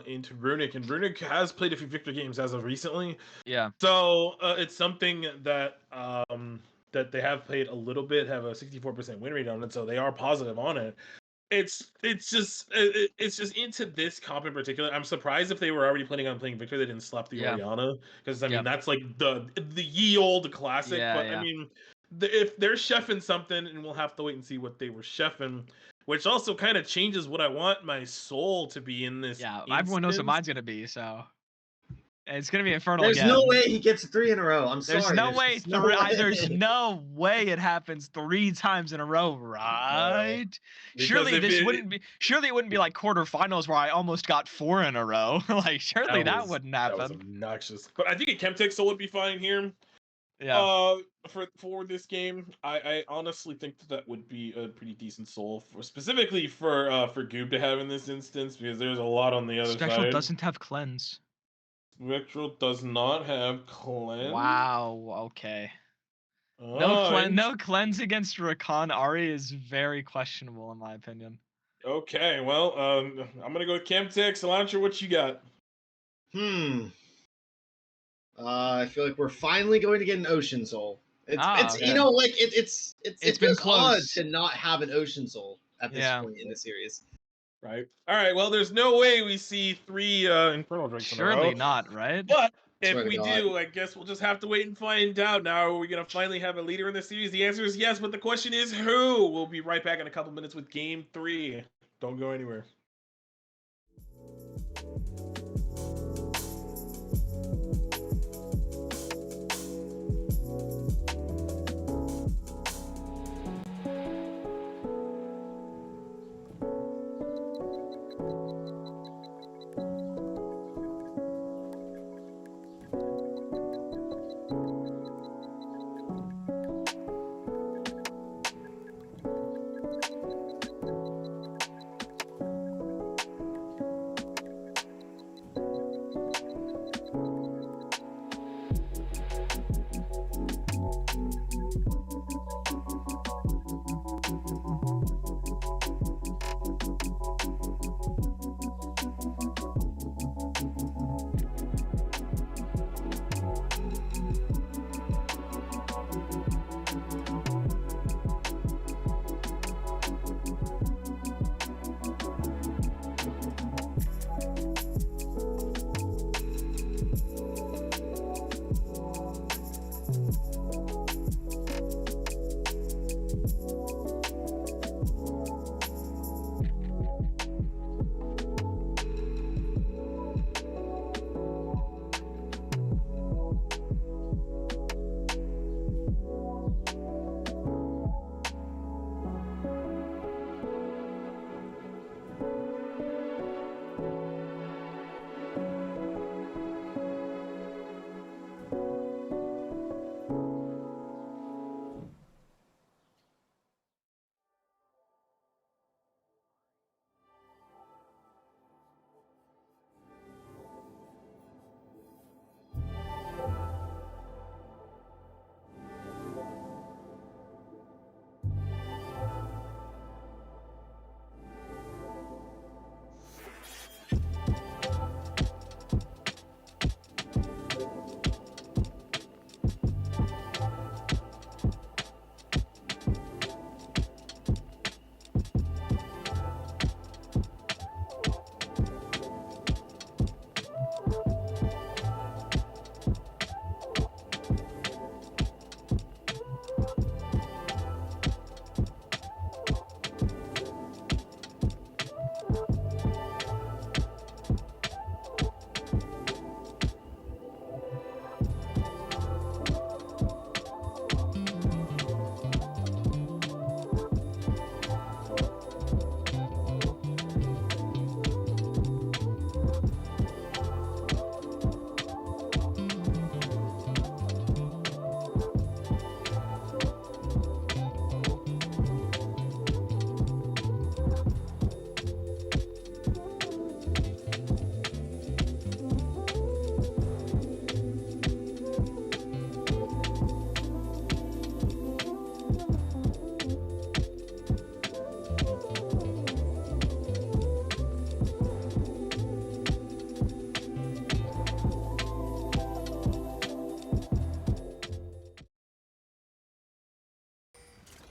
into Runic, and Runic has played a few Victor games as of recently. Yeah. So it's something that that they have played a little bit, have a 64% win rate on it, so they are positive on it. It's just into this comp in particular. I'm surprised if they were already planning on playing Victor, they didn't slap the Orianna, because I mean that's like the ye old classic. But I mean, if they're chefing something, and we'll have to wait and see what they were chefing, which also kind of changes what I want my soul to be in this. Yeah, everyone knows what mine's gonna be, so. It's gonna be Infernal There's again. no way he gets 3 in a row. There's sorry. No way. There's no way it happens 3 times in a row, right? Surely it wouldn't be like quarterfinals where I almost got 4 in a row. Like, surely that wouldn't happen. That was obnoxious. But I think a Chemtech soul would be fine here. Yeah. For this game, I honestly think that would be a pretty decent soul specifically for Goob to have in this instance, because there's a lot on the other side. Spectral doesn't have cleanse. Spectral does not have cleanse. Wow. Okay. No Oh, no cleanse against Rakan Ari is very questionable in my opinion. Okay, well, I'm gonna go with Chemtix. Elantra, what you got? I feel like we're finally going to get an Ocean Soul. It's okay. you know, like it's It's been feels odd close. to not have an Ocean Soul at this Yeah. point in the series. Right. All right. Well, there's no way we see 3 Infernal Drakes in a row. Surely not, right? But Swear if to we God. do, I guess we'll just have to wait and find out. Now, are we gonna finally have a leader in the series? The answer is yes, but the question is who? We'll be right back in a couple minutes with Game 3. Don't go anywhere.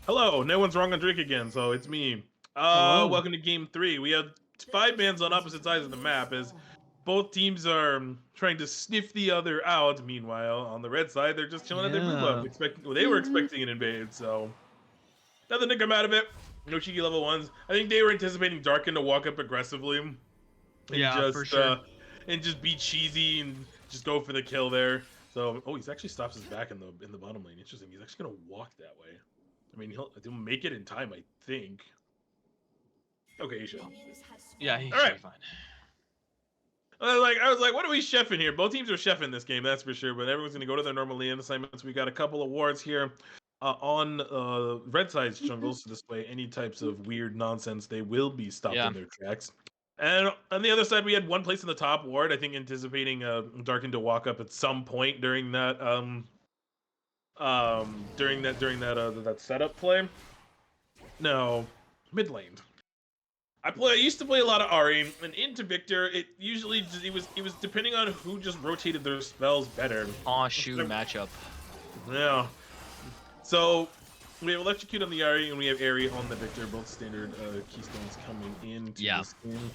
Hello, no one's wrong on Drake again, so it's me. Hello. Welcome to Game 3. We have 5 bans on opposite sides of the map as both teams are trying to sniff the other out. Meanwhile, on the red side, they're just chilling at their blue buff, they were expecting an invade, so nothing to come out of it. No cheeky level 1s. I think they were anticipating Darkin to walk up aggressively and For sure. and just be cheesy and just go for the kill there. So, oh, he's actually stops his back in the bottom lane. Interesting. He's actually gonna walk that way. I mean, he'll make it in time, I think. Okay, he should. Yeah, he All should right. be fine. I was like, what are we chefing here? Both teams are chefing this game, that's for sure. But everyone's gonna go to their normal lane assignments. We got a couple of wards here on red side's jungles. So this way, any types of weird nonsense, they will be stopped in their tracks. And on the other side, we had one place in the top ward. I think anticipating Darkin to walk up at some point during that during that setup play. No, mid lane. I used to play a lot of Ahri, and into Victor, it usually it was depending on who just rotated their spells better. Aw, shoot matchup. Yeah. So we have Electrocute on the Ahri, and we have Airy on the Victor, both standard keystones coming into this game.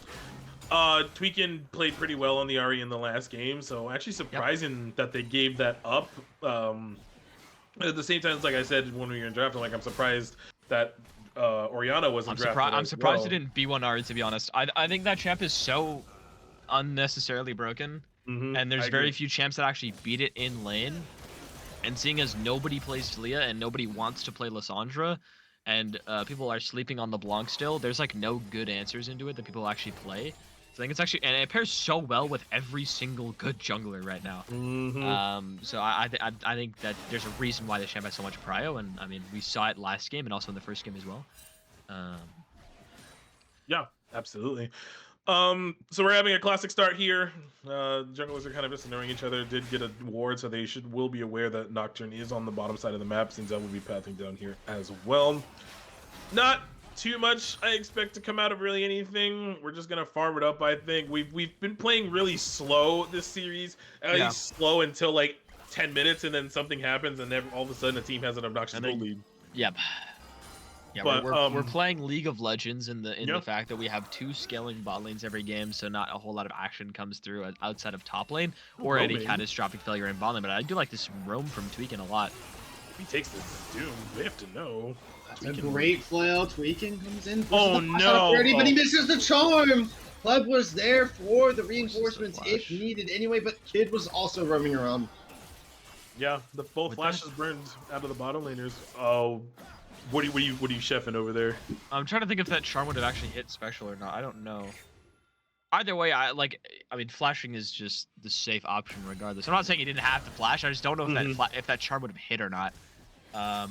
Tweakin played pretty well on the Ahri in the last game, so actually surprising that they gave that up. At the same time, like I said when we were in draft, I'm surprised that Orianna wasn't drafted. I'm surprised it didn't B1 Ahri, to be honest. I think that champ is so unnecessarily broken, and there's very few champs that actually beat it in lane. And seeing as nobody plays Talia and nobody wants to play Lissandra, and people are sleeping on LeBlanc still, there's like no good answers into it that people actually play. So I think it's actually, and it pairs so well with every single good jungler right now. So I think that there's a reason why the champ has so much prio, and I mean we saw it last game and also in the first game as well. Yeah, absolutely. So we're having a classic start here. Junglers are kind of just ignoring each other. Did get a ward, so they will be aware that Nocturne is on the bottom side of the map, since that will be pathing down here as well. Not too much I expect to come out of really anything. We're just gonna farm it up. I think we've been playing really slow this series, at least slow until like 10 minutes, and then something happens, and then all of a sudden the team has an obnoxious gold lead. Yep. Yeah, but, we're playing League of Legends in the fact that we have 2 scaling bot lanes every game, so not a whole lot of action comes through outside of top lane or any catastrophic failure in bot lane. But I do like this roam from Tweakin a lot. If he takes this Doom, they have to know. That's a great flail. Tweakin comes in. Oh no! But he misses the charm. Pleb was there for the reinforcements if needed anyway, but Kid was also roaming around. Yeah, both flashes burned out of the bottom laners. Oh. What are you chefing over there? I'm trying to think if that charm would have actually hit special or not. I don't know. Either way, I mean, flashing is just the safe option regardless. I'm not saying he didn't have to flash. I just don't know if that charm would have hit or not. But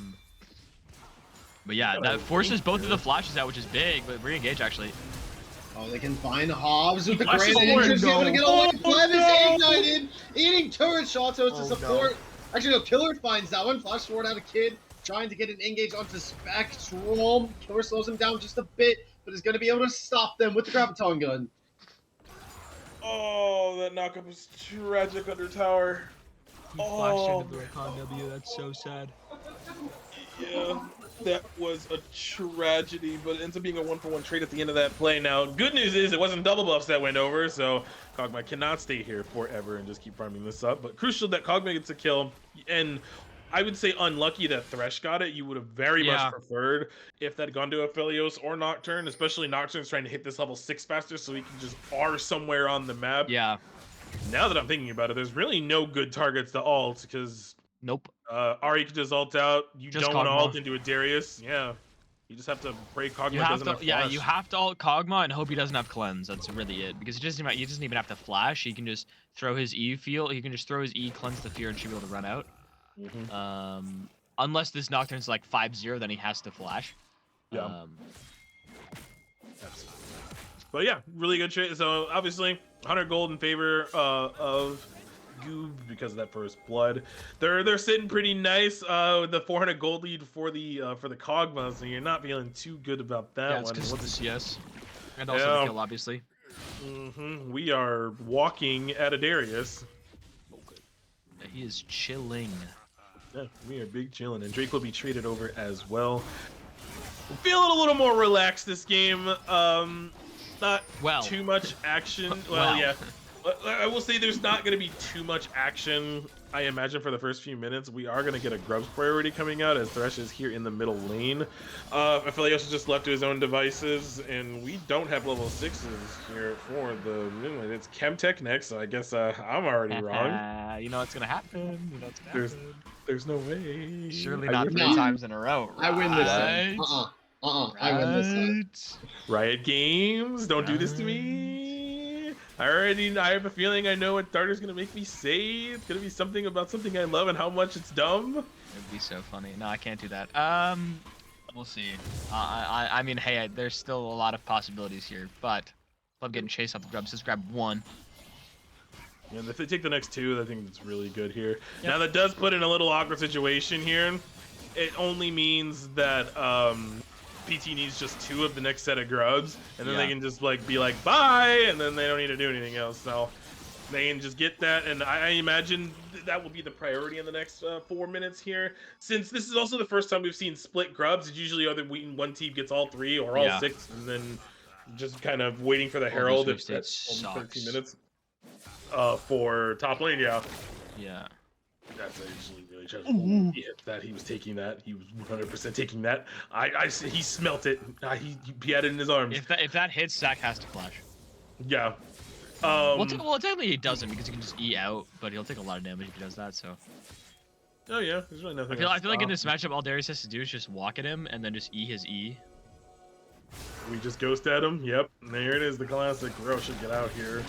yeah, that forces both of the flashes out, which is big. But re-engage actually. Oh, they can find Hobbs with the great interest. Able to get away. Pleb is ignited, eating turret shots. So it's a support. Actually, no, Killer finds that one. Flash forward out of Kid. Trying to get an engage onto Spectral. Killer slows him down just a bit, but is going to be able to stop them with the Graviton gun. Oh, that knockup was tragic under tower. He flashed into the Recon W, that's so sad. Yeah, that was a tragedy, but it ends up being a 1-for-1 trade at the end of that play. Now, good news is it wasn't double buffs that went over, so Kog'Maw cannot stay here forever and just keep farming this up. But crucial that Kog'Maw gets a kill, and I would say unlucky that Thresh got it. You would have very much preferred if that had gone to Aphelios or Nocturne, especially Nocturne's trying to hit this level 6 faster so he can just R somewhere on the map. Yeah. Now that I'm thinking about it, there's really no good targets to ult because Ahri can just ult out. You just don't want to ult into a Darius. Yeah. You just have to pray Kog'Maw doesn't have flash. Yeah, you have to ult Kog'Maw and hope he doesn't have cleanse. That's really it. Because he doesn't even have to flash. He can just throw his E field. He can just throw his E, cleanse the fear, and should be able to run out. Unless this Nocturne's like 5-0, then he has to flash. Yeah. Absolutely. But yeah, really good trade. So obviously, 100 gold in favor of Goob because of that first blood. They're sitting pretty nice. The 400 gold lead for the Kog'Maw, so you're not feeling too good about that one. What's the CS? And also the kill, obviously. We are walking at a Darius. Yeah, he is chilling. Yeah, we are big chilling, and Drake will be traded over as well. We're feeling a little more relaxed this game. Not too much action. Well, yeah. I will say there's not going to be too much action, I imagine, for the first few minutes. We are going to get a Grubs priority coming out as Thresh is here in the middle lane. Aphelios is just left to his own devices, and we don't have level 6s here for the mid lane. It's Chemtech next, so I guess I'm already wrong. You know what's going to happen. You know what's going to happen. There's no way. Surely not 3 times in a row. Right? I win this time. I win this time. Riot Games, don't do this to me. I have a feeling I know what Darter's gonna make me say. It's gonna be something about something I love and how much it's dumb. It'd be so funny. No, I can't do that. We'll see. I mean, hey, there's still a lot of possibilities here, but love getting chased off the grubs. Just grab one. And if they take the next 2, I think it's really good here. Yep. Now that does put in a little awkward situation here. It only means that PT needs just 2 of the next set of grubs, and then they can just like be like bye, and then they don't need to do anything else. So they can just get that, and I imagine that will be the priority in the next 4 minutes here. Since this is also the first time we've seen split grubs, it's usually either one team gets all 3 or all 6, and then just kind of waiting for the Herald at 13 minutes for top lane. Yeah. That's actually really challenging. He hit that. He was taking that. He was 100% taking that. He smelt it. He had it in his arms. If that hits, Zach has to flash. Yeah. Well, technically he doesn't because he can just E out, but he'll take a lot of damage if he does that. So. Oh yeah, there's really nothing. I feel like in this matchup, all Darius has to do is just walk at him and then just E his E. We just ghost at him. Yep. There it is. The classic. Bro should get out here.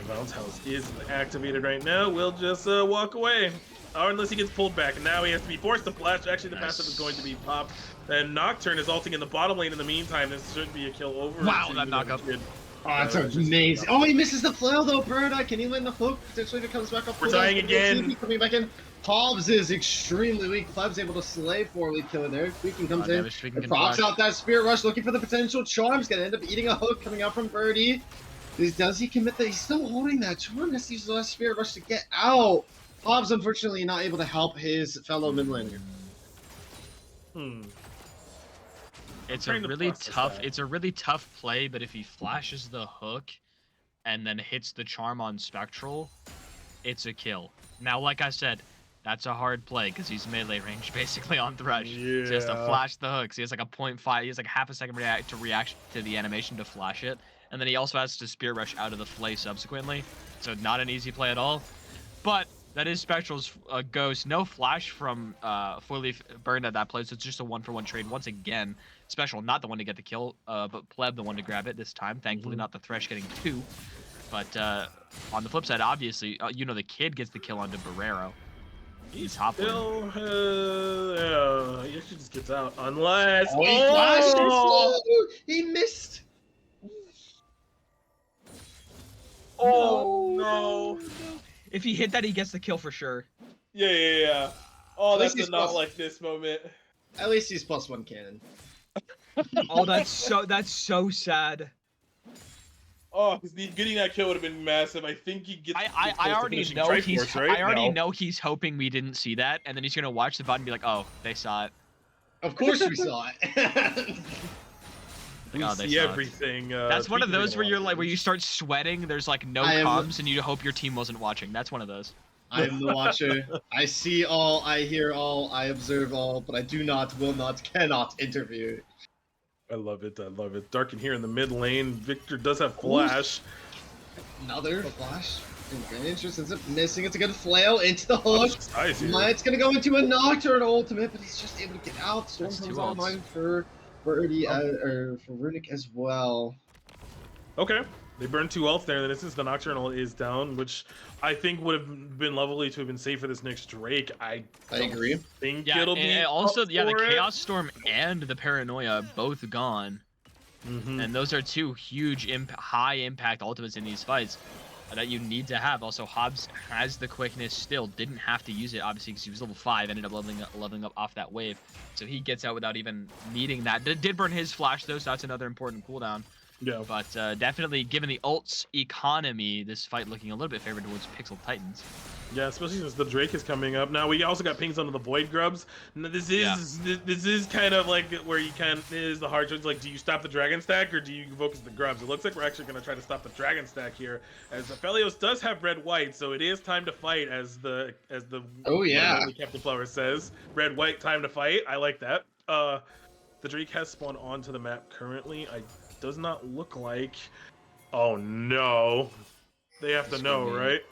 Bounce house is activated right now. We'll just walk away. Or unless he gets pulled back. And now he has to be forced to flash. Actually, the passive is going to be popped. And Nocturne is ulting in the bottom lane in the meantime. This should be a kill over. Wow, that knockup. Oh, that's amazing. Oh, he misses the flail though, Birda. Can he win the hook? Potentially if it comes back up. We're dying again. Coming back in. Hobbs is extremely weak. Pleb's able to slay 4-lead killer there. Tweaking comes in. And procs out that Spirit Rush looking for the potential charms. Gonna end up eating a hook coming out from Birdie. Does he commit that? He's still holding that charm. Has to use the last Spirit Rush to get out. Hobbs unfortunately not able to help his fellow mid laner. It's a really tough. It's a really tough play, but if he flashes the hook and then hits the charm on Spectral, it's a kill. Now, like I said, that's a hard play because he's melee range basically on Thresh. Yeah. Just to flash the hooks. He has like a 0.5. He has like half a second reaction to the animation to flash it, and then he also has to Spirit Rush out of the flay subsequently. So not an easy play at all. But that is Spectral's ghost. No flash from Fully Burned at that play, so it's just a 1-for-1 trade once again. Spectral not the one to get the kill, but Pleb the one to grab it this time. Thankfully, not the Thresh getting 2. But on the flip side, obviously, you know, the kid gets the kill onto Barrero. He's top still, yeah, he actually just gets out. Unless... He missed! Oh, no. If he hit that, he gets the kill for sure. Yeah. Oh, that's a not like this moment. At least he's +1 cannon. Oh, that's so sad. Oh, getting that kill would have been massive. I think he gets. I already know he's. Right? I already know he's hoping we didn't see that, and then he's gonna watch the VOD and be like, "Oh, they saw it." Of course we saw it. We see everything. That's one of those where you're like, where you start sweating. There's like no comms, and you hope your team wasn't watching. That's one of those. I am the watcher. I see all. I hear all. I observe all. But I do not, will not, cannot interview. I love it. I love it. Dark in here in the mid lane. Victor does have flash. Another flash. Interest ends up missing. It's a good flail into the hook. It's gonna go into a Nocturne ultimate, but he's just able to get out. Storm comes online for Birdie or for Runic as well. Okay. They burned 2 ults there. Then since the Nocturnal is down, which I think would have been lovely to have been safe for this next Drake. I agree. Think it'll be also the Chaos Storm and the Paranoia both gone, and those are 2 huge high impact ultimates in these fights that you need to have. Also, Hobbs has the quickness still. Didn't have to use it obviously because he was level 5. Ended up leveling up off that wave, so he gets out without even needing that. Did burn his flash though, so that's another important cooldown. Yeah. But definitely, given the ults economy, this fight looking a little bit favored towards Pixel Titans. Yeah, especially since the Drake is coming up. Now, we also got pings onto the Void Grubs. Now, this is kind of like where you is the hard choice. Like, do you stop the Dragon Stack or do you focus the Grubs? It looks like we're actually going to try to stop the Dragon Stack here, as Aphelios does have red-white, so it is time to fight, as the Captain Flower says. Red-white, time to fight. I like that. The Drake has spawned onto the map currently. Does not look like. Oh no, they have to know, right?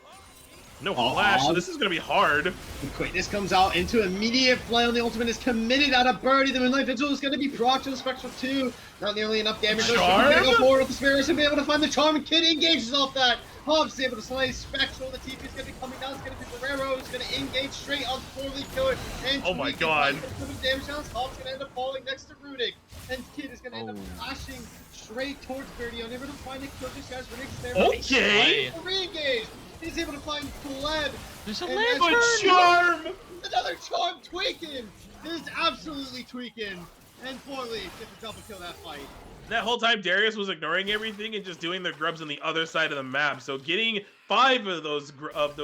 No flash, so this is gonna be hard. The quickness comes out into immediate play on the ultimate is committed out of Birdie. The Moonlight Vigil is gonna be proc to the Spectral 2. Not nearly enough damage. Charm? Gonna go forward with the Spirit and be able to find the Charm. Kid engages off that. Hobbs able to slay Spectral. The TP is going to be coming down. It's going to be Ferrero. He's going to engage straight on 4-leaf killer. And Oh my Tweak is God. going to put him damage down. Hobbs going to end up falling next to Runic. And Kid is going to end up Oh. flashing straight towards Birdie. Unable to find a kill. This guy's Runic's there. Okay. Re-engage. He's able to find Bled. There's a And lamp. that's- Charm. Another charm tweaking. This is absolutely tweaking. And 4-leaf gets a double kill that fight. That whole time, Darius was ignoring everything and just doing their grubs on the other side of the map. So getting 5 of those grubs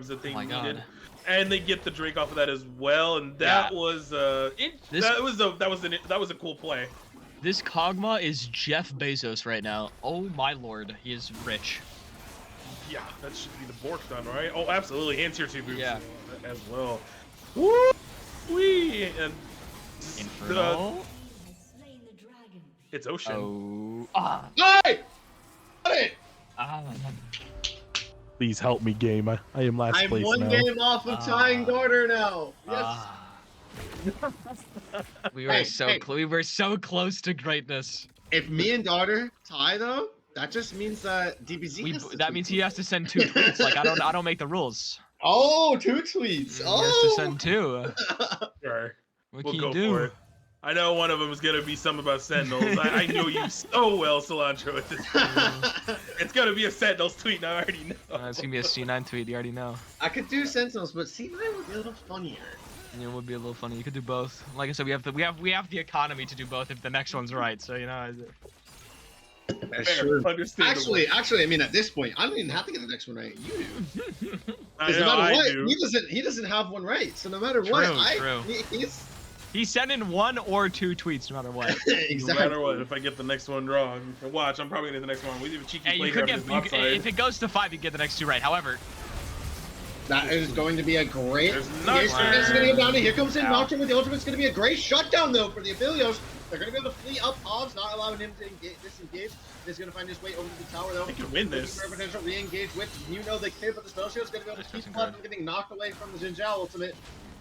that they Oh my needed, God. and they get the Drake off of that as well. And that was that was a cool play. This Kog'Maw is Jeff Bezos right now. Oh my lord, he is rich. Yeah, that should be the Bork done, right? Oh, absolutely, and tier 2 boots Yeah. as well. Woo! Wee! And Infernal. it's Ocean. Oh. Ah. Hey! Got it! Ah. Please help me, game. I am last I'm place one now. game off of tying Garter now. Yes. Ah. We were Hey, so hey. we were so close to greatness. If me and Daughter tie though, that just means that DBZ has to That tweet. means he has to send 2 tweets. Like I don't make the rules. Oh, 2 tweets. He Oh. has to send 2. Sure. What We'll can go you do? for it. I know one of them is gonna be something about Sentinels. I know you so well, Cilantro. At this point. It's gonna be a Sentinels tweet. I already know. It's gonna be a C9 tweet. You already know. I could do Sentinels, but C9 would be a little funnier. It would be a little funny. You could do both. Like I said, we have the economy to do both if the next one's right. So you know. That's Fair, true. understandable. Actually, I mean, at this point, I don't even have to get the next one right. You do. I Because know, no matter I what, do. he doesn't have one right. So no matter what, True. he's He sent in 1 or 2 tweets, no matter what. exactly. No matter what, if I get the next one wrong, watch, I'm probably gonna get the next one. We leave a cheeky Hey, you playground could on get his left side. if it goes to 5, you get the next 2 right. However, That is going to be a great. There's Here's nothing. going to go down. Here comes in Ow. Nocturne with the ultimate. It's going to be a great shutdown though for the Aphelios. They're going to be able to flee up Hobbs, not allowing him to disengage. He's going to find his way over to the tower though. He can win this. Looking for a potential re-engage with the kid, but the spell shield is going to be able to keep Cloud from getting knocked away from the Jinjiao ultimate.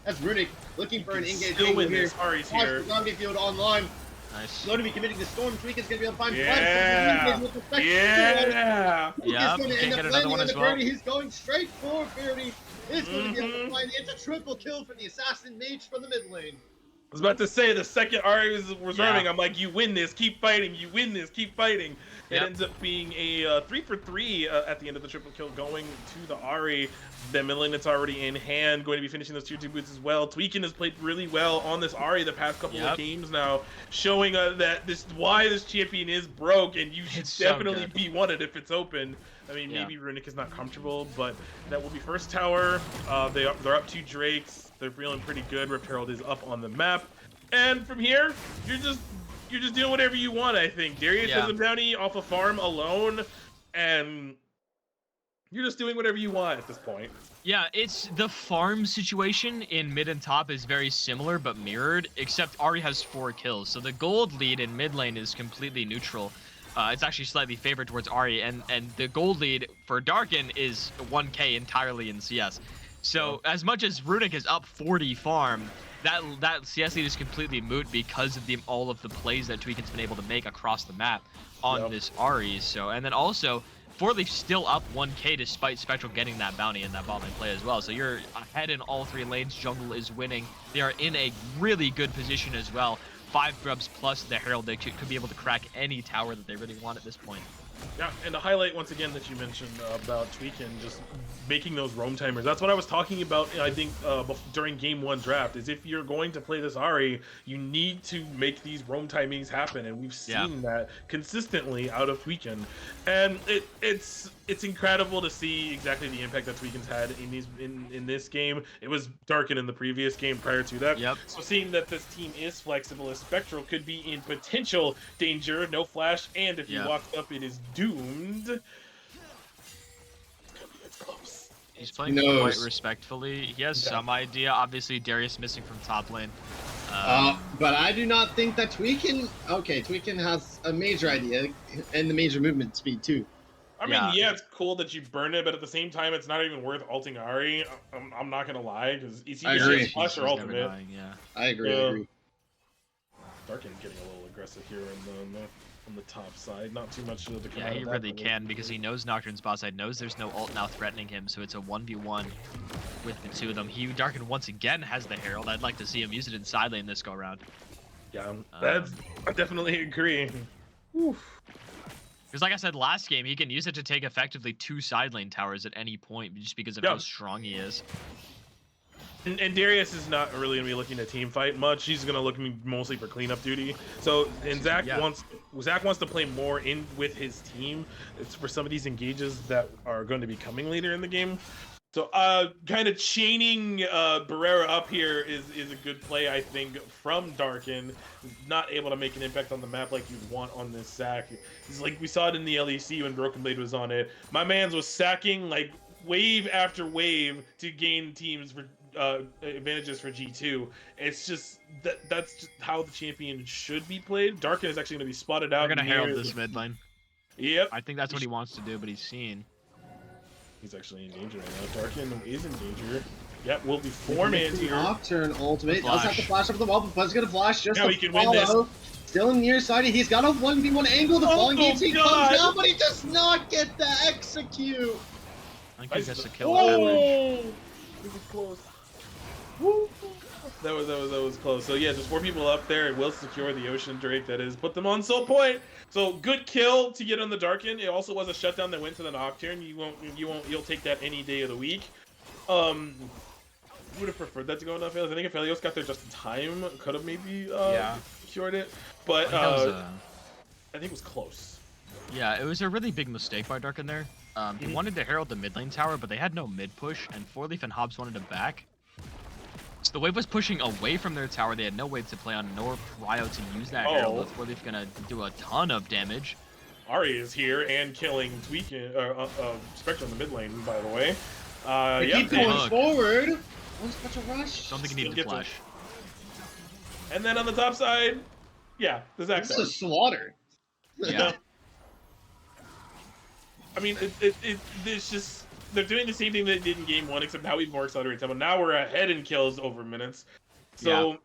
That's Runic looking for an engage Still angle win here. this. Ari's Watch here. the zombie field online. nice. Going to be committing the Storm. Tweak is going to be able to find Yeah. with respect to Yeah. Tweak Yeah, is going you to can't end get up another landing one on as the well. Birdie. He's going straight for Birdie. It's going to be able to Mhm. find it's a triple kill for the assassin mage from the mid lane. I was about to say the second Ari was reserving, Yeah. I'm like, you win this, keep fighting, you win this, keep fighting. It Yep. ends up being a 3 for 3 at the end of the triple kill going to the Ari. The mid lane that's already in hand, going to be finishing those tier 2 boots as well. Tweakin has played really well on this Ari the past couple Yep. of games now, showing that why this champion is broke, and you should It's so definitely good. be wanted if it's open. I mean, Yeah. maybe Runic is not comfortable, but that will be first tower. They're up 2 Drakes. They're feeling pretty good. Rip Herald is up on the map. And from here, you're just doing whatever you want, I think. Darius Yeah. has a bounty off a farm alone, and you're just doing whatever you want at this point. Yeah, it's the farm situation in mid and top is very similar but mirrored, except Ari has 4 kills. So the gold lead in mid lane is completely neutral. It's actually slightly favored towards Ari, and the gold lead for Darkin is 1k entirely in CS. So as much as Runic is up 40 farm, that CS lead is completely moot because of all of the plays that Tweakin's been able to make across the map on Yep. this Ari. So and then also 4-Leaf's still up 1k despite Spectral getting that bounty in that bot lane play as well. So you're ahead in all 3 lanes. Jungle is winning. They are in a really good position as well. 5 grubs plus the Herald. They could be able to crack any tower that they really want at this point. Yeah, and to highlight once again that you mentioned about Tweakin just making those roam timers. That's what I was talking about, I think, during Game 1 draft, is if you're going to play this Ari, you need to make these roam timings happen, and we've seen that consistently out of Tweakin. And it's incredible to see exactly the impact that Tweakin's had in this game. It was Darkin in the previous game prior to that. Yep. So seeing that this team is flexible, as Spectral could be in potential danger, no flash, and if Yeah. he walks up, it is doomed. It's close. He's playing Who quite knows? respectfully. He has Yeah. some idea. Obviously, Darius missing from top lane. But I do not think that Tweakin. Okay, Tweakin has a major idea and the major movement speed too. I mean, Yeah. yeah, it's cool that you burn it, but at the same time, it's not even worth ulting Ari. I'm not gonna lie, because it's I either agree. just flash or He's never ultimate. dying, yeah. I agree. I Yeah. agree. Darkin's getting a little aggressive here, and then on the top side. Not too much to come Yeah, out he of that, really but can because he knows Nocturne's bot side, knows there's no ult now threatening him, so it's a 1v1 with the two of them. Darkin once again has the Herald. I'd like to see him use it in side lane this go around. Yeah, I definitely agree. Oof. Because like I said last game, he can use it to take effectively 2 side lane towers at any point just because of how strong he is. And Darius is not really gonna be looking to team fight much. He's gonna look mostly for cleanup duty. So, and Zach wants to play more in with his team. It's for some of these engages that are going to be coming later in the game. So, kind of chaining Barrera up here is a good play, I think, from Darkin. Not able to make an impact on the map like you'd want on this Zac. It's like we saw it in the LEC when Broken Blade was on it. My man's was sacking like wave after wave to gain teams for advantages for G2. It's just that's just how the champion should be played. Darkin is actually going to be spotted out. They're going to herald this mid lane. Yep. I think that's what he wants to do, but he's seen. He's actually in danger right now. Darkin is in danger. Yep, will be 4 mans here. Nocturne ultimate. Does have to flash up the wall, but Bud's gonna flash just now to he can win this. Still near side. He's got a 1v1 angle. The falling game team God. comes down, but he does not get the execute. I think he gets to kill it. This is close. Woo. That was close. So yeah, there's 4 people up there. It will secure the Ocean Drake. That is, put them on soul point. So good kill to get on the Darkin. It also was a shutdown that went to the Nocturne. You'll take that any day of the week. Would have preferred that to go in Aphelios. I think if Aphelios got there just in time, could have maybe secured it. But I think it was close. Yeah, it was a really big mistake by Darkin there. He wanted to herald the mid lane tower, but they had no mid push, and 4leaf and Hobbs wanted to back. So the wave was pushing away from their tower. They had no wave to play on, nor prio to use that herald. 4leaf gonna do a ton of damage. Ari is here and killing Spectre on the mid lane, by the way. Keep going forward. What's such a rush? Don't think he needed to flash. And then on the top side, yeah, the Zac. This is a slaughter. Yeah. I mean, it's just they're doing the same thing they did in game 1, except now we've more accelerated tempo. Now we're ahead in kills over minutes. So,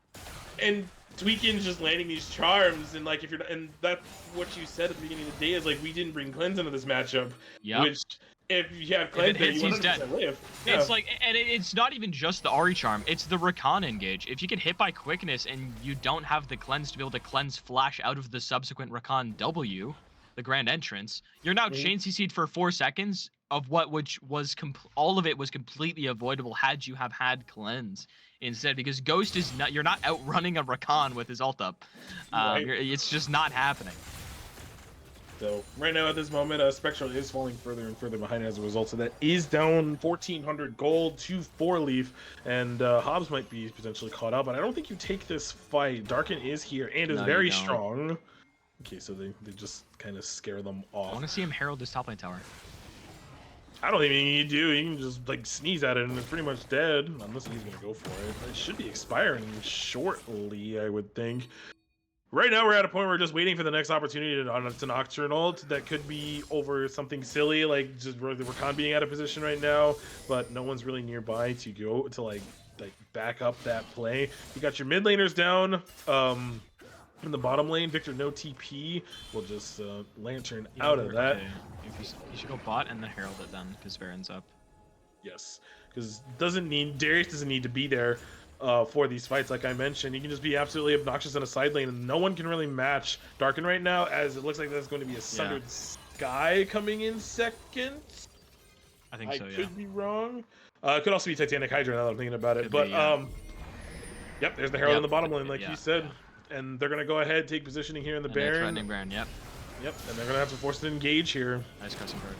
and Tweakin's just landing these charms, and like and that's what you said at the beginning of the day is like we didn't bring Cleanse into this matchup. Yeah. Which if you have Cleanse, he's dead. Live. Yeah. It's like, and it's not even just the Ari charm. It's the Rakan engage. If you get hit by quickness and you don't have the cleanse to be able to cleanse flash out of the subsequent Rakan W, the grand entrance, you're now chain CC'd for 4 seconds of which was all of it was completely avoidable had you have had cleanse instead, because Ghost is not, you're not outrunning a Rakan with his ult up. It's just not happening. So right now at this moment, Spectral is falling further and further behind as a result of that. Is down 1,400 gold to 4leaf, and Hobbs might be potentially caught up. But I don't think you take this fight. Darkin is here and is very strong. Okay, so they just kind of scare them off. I want to see him herald this top lane tower. I don't even need to. You can just like sneeze at it and it's pretty much dead, unless he's gonna go for it. It should be expiring shortly, I would think. Right now, we're at a point where we're just waiting for the next opportunity to Nocturnal. That could be over something silly, like just Rakan being out of position right now, but no one's really nearby to go to like back up that play. You got your mid laners down. In the bottom lane, Victor no TP will just lantern out of that. Okay. You should go bot and then herald it then, because Varen's up. Yes, because Darius doesn't need to be there. For these fights, like I mentioned, you can just be absolutely obnoxious in a side lane, and no one can really match Darkin right now, as it looks like there's going to be a Sundered Sky coming in second. I think so, I could be wrong. It could also be Titanic Hydra now that I'm thinking about it. But yep, there's the Herald in the bottom lane, like you said. And they're going to go ahead, take positioning here in the Baron. Threatening Baron, yep. Yep, and they're going to have to force to engage here. Nice custom bird.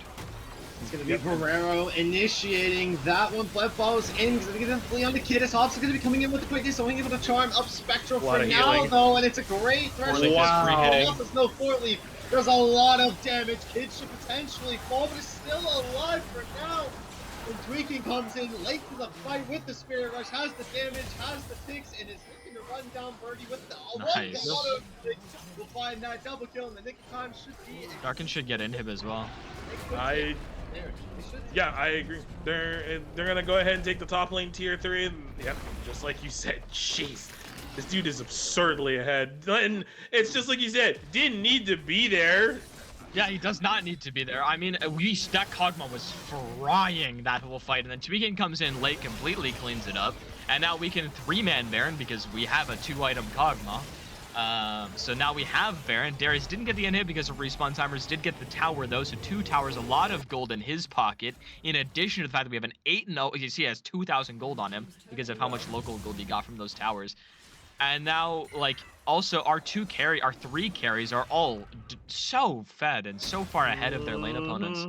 It's going to be Guerrero initiating that one. Flip follows in. He's going to get him flee on the Kidis. Hobbs is going to be coming in with the quickness, so he's able to charm up Spectral for now, though. And it's a great threshold. Wow. There's no 4leaf. There's a lot of damage. Kid should potentially fall, but is still alive for now. And Tweaking comes in late to the fight with the Spirit Rush, has the damage, has the ticks, and is looking to run down Birdie with the auto. We'll find that double kill in the nick of time. Should be. Darkin should get inhib as well. Yeah, I agree. They're gonna go ahead and take the top lane tier 3. And, yep, just like you said, jeez. This dude is absurdly ahead. And it's just like you said, didn't need to be there. Yeah, he does not need to be there. I mean, that Kog'Maw was frying that whole fight, and then Tweakin comes in late, completely cleans it up, and now we can 3-man Baron because we have a 2-item Kog'Maw. So now we have Baron. Darius didn't get the inhib because of respawn timers, did get the tower though, so 2 towers, a lot of gold in his pocket, in addition to the fact that we have an 8-0, you see he has 2,000 gold on him because of how much local gold he got from those towers. And now, like, also our 3 carries are all so fed and so far ahead of their lane opponents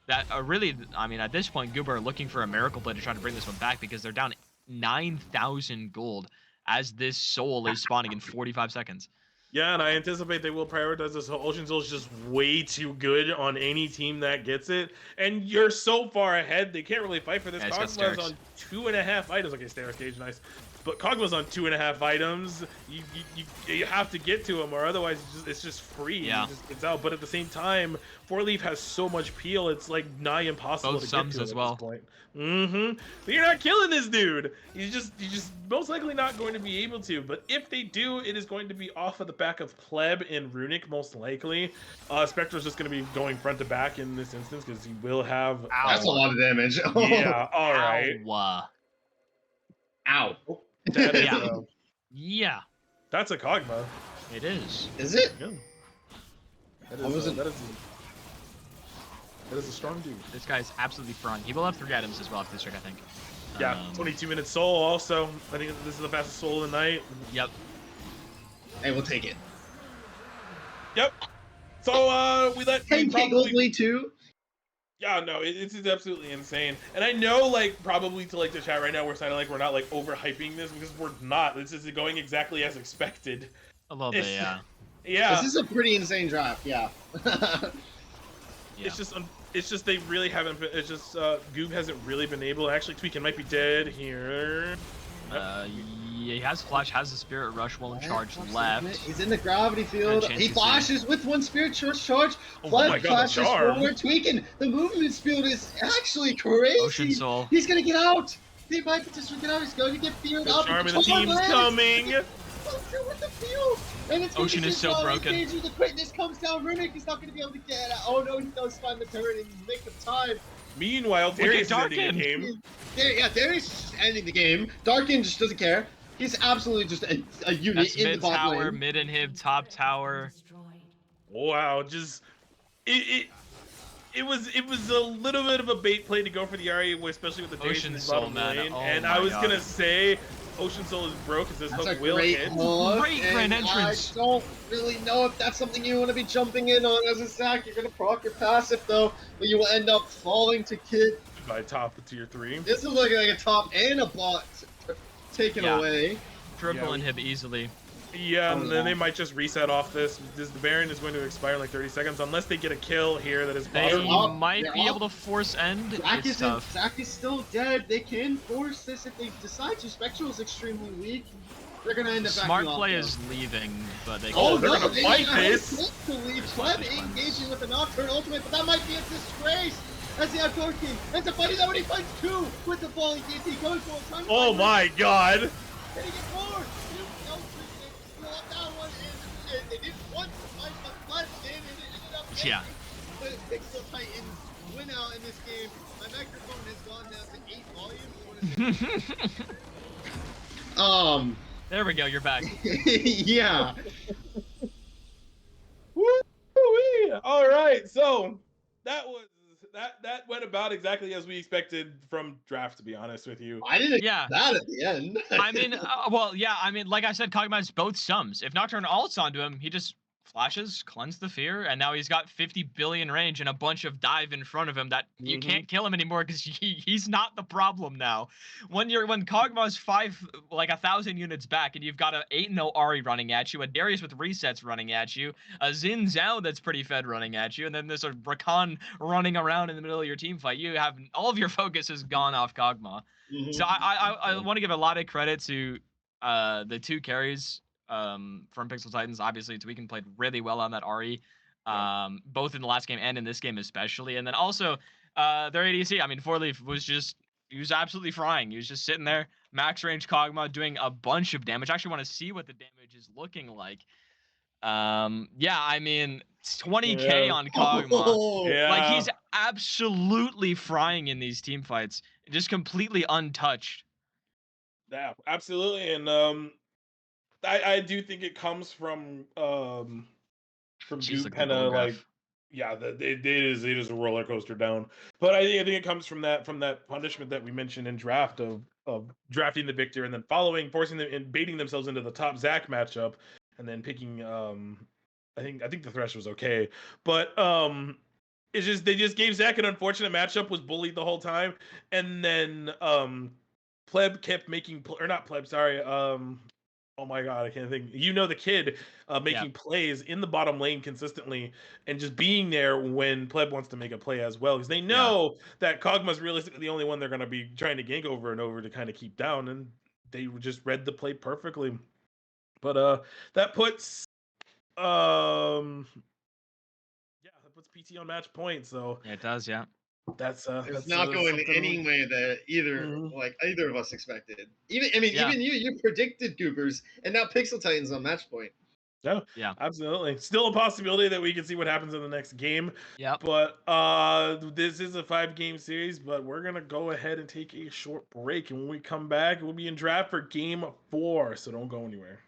that really, I mean, at this point, Goober are looking for a miracle play to try to bring this one back because they're down 9,000 gold as this soul is spawning in 45 seconds. Yeah, and I anticipate they will prioritize this. Ocean Soul is just way too good on any team that gets it. And you're so far ahead, they can't really fight for this. Yeah, Kog'Maw's on 2.5 items. Okay, Stairs Cage, nice. But Kog'Maw's on 2.5 items. You have to get to him, or otherwise it's just free. Yeah. It's out. But at the same time, 4-Leaf has so much peel, it's like nigh impossible Both to sums get to as at well. this point. But you're not killing this dude. You're just most likely not going to be able to. But if they do, it is going to be off of the back of Pleb and Runic, most likely. Spectre's just going to be going front to back in this instance because he will have. Ow. That's a lot of damage. Yeah. All right. Ow. Ow. That is, Yeah. Yeah, that's a Kog'Maw. it is. Is it? Yeah. That What was is, it? that is a strong dude. This guy's absolutely frying. He will have 3 items as well after this trick, I think. Yeah, 22-minute soul also. I think this is the fastest soul of the night. Yep. Hey, we'll take it. Yep. So we let 10k gold lead too. Yeah, no, it's absolutely insane. And I know, like, probably to like the chat right now, we're sounding like we're not like overhyping this because we're not. This is going exactly as expected. A little bit, yeah. Yeah. This is a pretty insane draft. Yeah. Yeah. It's just they really haven't been. It's just Goob hasn't really been able. Actually, Tweakin might be dead here. Yeah, he has flash, has the spirit rush, won't charge left. He's in the gravity field. Good chance He to flashes with 1 spirit charge. Oh Flood my God, the flashes charm. forward. Tweakin. The movement speed is actually crazy. Ocean Soul. He's gonna get out. He might just get out. He's going to get feared The up. charm of the team's lands. coming. With the field. And it's Ocean is so broken. The quickness comes down. Runic is not going to be able to get out. Oh no, he does find the turret in the nick of time. Meanwhile, Darius is ending Darkin. the game. Darius is just ending the game. Darkin just doesn't care. He's absolutely just a unit That's in the mid bot tower, lane. mid inhib, top tower. Wow, just it was a little bit of a bait play to go for the Ahri, especially with the Darius in Ocean the Soul, bottom man. lane. Oh And my I was God. gonna say, Ocean Soul is broke because this That's hook a will great hit. hook, Great grand and entrance. I don't really know if that's something you want to be jumping in on as a Zac. You're going to proc your passive though, but you will end up falling to Kid. By top of tier 3. This is looking like a top and a bot taken Yeah. away. Triple Yeah. inhib easily. Yeah, Oh, and then yeah. they might just reset off this. The Baron is going to expire in like 30 seconds unless they get a kill here that is They possible. up. might They're be up. able to force end. Zac It's tough. Zac is still dead. They can force this if they decide to. Spectral is extremely weak. They're gonna end up Smart backing off, play though. is leaving, but they Oh, can they're gonna they fight have this. to leave. Fight Pleb this one. engaging with the Nocturne ultimate, but that might be a disgrace. As the outdoor king ends up fighting that when he fights 2 with the falling DT going for a time. Oh my god! Can he get more? No, still up that one, and they didn't want to fight, but Pleb did, and it ended up Yeah. the Pixel Titans win out in this game. My microphone has gone down to 8 volume. What is it? There we go, you're back. Yeah. Woo-wee! All right, so that went about exactly as we expected from draft. To be honest with you, I didn't Yeah. that at the end. I mean, well, yeah, I mean, like I said, Kog'Maw's both sums. If Nocturne ults onto him, he just flashes, cleanse the fear, and now he's got 50 billion range and a bunch of dive in front of him that you can't kill him anymore because he's not the problem now. When Kog'Maw's 1,000 units back, and you've got a 8-0 Ahri running at you, a Darius with resets running at you, a Xin Zhao that's pretty fed running at you, and then there's a Rakan running around in the middle of your team fight. You have all of your focus has gone off Kog'Maw. So I want to give a lot of credit to the 2 carries from Pixel Titans. Obviously, Tweakin played really well on that Ahri, both in the last game and in this game especially. And then also their ADC. I mean, 4-Leaf was absolutely frying. He was just sitting there max range Kog'Maw doing a bunch of damage. I actually want to see what the damage is looking like. Yeah, I mean, 20k Yeah. on Kog'Maw. Oh, Yeah. Like, he's absolutely frying in these team fights, just completely untouched. Yeah, absolutely. And I do think it comes from Jeez, Goop look at the kind gold of graph. like, yeah, it is a roller coaster down. But I think it comes from that punishment that we mentioned in draft of drafting the Victor and then forcing them and baiting themselves into the top Zac matchup, and then picking I think the Thresh was okay, but it's just they just gave Zac an unfortunate matchup, was bullied the whole time, and then Pleb kept making or not Pleb, sorry, oh my god, I can't think. You know, the kid making plays in the bottom lane consistently and just being there when Pleb wants to make a play as well, because they know that Kog'Maw's realistically the only one they're going to be trying to gank over and over to kind of keep down, and they just read the play perfectly. But that puts that puts PT on match point. So Yeah, it does, yeah. that's it's not going something- any way that Mhm. either of us expected. Even you predicted Goobers, and now Pixel Titans on match point. Yeah. Absolutely. Still a possibility that we can see what happens in the next game. Yep. But this is a 5-game series, but we're gonna go ahead and take a short break, and when we come back, we'll be in draft for game 4. So don't go anywhere.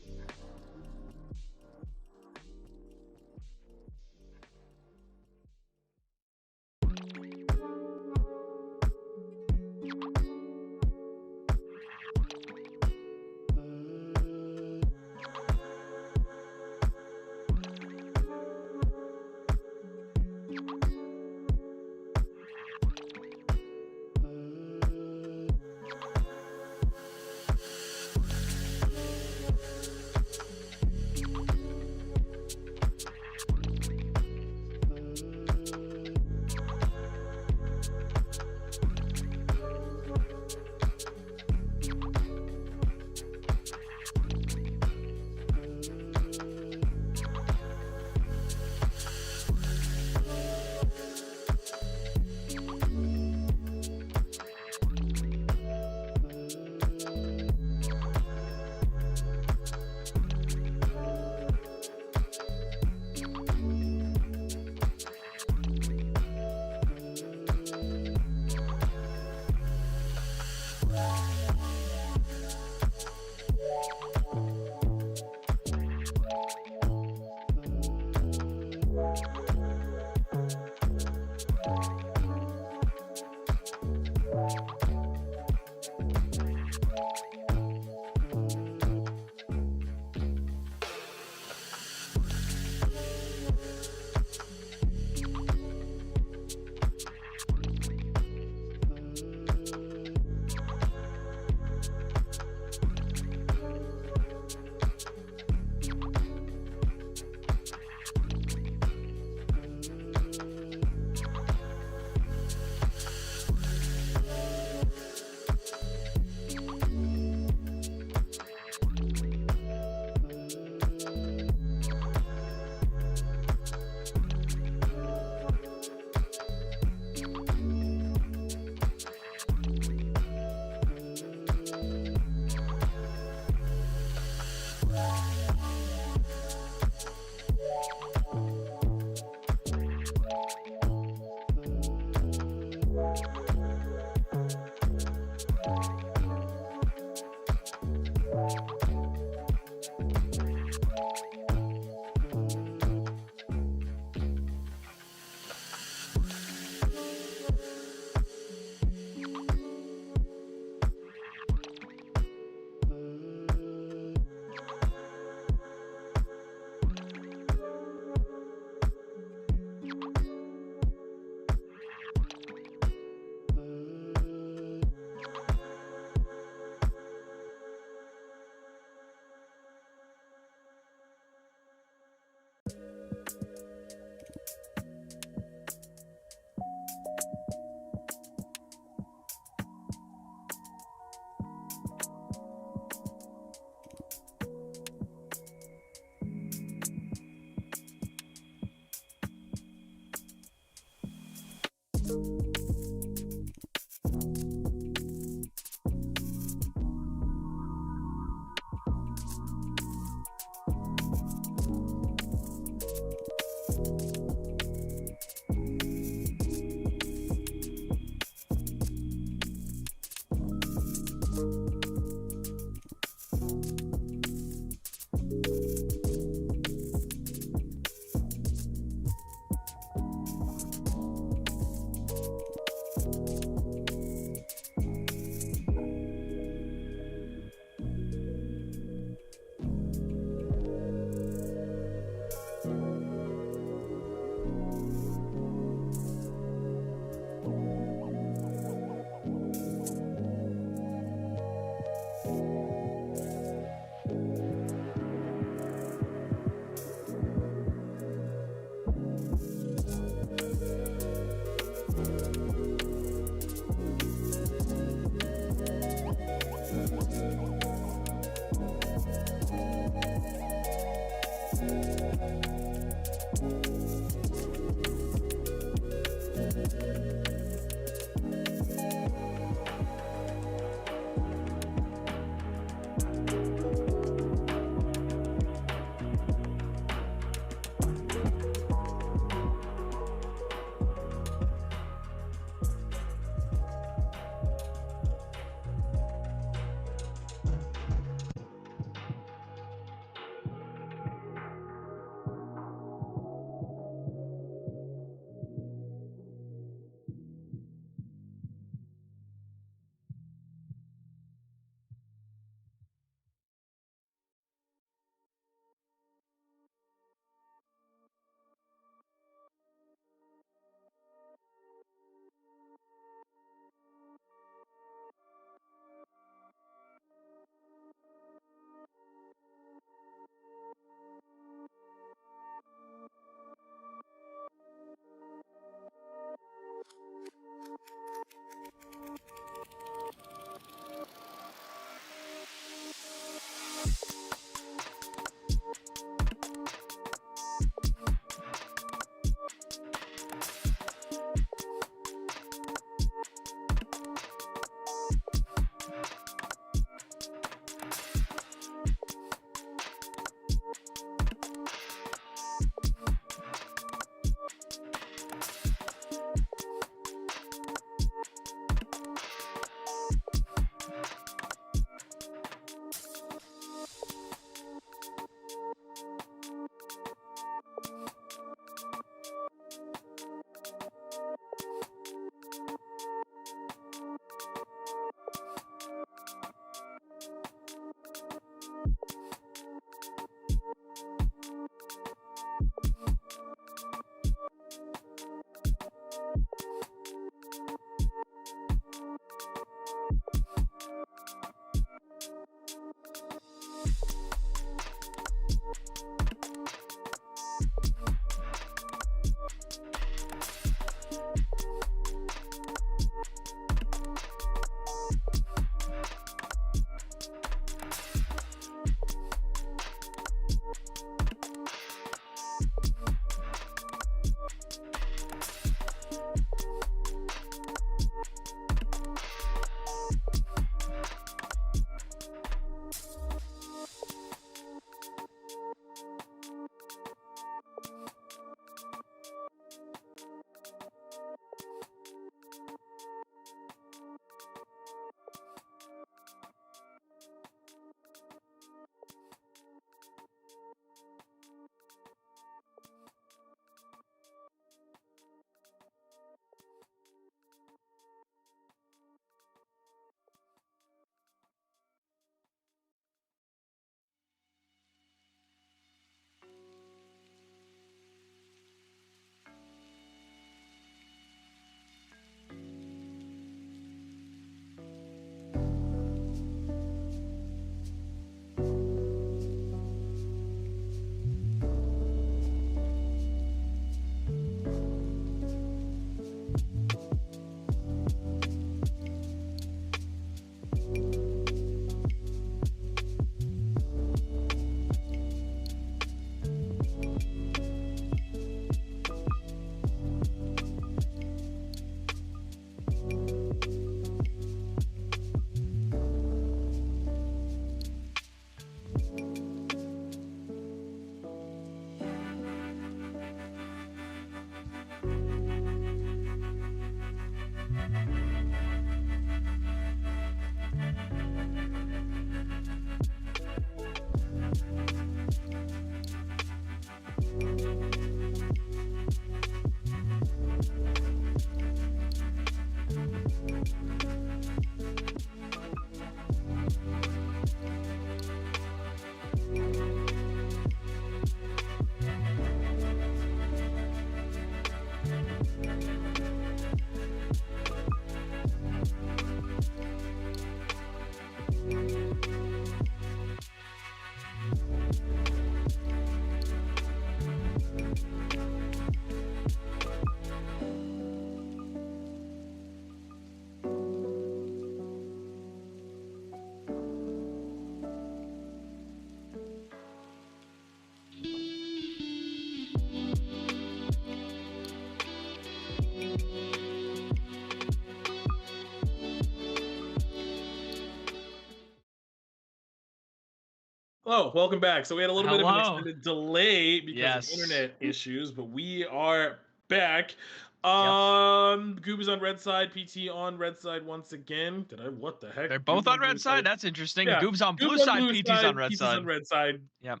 Oh, welcome back. So we had a little bit of an Hello. extended delay because Yes. of internet issues, but we are back. Yep. Goobers on red side, PT on red side once again. What the heck? They're both Goobers on blue red side. That's interesting. Yeah. Goobs on blue Goobers on side. blue PT's on red PT's side. on red side. Yep.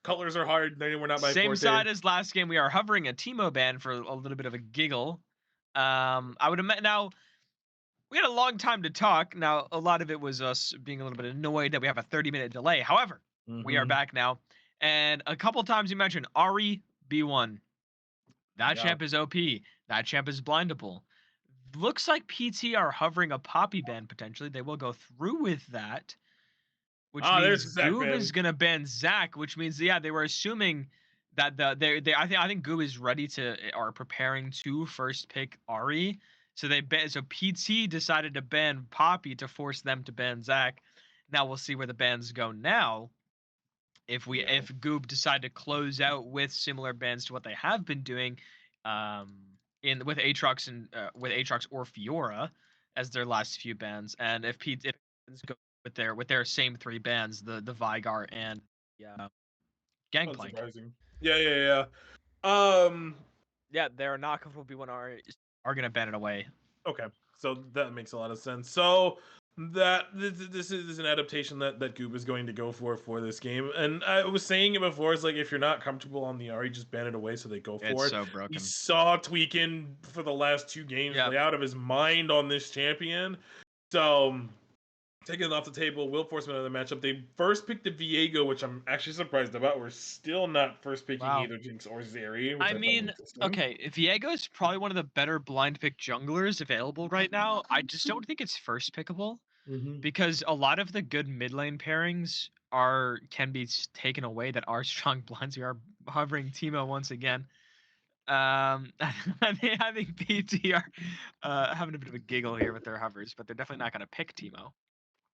Colors are hard. They were not my Same forte. side as last game. We are hovering a Teemo ban for a little bit of a giggle. I would imagine now. We had a long time to talk. Now, a lot of it was us being a little bit annoyed that we have a 30-minute delay. However, we are back now. And a couple times you mentioned Ari B1. That champ is OP. That champ is blindable. Looks like PT are hovering a Poppy ban potentially. They will go through with that. Which means Goob is gonna ban Zach, which means they were assuming that I think Goob is ready to are preparing to first pick Ari. So so PT decided to ban Poppy to force them to ban Zach. Now we'll see where the bans go now. If Goob decide to close out with similar bans to what they have been doing, with Aatrox and with Aatrox or Fiora as their last few bans, and if go with their same 3 bans, the Vigar and Gangplank. Unsurprising. Yeah. Um. Yeah, their knockoff will be when are gonna ban it away. Okay, so that makes a lot of sense. So this is an adaptation that Goob is going to go for this game, and I was saying it before. It's like if you're not comfortable on the Ari, just ban it away so they go for It's it. so broken. We saw Tweakin for the last 2 games play out of his mind on this champion. So taking it off the table, will force another matchup. They first picked the Viego, which I'm actually surprised about. We're still not first picking either Jinx or Zeri. I mean, okay, Viego is probably one of the better blind pick junglers available right now. I just don't think it's first pickable because a lot of the good mid lane pairings can be taken away that are strong blinds. We are hovering Teemo once again. I think PT are having a bit of a giggle here with their hovers, but they're definitely not going to pick Teemo.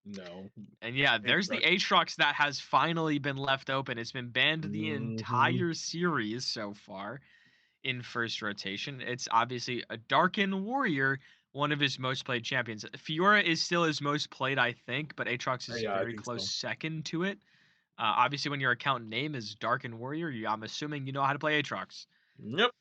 No. And there's the Aatrox that has finally been left open. It's been banned the entire series so far in first rotation. It's obviously a Darkin Warrior, one of his most played champions. Fiora is still his most played, I think, but Aatrox is very close second to it. Obviously, when your account name is Darkin Warrior, I'm assuming you know how to play Aatrox. Yep.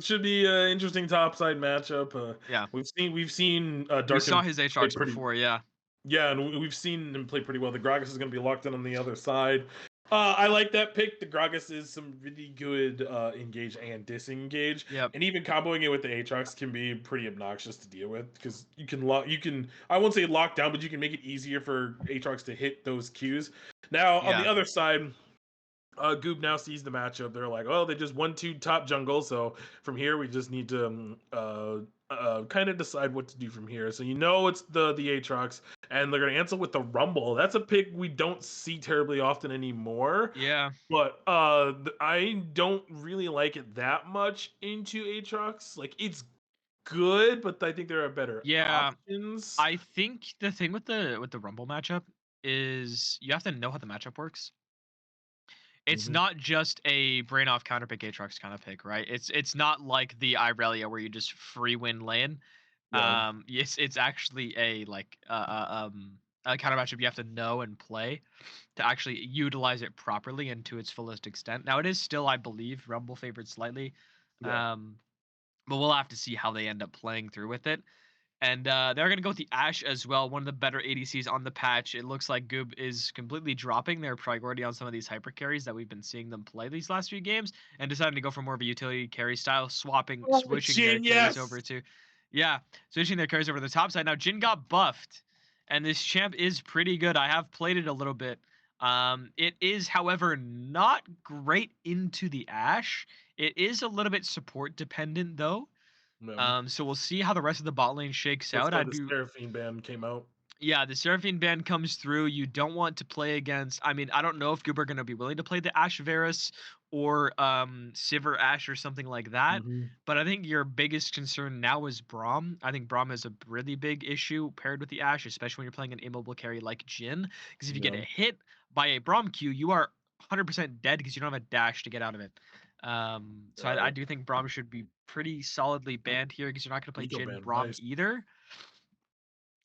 Should be an interesting topside matchup. We've seen Darkin. We saw his Aatrox before, Yeah, and we've seen him play pretty well. The Gragas is going to be locked in on the other side. I like that pick. The Gragas is some really good engage and disengage. Yep. And even comboing it with the Aatrox can be pretty obnoxious to deal with because you can I won't say lock down, but you can make it easier for Aatrox to hit those Qs. Now on the other side, Goob now sees the matchup. They're like, oh, they just 1-2 top jungle. So from here, we just need to kind of decide what to do from here. So it's the Aatrox, and they're gonna answer with the Rumble. That's a pick we don't see terribly often anymore. Yeah. But I don't really like it that much into Aatrox. Like it's good, but I think there are better options. I think the thing with the Rumble matchup is you have to know how the matchup works. It's not just a brain off counter pick Aatrox kind of pick, right? It's not like the Irelia where you just free win lane. It's actually a counter matchup you have to know and play to actually utilize it properly and to its fullest extent. Now it is still, I believe, Rumble favored slightly. But we'll have to see how they end up playing through with it. And they're going to go with the Ashe as well, one of the better ADCs on the patch. It looks like Goob is completely dropping their priority on some of these hyper carries that we've been seeing them play these last few games and deciding to go for more of a utility carry style, switching their carries over to... Yeah, switching their carries over to the top side. Now, Jhin got buffed, and this champ is pretty good. I have played it a little bit. It is, however, not great into the Ashe. It is a little bit support dependent, though. So we'll see how the rest of the bot lane shakes out. The Seraphine ban came out. Yeah, the Seraphine ban comes through. You don't want to play against... I mean, I don't know if Goober are going to be willing to play the Ashe Varus or Sivir Ashe or something like that. But I think your biggest concern now is Braum. I think Braum is a really big issue paired with the Ashe, especially when you're playing an immobile carry like Jhin. Because if you get hit by a Braum Q, you are 100% dead because you don't have a dash to get out of it. So I do think Braum should be pretty solidly banned here because you're not going to play Jhin Braum either.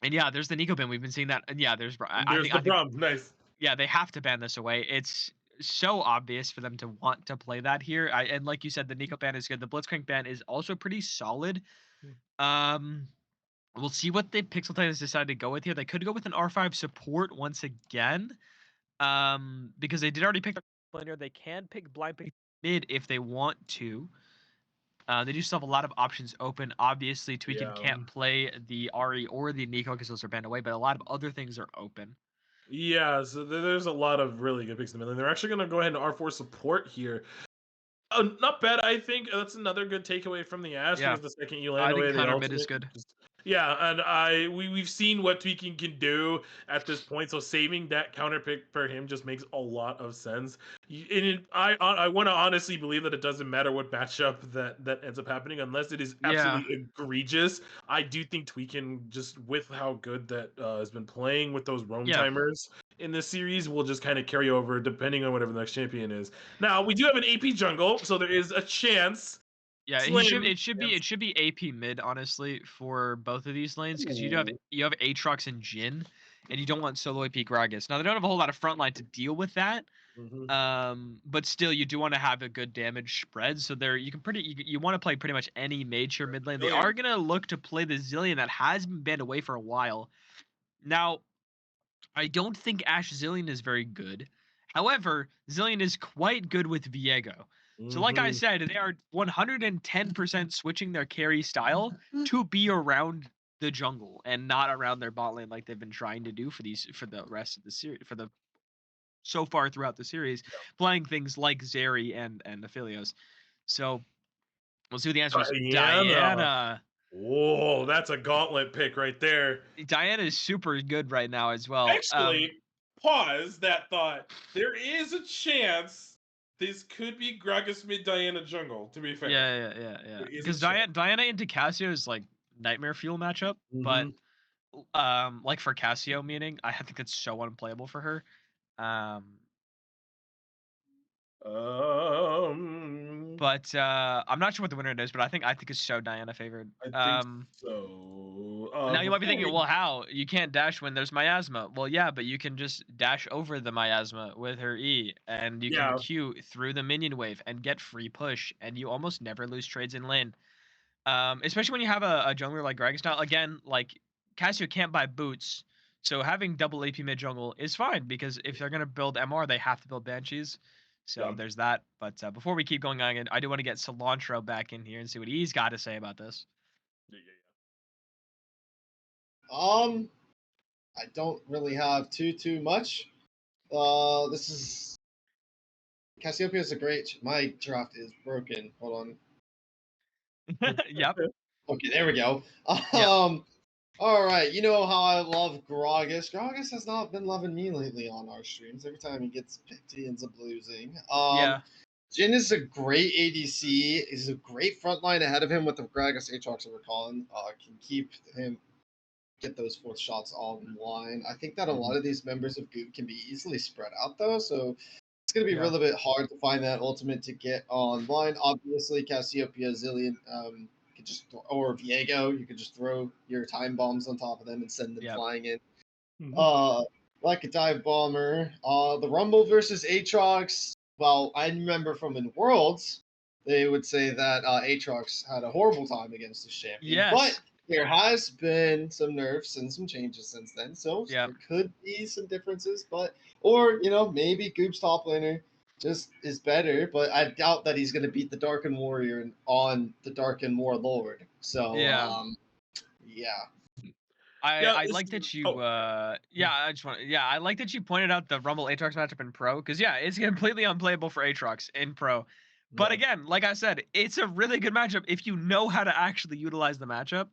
And there's the Nico ban. We've been seeing that. And there's Braum. Nice. Yeah, they have to ban this away. It's so obvious for them to want to play that here. And like you said, the Nico ban is good. The Blitzcrank ban is also pretty solid. Um, we'll see what the Pixel Titans decide to go with here. They could go with an R5 support once again. Because they did already pick the player. They can pick blind pick mid if they want to. They do still have a lot of options open. Obviously, Tweakin can't play the Ari or the Nico because those are banned away, but a lot of other things are open. Yeah, so there's a lot of really good picks in the middle. And they're actually going to go ahead and R4 support here. Not bad, I think. That's another good takeaway from the Ash. Yeah. Because the second you land I away think the counter ultimate, mid is good. yeah, and we've seen what Tweaking can do at this point. So saving that counter pick for him just makes a lot of sense. I want to honestly believe that it doesn't matter what matchup that ends up happening unless it is absolutely egregious. I do think Tweakin, just with how good that has been playing with those roam timers in this series, will just kind of carry over depending on whatever the next champion is. Now we do have an AP jungle, so there is a chance. Yeah, Slim, it should be AP mid, honestly, for both of these lanes, because you have Aatrox and Jhin, and you don't want solo AP Gragas. Now they don't have a whole lot of frontline to deal with that. But still, you do want to have a good damage spread. So there, you want to play pretty much any major mid lane. They are gonna look to play the Zillion that has been banned away for a while. Now, I don't think Ashe Zillion is very good. However, Zillion is quite good with Viego. So like I said, they are 110% switching their carry style to be around the jungle and not around their bot lane like they've been trying to do for the rest of the series, so far throughout the series, playing things like Zeri and Aphelios. So we'll see what the answer is. Diana. Whoa, that's a gauntlet pick right there. Diana is super good right now as well. Actually, pause that thought. There is a chance this could be Gragas mid Diana jungle, to be fair. Yeah. Because Diana into Cassio is like nightmare fuel matchup, but like for Cassio, meaning I think it's so unplayable for her. But I'm not sure what the winner is, but I think it's so Diana favored. I think so. Now you might be thinking, well, how? You can't dash when there's miasma. Well, yeah, but you can just dash over the miasma with her E, and you can Q through the minion wave and get free push, and you almost never lose trades in lane. Especially when you have a jungler like Gragas. Now, again, like Cassio can't buy boots, so having double AP mid jungle is fine because if they're gonna build MR, they have to build Banshees. So there's that. But before we keep going on, I do want to get Cilantro back in here and see what he's got to say about this. I don't really have too much. This is Cassiopeia is a great. My draft is broken. Hold on. Yep. Okay, there we go. All right, you know how I love Gragas. Gragas has not been loving me lately on our streams. Every time he gets picked, he ends up losing. Jhin is a great ADC. He's a great front line ahead of him with the Gragas Aatrox that we're calling. Can keep him get those fourth shots online. I think that a lot of these members of Goop can be easily spread out though, so it's going to be a little bit hard to find that ultimate to get online. Obviously, Cassiopeia, Zillion, or Viego, you could just throw your time bombs on top of them and send them flying in. Like a dive bomber. The Rumble versus Aatrox. Well, I remember from in Worlds, they would say that Aatrox had a horrible time against this champion. But there has been some nerfs and some changes since then, so there could be some differences. Or maybe Goob's top laner just is better, but I doubt that he's going to beat the Darken Warrior on the Darken Warlord. So I like that you I like that you pointed out the Rumble Aatrox matchup in Pro, because it's completely unplayable for Aatrox in Pro. But again, like I said, it's a really good matchup if you know how to actually utilize the matchup.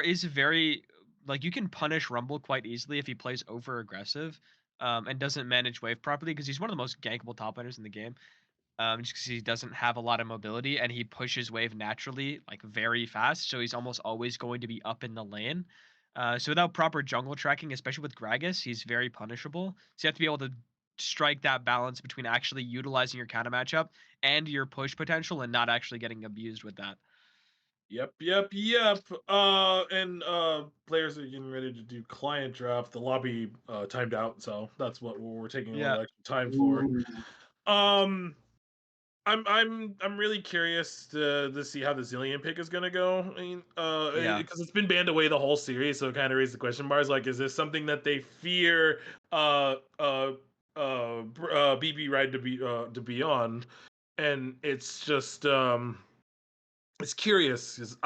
Is very, like, you can punish Rumble quite easily if he plays over aggressive and doesn't manage wave properly, because he's one of the most gankable top laners in the game. Just because he doesn't have a lot of mobility and he pushes wave naturally, like very fast, so he's almost always going to be up in the lane. So without proper jungle tracking, especially with Gragas, he's very punishable. So you have to be able to strike that balance between actually utilizing your counter matchup and your push potential and not actually getting abused with that. Yep. And players are getting ready to do client draft. The lobby timed out, so that's what we're taking a little extra time for. Ooh. Um, I'm really curious to see how the Zillion pick is gonna go. I mean, Yeah. because it's been banned away the whole series, so it kind of raised the question marks. Like, is this something that they fear BB Ride to be on? And it's just it's curious because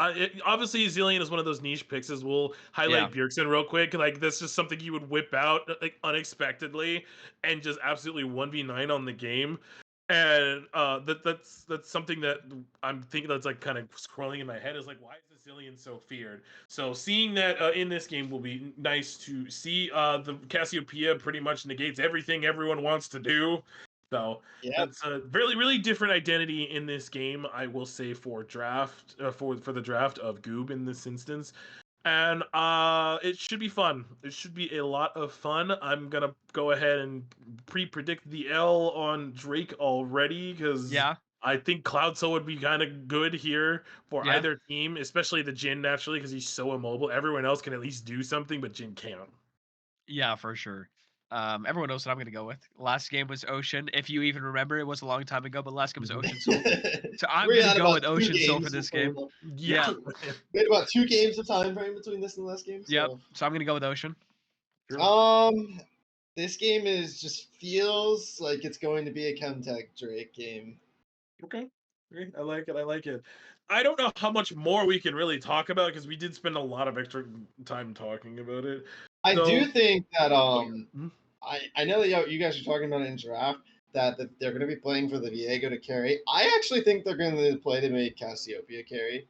obviously Zillion is one of those niche picks. As we'll highlight Bjergsen real quick. Like that's just something he would whip out like unexpectedly and just absolutely 1v9 on the game. And that's something that I'm thinking that's like kind of scrolling in my head is like, why is the Zillion so feared? So seeing that in this game will be nice to see. The Cassiopeia pretty much negates everything everyone wants to do. So that's a really, really different identity in this game, I will say, for draft for the draft of Goob in this instance. And it should be fun. It should be a lot of fun. I'm gonna go ahead and pre-predict the L on Drake already because I think Cloud Soul would be kind of good here for either team, especially the Jin naturally because he's so immobile. Everyone else can at least do something, but Jin can't. Yeah, for sure. Everyone knows what I'm gonna go with. Last game was Ocean. If you even remember, it was a long time ago, but last game was Ocean Soul. So I'm gonna go with Ocean Soul for this game. Yeah. We had about 2 games of time frame between this and the last game. So. Yep. So I'm gonna go with Ocean. This game just feels like it's going to be a Chemtech Drake game. Okay. I like it. I don't know how much more we can really talk about because we did spend a lot of extra time talking about it. I do think that I know that you guys are talking about it in draft that they're going to be playing for the Viego to carry. I actually think they're going to play to make Cassiopeia carry.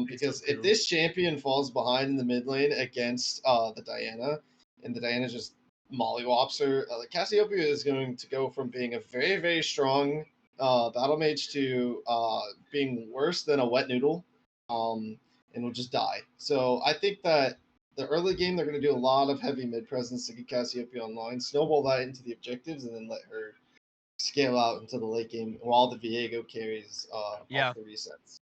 Because if this champion falls behind in the mid lane against the Diana, and the Diana just mollywops her, Cassiopeia is going to go from being a very, very strong battle mage to being worse than a wet noodle, and will just die. So I think that the early game they're going to do a lot of heavy mid presence to get Cassiopeia online, snowball that into the objectives, and then let her scale out into the late game while the Viego carries off the resets.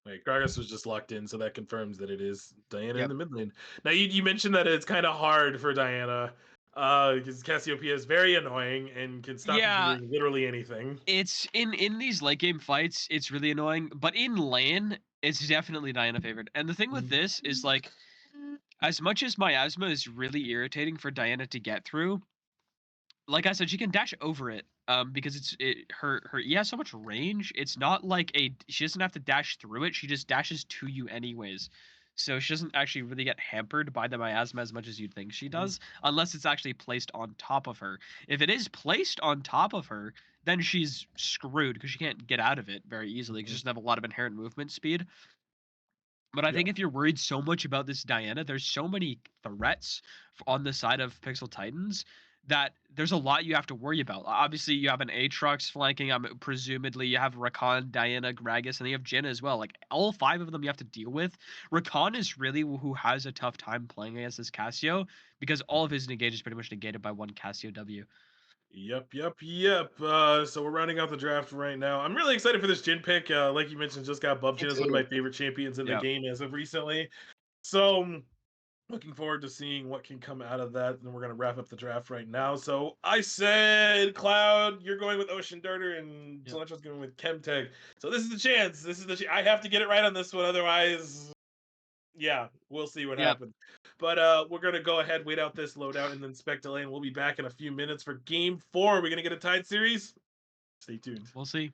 Wait, Gragas was just locked in, so that confirms that it is Diana in the mid lane. Now, you mentioned that it's kind of hard for Diana, because Cassiopeia is very annoying and can stop you from doing literally anything. It's in these late game fights, it's really annoying, but in lane, it's definitely Diana favored. And the thing with this is like, as much as Miasma is really irritating for Diana to get through, like I said, she can dash over it. Because her has so much range. It's not like she doesn't have to dash through it. She just dashes to you anyways. So she doesn't actually really get hampered by the miasma as much as you'd think she does, unless it's actually placed on top of her. If it is placed on top of her, then she's screwed because she can't get out of it very easily because she doesn't have a lot of inherent movement speed. But I think if you're worried so much about this Diana, there's so many threats on the side of Pixel Titans that there's a lot you have to worry about. Obviously, you have an Aatrox flanking. Presumably, you have Rakan, Diana, Gragas, and then you have Jhin as well. Like, all 5 of them you have to deal with. Rakan is really who has a tough time playing against this Cassio because all of his engage is pretty much negated by one Cassio W. Yep. So we're rounding out the draft right now. I'm really excited for this Jhin pick. Like you mentioned, just got buffed. Jhin is one of my favorite champions in the game as of recently. So looking forward to seeing what can come out of that. And we're going to wrap up the draft right now. So I said, Cloud, you're going with Ocean Darter, and Cilentro's going with Chemtech. So this is the chance. I have to get it right on this one. Otherwise, we'll see what happens. But we're going to go ahead, wait out this loadout, and then spec delay, and we'll be back in a few minutes for Game 4. Are we going to get a tied series? Stay tuned. We'll see.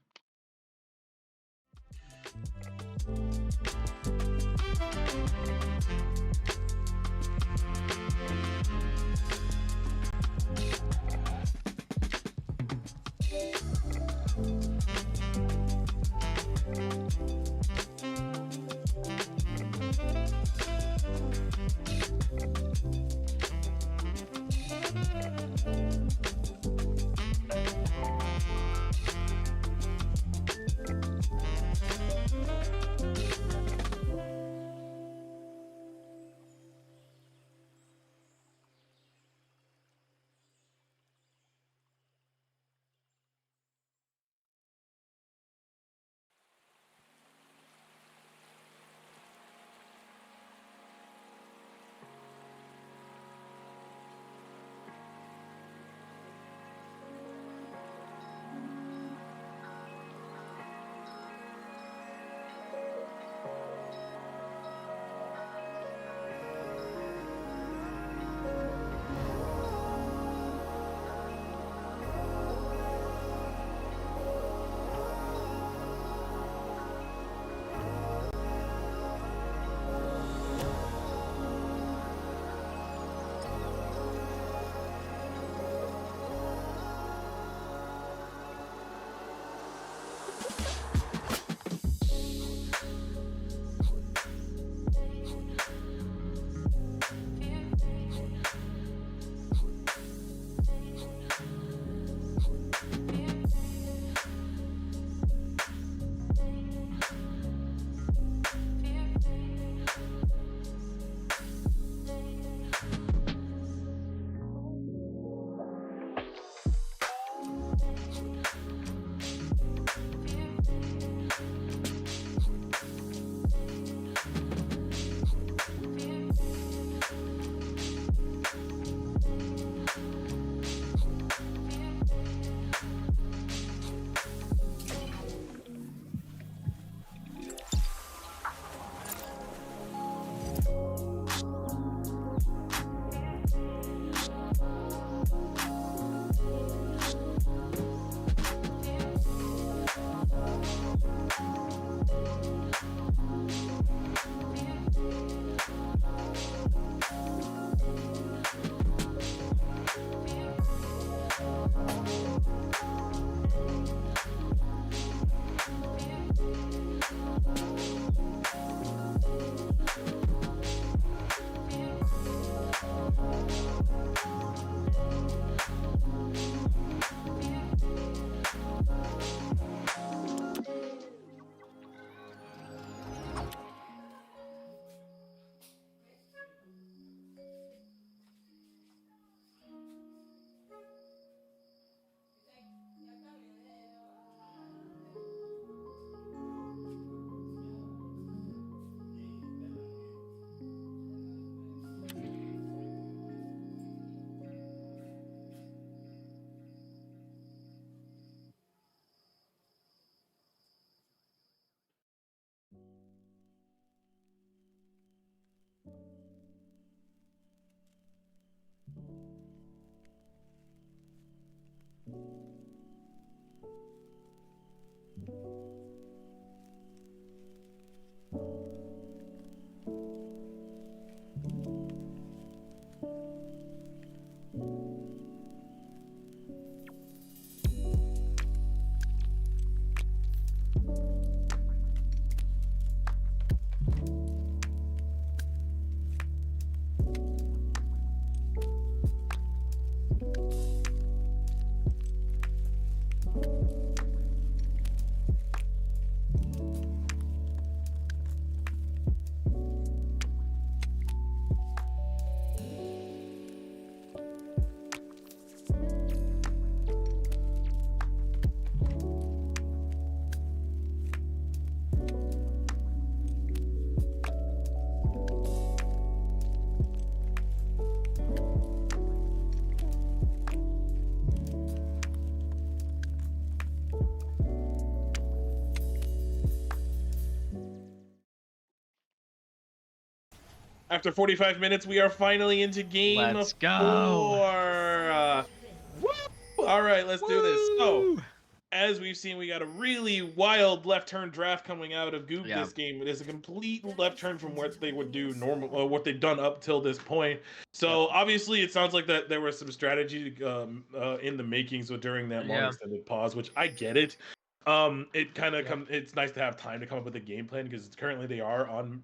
After 45 minutes, we are finally into game Let's 4. Woo! All right, let's do this. So, as we've seen, we got a really wild left turn draft coming out of Goob this game. It is a complete left turn from what they would do normal, or what they've done up till this point. So obviously, it sounds like that there was some strategy in the making. So during that long extended pause, which I get it. It kind of it's nice to have time to come up with a game plan because currently they are on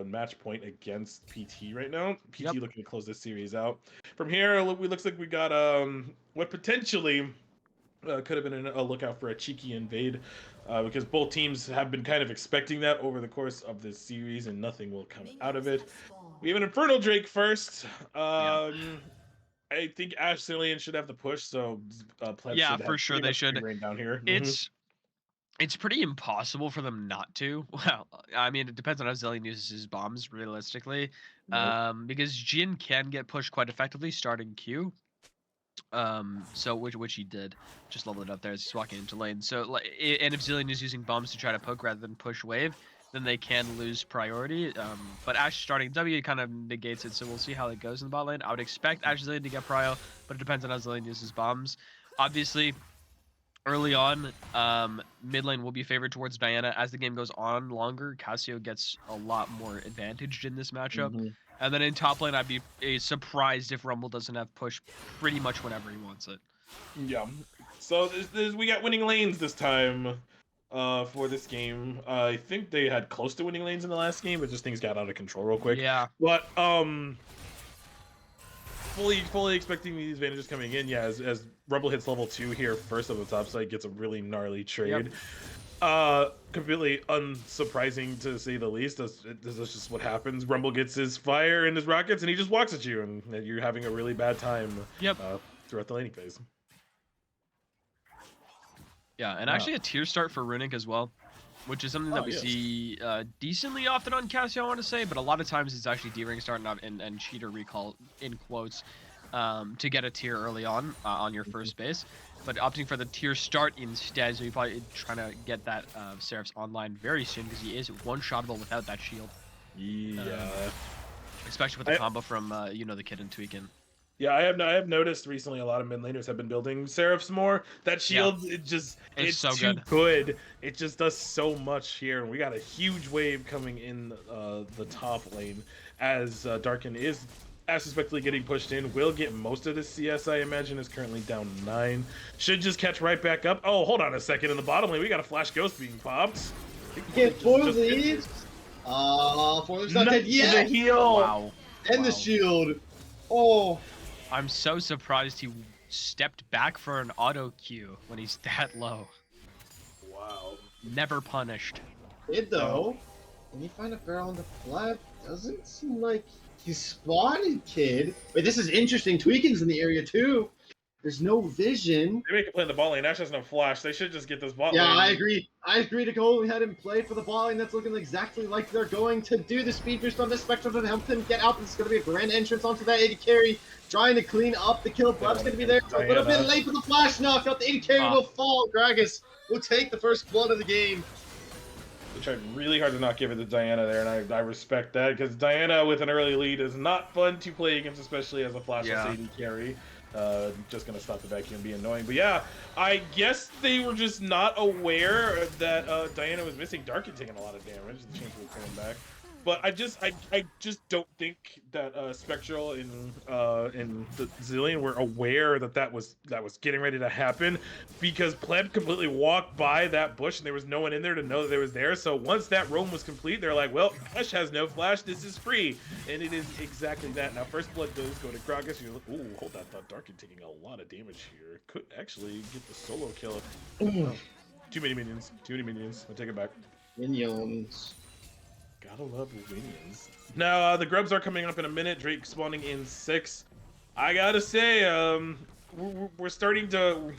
match point against PT right now. PT looking to close this series out. From here, looks like we got what potentially could have been a lookout for a cheeky invade, because both teams have been kind of expecting that over the course of this series, and nothing will come out of it. We have an Infernal Drake first. I think Ash Cillian should have the push, so Pleb should for sure they should. Rain down here. It's pretty impossible for them not to. Well, I mean, it depends on how Zillion uses his bombs, realistically. Because Jin can get pushed quite effectively starting Q. So which he did, just leveled it up there as he's walking into lane. So and if Zillion is using bombs to try to poke rather than push wave, then they can lose priority. But Ash starting W kind of negates it, so we'll see how it goes in the bot lane. I would expect Ash Zillion to get prio, but it depends on how Zillion uses bombs. Obviously, early on, mid lane will be favored towards Diana. As the game goes on longer, Cassio gets a lot more advantaged in this matchup. And then in top lane, I'd be surprised if Rumble doesn't have push pretty much whenever he wants it. Yeah. So we got winning lanes this time for this game. I think they had close to winning lanes in the last game, but just things got out of control real quick. Yeah. But fully expecting these advantages coming in. Yeah, as Rumble hits level 2 here first on the top side, gets a really gnarly trade. Completely unsurprising to say the least. This is just what happens. Rumble gets his fire and his rockets, and he just walks at you, and you're having a really bad time. Throughout the laning phase. Yeah, and actually a tier start for Runic as well, which is something that we see decently often on Cassio, I want to say, but a lot of times it's actually D-ring start and cheater recall in quotes to get a tier early on your first base. But opting for the tier start instead, so you're probably trying to get that Seraph's online very soon because he is one-shottable without that shield. Especially with the combo from the kid and Tweakin'. Yeah, I have noticed recently a lot of mid laners have been building Seraphs more. That shield, it's so too good. It just does so much here. And we got a huge wave coming in the top lane as Darkin is as suspectly getting pushed in. Will get most of the CS, I imagine, is currently down 9. Should just catch right back up. Oh, hold on a second. In the bottom lane, we got a Flash Ghost being popped. Get 4 leads. 4 leads not dead yet. The heal. Wow. And the shield. Oh. I'm so surprised he stepped back for an auto Q when he's that low. Wow. Never punished. Did though. Can you find a barrel on the flat? Doesn't seem like he's spotted, kid. Wait, this is interesting. Tweakin's in the area too. There's no vision. They make a play in the ball lane. Ash has no flash. They should just get this ball lane. Yeah, I agree. I agree to go ahead and play for the ball lane. That's looking exactly like they're going to do. The speed boost on this Spectrum to help him get out. This is going to be a grand entrance onto that 80 carry. Trying to clean up the kill. Bleb's going to be there. A little bit late for the flash knock. Out the 80 carry will fall. Gragas will take the first blood of the game. They tried really hard to not give it to Diana there, and I respect that, because Diana with an early lead is not fun to play against, especially as a flashless AD carry. Just gonna stop the vacuum and be annoying. But yeah, I guess they were just not aware that Diana was missing Darkin taking a lot of damage. The chance of coming back. But I just don't think that Spectral and the Zillion were aware that was getting ready to happen, because Pleb completely walked by that bush and there was no one in there to know that they was there. So once that roam was complete, they're like, well, Ash has no flash, this is free, and it is exactly that. Now first blood does go to Gragas. You're like, ooh, hold that thought. Darkin taking a lot of damage here. Could actually get the solo kill. Too many minions. I take it back. Minions. Gotta love minions. Now the grubs are coming up in a minute. Drake spawning in 6. I gotta say, we're starting to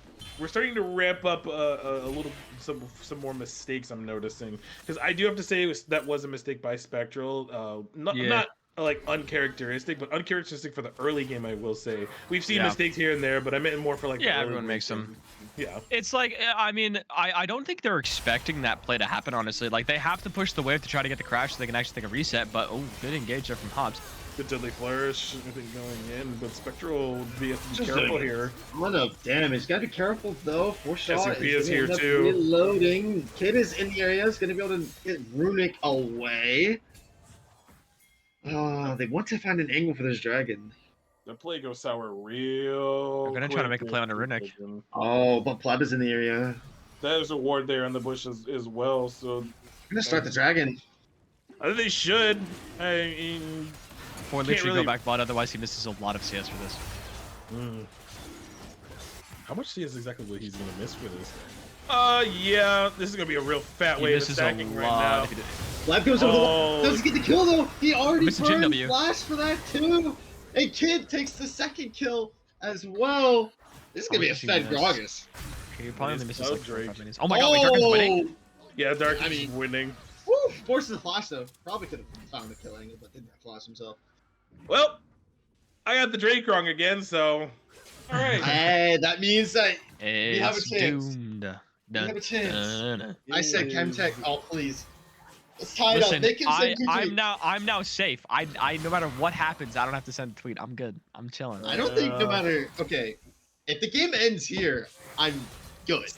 ramp up a little some more mistakes. I'm noticing, because I do have to say that was a mistake by Spectral. Not like uncharacteristic, but uncharacteristic for the early game. I will say we've seen mistakes here and there, but I meant more for like everyone makes them. Yeah. It's like, I mean, I don't think they're expecting that play to happen, honestly. Like, they have to push the wave to try to get the crash so they can actually take a reset, but, oh, good engage there from Hobbs. Good deadly flourish, I think, going in, but Spectral will be Just careful here. Ton of damage. Gotta be careful though. 4-shot SCP is gonna here end up too. Reloading. Kid is in the area. Is gonna be able to get Runic away. They want to find an angle for this dragon. The play goes sour real. They're gonna try to make a play on a Runic. Oh, but Pleb is in the area. There's a ward there in the bush as well, so I'm gonna start the dragon. I think they should. I mean, Or Can't literally really- go back bot, otherwise he misses a lot of CS for this. How much CS exactly what he's gonna miss for this? Yeah, this is gonna be a real fat He wave of misses a stacking right lot now. if he did- Pleb goes over the wall. Doesn't get the kill though. He already Missed the Jin burned W. flash for that too. And Kid takes the second kill as well. This is gonna be a much does fed he miss? Gragas. He probably only misses like 4 or Drake. 5 minutes. Oh my god, wait, Dark is winning? Yeah, Dark I is mean- winning. Woo! Forces the flash though. Probably could have found a kill angle, but didn't have flash himself. Well, I got the Drake wrong again, so all right. Hey, that means that It's have a chance. doomed. we have a chance. Dun. I said Chemtech. Oh please. Let's tie it up. Listen, They can send I'm now safe. I no matter what happens, I don't have to send a tweet. I'm good. I'm chilling. I don't think no matter. Okay, if the game ends here, I'm good.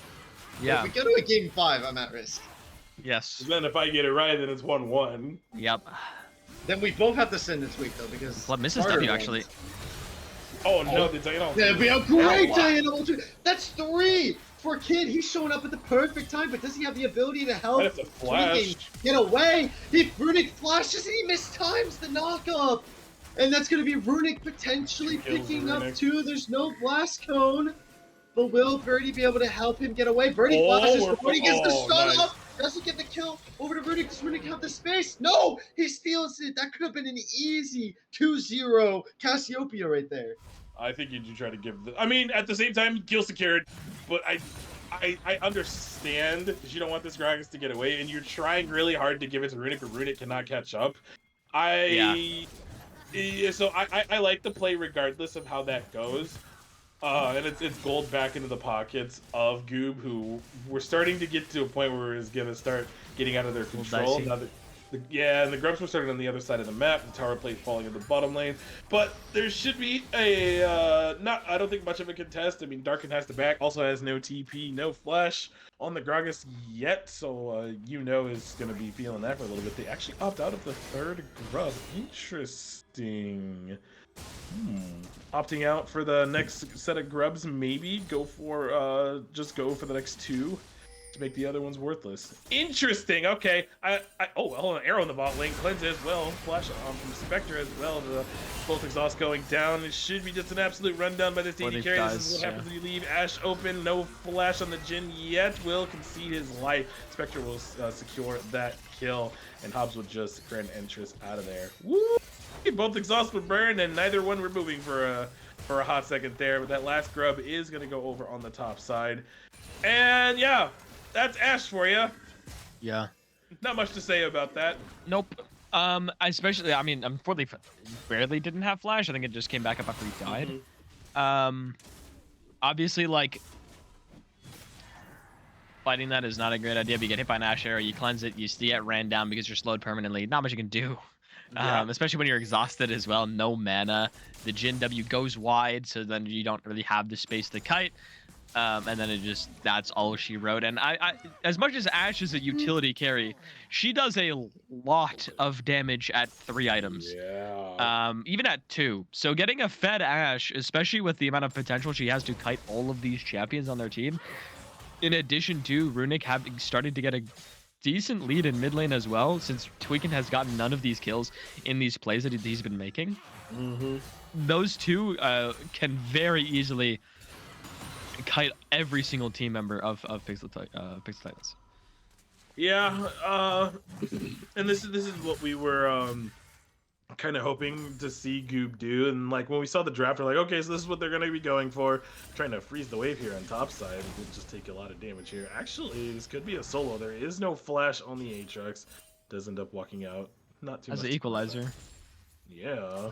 Yeah. If we go to a game 5, I'm at risk. Yes. Then if I get it right, then it's 1-1. Yep. Then we both have to send a tweet though because. What misses Carter W wins. actually? Oh no, the Diana. That'd be a great wow. Diana. That's 3 for Kid. He's showing up at the perfect time, but does he have the ability to help? Might have to flash. Get away! He Runic flashes and he mistimes the knockup! And that's gonna be Runic potentially Kills picking up Runic. 2. There's no blast cone. But will Birdie be able to help him get away? Birdie Oh, flashes, we're- Birdie gets the oh, stun nice. up, doesn't get the kill. Over to Runic, does Runic have the space? No! He steals it! That could have been an easy 2-0 Cassiopeia right there. I think you do try to give the. I mean, at the same time, kill secured, but I understand that you don't want this Gragas to get away, and you're trying really hard to give it to Runic, but Runic cannot catch up. Yeah, so I like the play regardless of how that goes. And it's gold back into the pockets of Goob, who we're starting to get to a point where it's gonna start getting out of their control. Now that, and the Grubs were starting on the other side of the map. The tower plate falling in the bottom lane, but there should be a I don't think much of a contest. I mean, Darken has the back, also has no TP, no flash on the Gragas yet, so is gonna be feeling that for a little bit. They actually opt out of the third Grub. Interesting. Opting out for the next set of Grubs, maybe just go for the next 2 to make the other ones worthless. Interesting. Okay. Oh well, an arrow in the bot lane, cleanse as well. Flash from Spectre as well. The both exhaust going down. It should be just an absolute rundown by this DD carry. This is what happens when you leave Ashe open. No flash on the Jin yet. Will concede his life. Spectre will secure that kill, and Hobbs will just grand entrance out of there. Woo! Both exhaust would burn, and neither one were moving for a hot second there. But that last Grub is gonna go over on the top side, and yeah, that's Ashe for you. Yeah. Not much to say about that. Nope. Especially, I mean, unfortunately, barely didn't have flash. I think it just came back up after he died. Obviously, like, fighting that is not a great idea. But you get hit by an Ashe arrow, you cleanse it, you get ran down because you're slowed permanently. Not much you can do. Yeah. Especially when you're exhausted as well. No mana. The Jin W goes wide, so then you don't really have the space to kite. And then that's all she wrote. And I as much as Ashe is a utility carry, she does a lot of damage at 3 items. Yeah. Even at 2. So getting a fed Ashe, especially with the amount of potential she has to kite all of these champions on their team, in addition to Runic having started to get a decent lead in mid lane as well, since Tweakin has gotten none of these kills in these plays that he's been making. Those 2 can very easily kite every single team member of Pixel Titans. Yeah. And this is what we were kind of hoping to see Goob do, and like when we saw the draft, we're like, okay, so this is what they're gonna be going for, trying to freeze the wave here on top side. We'll just take a lot of damage here. Actually, this could be a solo. There is no flash on the Aatrox. Does end up walking out. Not too As much. an equalizer. Yeah.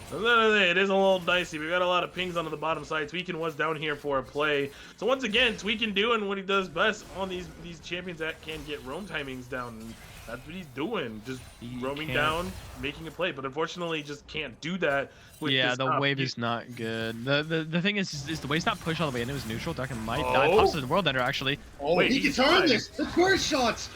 It is a little dicey. We got a lot of pings onto the bottom side. Tweakin was down here for a play. So once again, Tweakin doing what he does best on these champions that can get roam timings down. And that's what he's doing. Just roaming down, making a play. But unfortunately, just can't do that with this the top. wave is not good. The thing is the wave's not pushed all the way into his neutral. Darkin might die. Pops to the world ender actually. Oh, Wait, he can turn this. The first shots.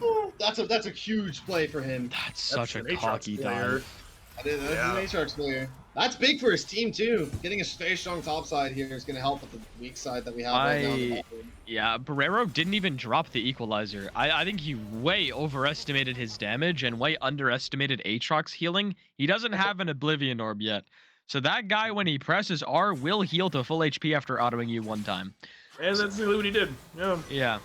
Ooh, that's a huge play for him. That's such a an Aatrox cocky player. dive. That's an Aatrox player. That's big for his team too. Getting a very strong top side here is going to help with the weak side that we have right now. In the bottom. Yeah, Barrero didn't even drop the equalizer. I think he way overestimated his damage and way underestimated Aatrox healing. He doesn't have an Oblivion Orb yet. So that guy, when he presses R, will heal to full HP after autoing you one time. And that's exactly what he did. Yeah. Yeah.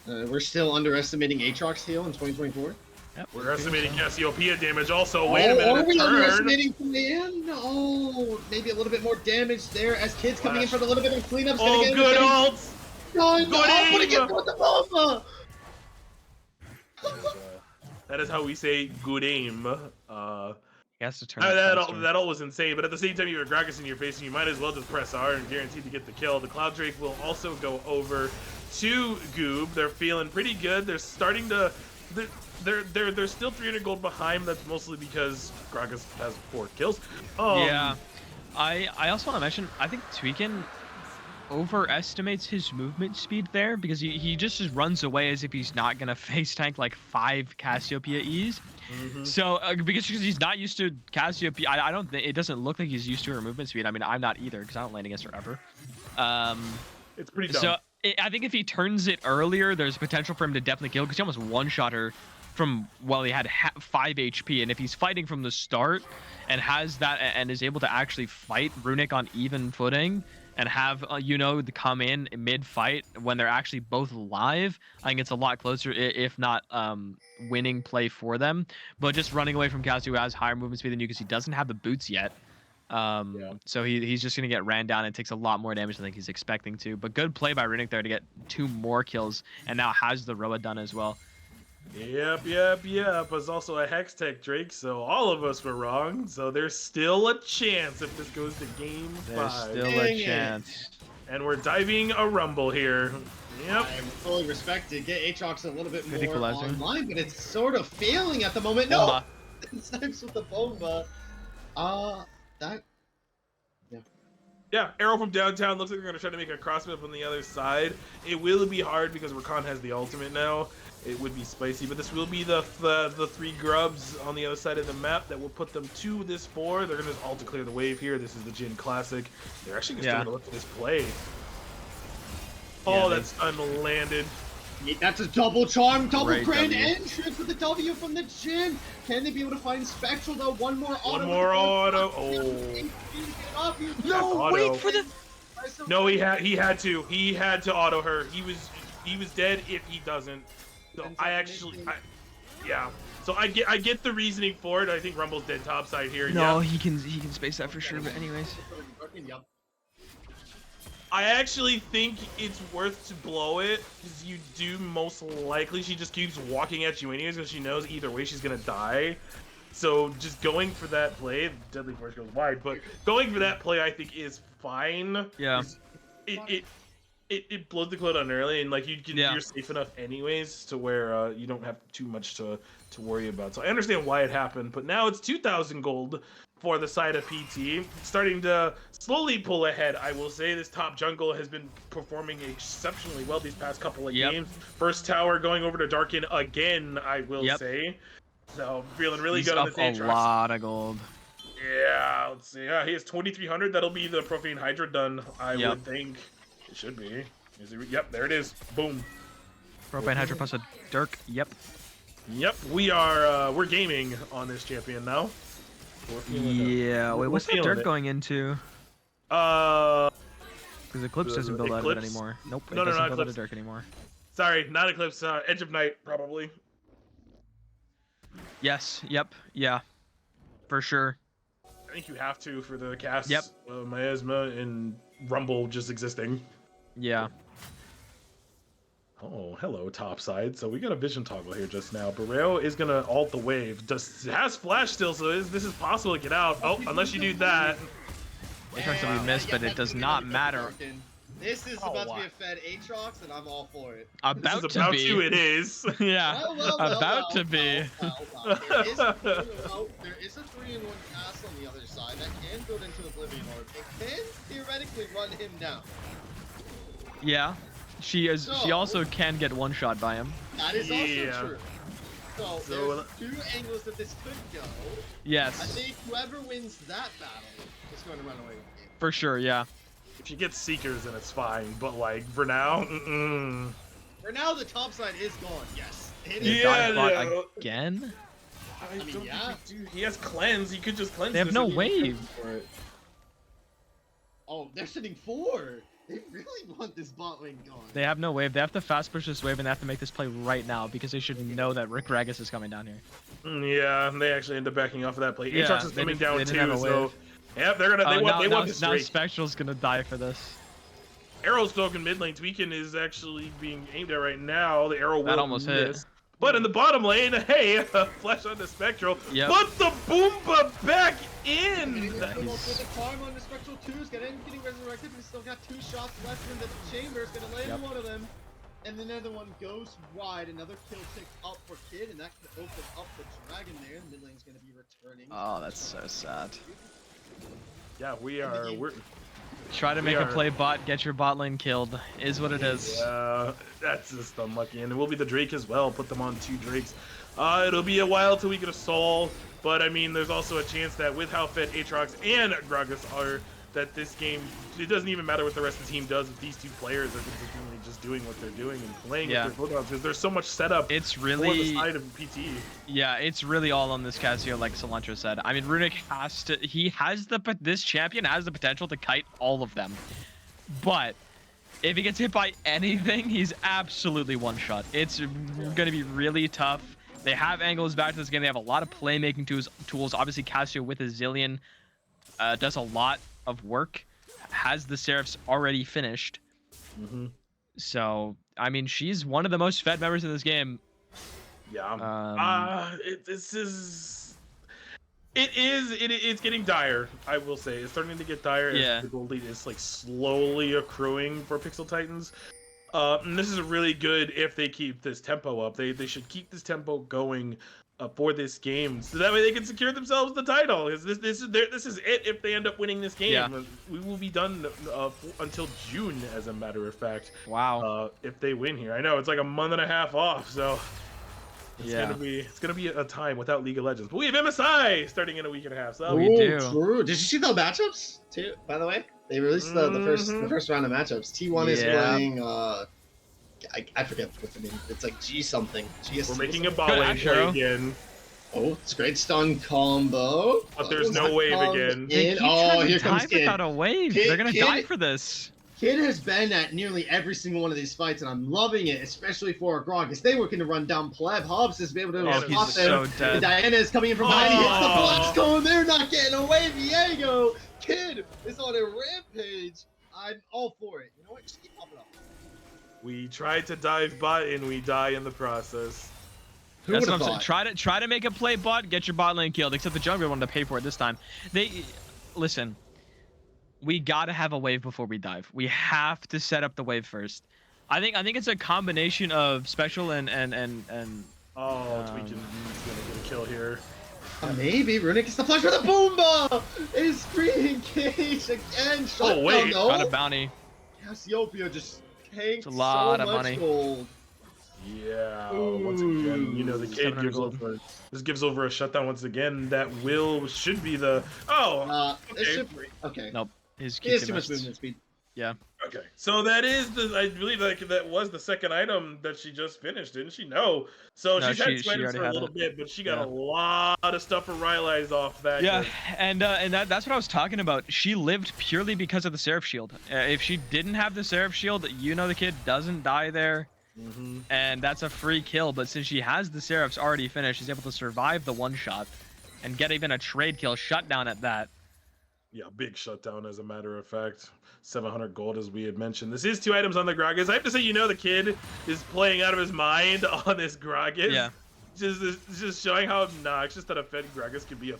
We're still underestimating Aatrox heal in 2024. Yep. We're estimating Cassiopeia damage also. Wait a minute. Are we turn. underestimating Command? Oh, maybe a little bit more damage there as kids coming in for a little bit of cleanups. Oh, good ults. Good aim. But again with the bomba. That is how we say good aim. He has to turn that all was insane, but at the same time you have Gragas in your face and you might as well just press R and guarantee to get the kill. The Cloud Drake will also go over to Goob. They're feeling pretty good. They're starting to they're still 300 gold behind. That's mostly because Gragas has 4 kills. Yeah. I also want to mention, I think Tweakin overestimates his movement speed there because he just runs away as if he's not gonna face tank like 5 Cassiopeia E's. So because he's not used to Cassiopeia, I don't think it doesn't look like he's used to her movement speed. I mean, I'm not either because I don't land against her ever. It's pretty dumb. So I think if he turns it earlier, there's potential for him to definitely kill because he almost one-shot her from while he had 5 HP, and if he's fighting from the start and has that and is able to actually fight Runic on even footing and have to come in mid-fight when they're actually both live, I think it's a lot closer, if not winning play for them. But just running away from Cassio, who has higher movement speed than you because he doesn't have the boots yet. So he's just gonna get ran down and takes a lot more damage than I think he's expecting to. But good play by Runic there to get 2 more kills, and now has the Roa done as well. Yep. It's also a Hex Tech Drake, so all of us were wrong. So there's still a chance if this goes to game 5. There's still a chance. And we're diving a Rumble here. Yep. I fully respect it. Get Aatrox a little bit Good more equalizer. online, but it's sort of failing at the moment. No! Snipes with the bomba. Yeah, arrow from downtown. Looks like they're going to try to make a crossmove on the other side. It will be hard because Rakan has the ultimate now. It would be spicy, but this will be the 3 grubs on the other side of the map that will put them to this 4. They're going to just ult to clear the wave here. This is the Jin Classic. They're actually going to look at this play. Oh, that's unlanded. That's a double charm, double Great grand W. entrance with the W from the Jin. Can they be able to find Spectral though? One more auto. One more auto. Oh. No, wait for the. No, he had to auto her. He was dead if he doesn't. So So I get the reasoning for it. I think Rumble's dead topside here. No, he can space that for sure. But anyways. I actually think it's worth to blow it because you do most likely. She just keeps walking at you anyways because she knows either way she's gonna die. So just going for that play, Deadly Force goes wide, but going for that play I think is fine. Yeah. It blows the cooldown early and like you're safe enough anyways to where you don't have too much to worry about. So I understand why it happened, but now it's 2,000 gold for the side of PT, starting to slowly pull ahead. I will say this top jungle has been performing exceptionally well these past couple of games. First tower going over to Darkin again, I will say. So feeling really good on this Aatrox. A lot of gold. Yeah, let's see. Yeah, he has 2,300. That'll be the Profane Hydra done, I would think. It should be. Yep, there it is. Boom. Propane Hydra plus a Dirk. Yep. Yep, we're gaming on this champion now. Yeah, wait, what's that Dirk going into? Because Eclipse doesn't build out of it anymore. Nope, it doesn't build out of Dirk anymore. Sorry, not Eclipse, Edge of Night, probably. Yes, yep, yeah. For sure. I think you have to for the cast Miasma and Rumble just existing. Yeah. Oh, hello, topside. So we got a vision toggle here just now. Barrero is gonna ult the wave. Just has flash still, so this is possible to get out. Oh, unless you do that. Aatrox will be missed, but it does not matter. This is Oh, about to wow. be a Fed Aatrox, and I'm all for it. About This is to about be. to, it is. Yeah. About to be. There is a 3-in-1 cast on the other side that can build into Oblivion Orb. It can theoretically run him down. Yeah. She is. She So- also can get one shot by him. That is Yeah. also true. So So, there's 2 angles that this could go. I Yes. think whoever wins that battle is going to run away with the game. For sure. Yeah. If you get Seekers, then it's fine. But like for now, For now, the top side is gone. Yes. It They is. Yeah, dive bot yeah. again. I mean, don't yeah. think we do. He has cleanse. He could just cleanse. They have this no and he- wave. for it. Oh, they're sitting 4. They really want this bot lane gone. They have no wave. They have to fast push this wave, and they have to make this play right now because they should know that Rick Ragus is coming down here. Yeah, they actually end up backing off of that play. Yeah, Aatrox is they coming didn't- down they didn't have too, a so wave. yeah, they're gonna they want now this now streak. Spectral's gonna die for this. Arrow's broken mid lane. Tweakin is actually being aimed at right now. The arrow will That almost hit. miss. But in the bottom lane, hey, flash on the Spectral. Yep. But the Boomba back Getting in. the Nice. full with the farm on the Spectral 2s, getting resurrected, but he's still got 2 shots left in the chamber. Is gonna land Yep. one of them. And another one goes wide. Another kill tick up for Kid, and that could open up the dragon there. Mid lane's gonna be returning. Oh, that's so sad. Yeah, we're Try to We make a are- play bot, get your bot lane killed. Is what it is. that's just unlucky. And it will be the Drake as well. Put them on 2 Drakes. It'll be a while till we get a Soul, but I mean, there's also a chance that with how fed Aatrox and Gragas are, that this game, it doesn't even matter what the rest of the team does if these 2 players are consistently just doing what they're doing and playing Yeah. with their cooldowns, because there's so much setup It's for the really, side of PT. yeah, it's really all on this Casio, like Cilantro said. I mean, Runic has to, this champion has the potential to kite all of them. But if he gets hit by anything, he's absolutely one shot. It's gonna be really tough. They have angles back to this game. They have a lot of playmaking tools. Obviously, Casio with a Zillion does a lot of work. Has the Seraphs already finished? Mm-hmm. So, I mean, she's one of the most fed members in this game. Yeah. It's getting dire, I will say. It's starting to get dire Yeah. as the gold lead is like slowly accruing for Pixel Titans. And this is really good if they keep this tempo up. They should keep this tempo going for this game, so that way they can secure themselves the title. This is it if they end up winning this game. Yeah. We will be done until June, as a matter of fact. Wow. If they win here, I know it's like a month and a half off, so it's Yeah. gonna be a time without League of Legends. But we have MSI starting in a week and a half. So We do. True. Did you see the matchups too? By the way, they released the first round of matchups. T1 is Yeah. playing. I forget what the name. It's like G something. GSC. we're making a bot Good, lane play Ashero. again, Oh, it's a great stun combo. but there's no Stun wave comes again. They in. keep Oh, trying to here comes dive Kid. without a wave. Kid- They're gonna Kid- die for this. Kid has been at nearly every single one of these fights, and I'm loving it, especially for Gragas. They were going to run down Pleb. Hobbs is able to Oh, spot he's them. so dead. And Diana is coming in from behind. He hits the Oh. flash cone. They're not getting away. Diego. Kid is on a rampage. I'm all for it. You know what? Just keep popping up. We tried to dive bot and we die in the process. Who That's would what have I'm saying. thought? Try to make a play bot, get your bot lane killed. Except the jungler wanted to pay for it this time. Listen. We gotta have a wave before we dive. We have to set up the wave first. I think it's a combination of special and Tweakin's gonna get a kill here. Maybe Runic gets the flash for the Boomba! Is re-engaged again. Shut wait, down, got a though. bounty. Cassiopeia just tanked It's a lot so of much money. gold. Yeah, once again, you know, the kid 700 gives gold. over. This gives over a shutdown once again. That should be the. Oh, It okay. should okay. Nope. His He has Q2 too much missed. movement speed. Okay, so that is the. I believe that was the second item that she just finished, didn't she? No. So No, she's had she two items already for a had little it. bit, but she got Yeah. a lot of stuff for Rylai's off that. Yeah, and that's what I was talking about. She lived purely because of the Seraph Shield. If she didn't have the Seraph Shield, you know the kid doesn't die there, Mm-hmm. and that's a free kill. But since she has the Seraphs already finished, she's able to survive the one shot and get even a trade kill shutdown at that. Yeah, big shutdown as a matter of fact. 700 gold as we had mentioned. This is 2 items on the Gragas. I have to say, the kid is playing out of his mind on this Gragas. Yeah. Just showing how obnoxious that a fed Gragas could be, a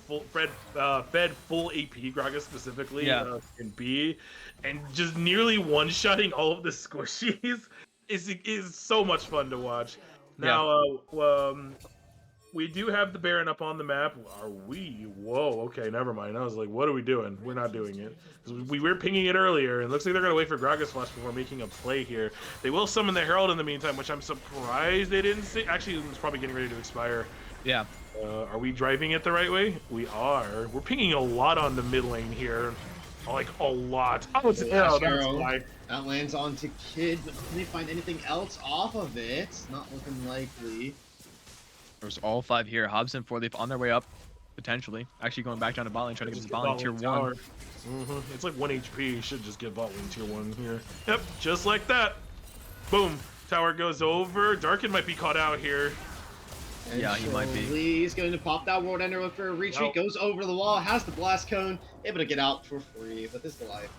fed full AP Gragas specifically in B, and just nearly one-shotting all of the squishies is so much fun to watch. Now, we do have the Baron up on the map. Are we? Whoa, okay, never mind. I was like, what are we doing? We're not doing it. We were pinging it earlier, and it looks like they're going to wait for Gragas Flash before making a play here. They will summon the Herald in the meantime, which I'm surprised they didn't see. Actually, it's probably getting ready to expire. Yeah. Are we driving it the right way? We are. We're pinging a lot on the mid lane here. Like, a lot. Oh, it's Arrow. That's why. That lands onto Kid, but can they find anything else off of it? Not looking likely. There's all 5 here. Hobson 4-leaf on their way up, potentially. Actually going back down to bot lane, trying to get this bot lane tier 1. It's like 1 HP. Should just get bot lane tier 1 here. Yep, just like that. Boom. Tower goes over. Darkin might be caught out here. And yeah, he might be. He's going to pop that World Ender for a retreat. Goes over the wall, has the blast cone, able to get out for free, but this is life.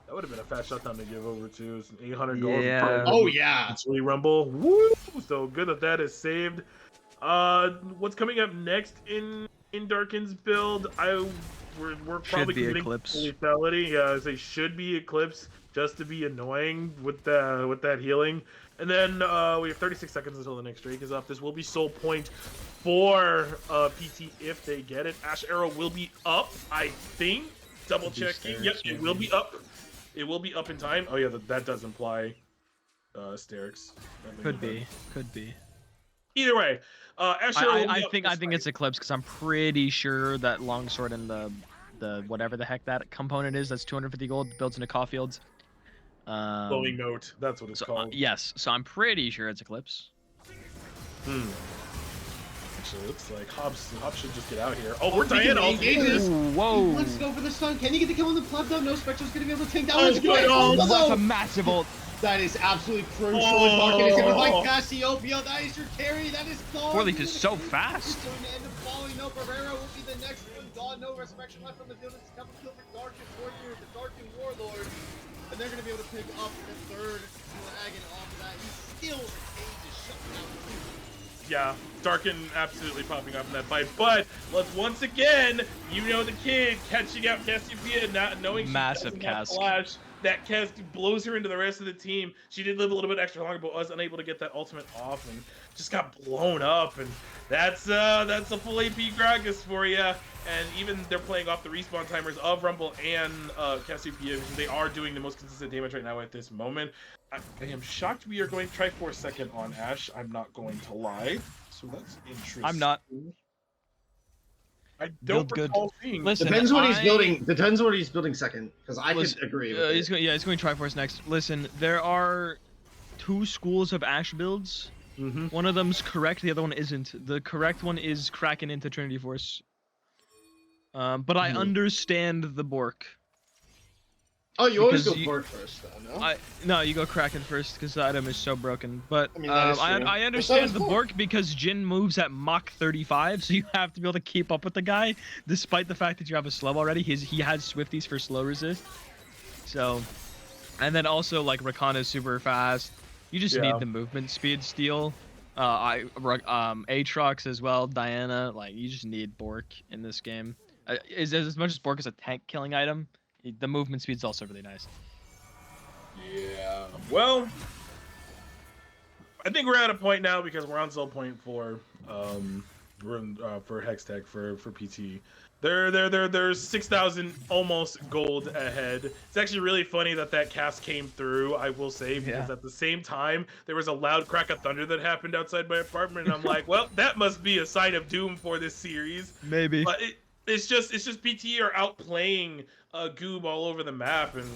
That would have been a fast shutdown to give over to. It's 800 gold. Yeah. Oh, yeah. It's really Rumble. Woo! So good that is saved. What's coming up next in Darkin's build? We're probably committing lethality. Yeah, they should be Eclipse just to be annoying with that healing. And then we have 36 seconds until the next Drake is up. This will be soul point for PT if they get it. Ash Arrow will be up, I think. Double checking. Yep, it will be up. It will be up in time. Oh yeah, that does imply Sterix. Could be. Either way, Ash Arrow I think it's Eclipse because I'm pretty sure that Longsword and the whatever the heck that component is, that's 250 gold, builds into Caulfields. Glowing note. That's what it's called. Yes, so I'm pretty sure it's Eclipse. Actually, looks like Hobbs should just get out here. Oh, we're Diana engages. Whoa. Let's go for the stun. Can he get the kill on the pleb though? No, Spectre's gonna be able to take down his That's a massive ult. That is absolutely crucial. Darkin is able to find Cassiopeia. That is your carry. That is gone. 4-leaf is so fast. He's going to end up falling. No, Barrera will be the next one. Gone. No resurrection left from the field. It's a couple kill for Darkin Warrior, the Darkin Warlord. And they're going to be able to pick up the third dragon off of that. He's still retained to shut down too. Yeah, Darkin absolutely popping up in that fight. But let's once again, the kid catching out Cassiopeia, not knowing massive cask. Flash. That cask blows her into the rest of the team. She did live a little bit extra longer, but was unable to get that ultimate off and just got blown up. And that's a full AP Gragas for you. And even they're playing off the respawn timers of Rumble and Cassiopeia. They are doing the most consistent damage right now at this moment. I am shocked we are going to try for a second on Ash. I'm not going to lie. So that's interesting. I'm not. I don't recall seeing. Listen, depends what he's building. Depends what he's building second, because I could agree with he's going to Triforce next. Listen, there are 2 schools of Ash builds. One of them's correct, the other one isn't. The correct one is Kraken into Trinity Force. But I understand the Bork. Oh, you always go Bork first, though, no? No, you go Kraken first because the item is so broken. But I mean, I understand the Bork because Jin moves at Mach 35, so you have to be able to keep up with the guy, despite the fact that you have a slow already. He has Swifties for slow resist. So, and then also like Rakan is super fast. You just need the movement speed steal. Aatrox as well, Diana. Like you just need Bork in this game. As much as Bork is a tank killing item, the movement speed's also really nice. Yeah. Well, I think we're at a point now because we're on sell point for Hextech for PT. There's 6,000 almost gold ahead. It's actually really funny that cast came through, I will say, because at the same time there was a loud crack of thunder that happened outside my apartment, and I'm like, well, that must be a sign of doom for this series. Maybe. But it's just PT are outplaying Goob all over the map, and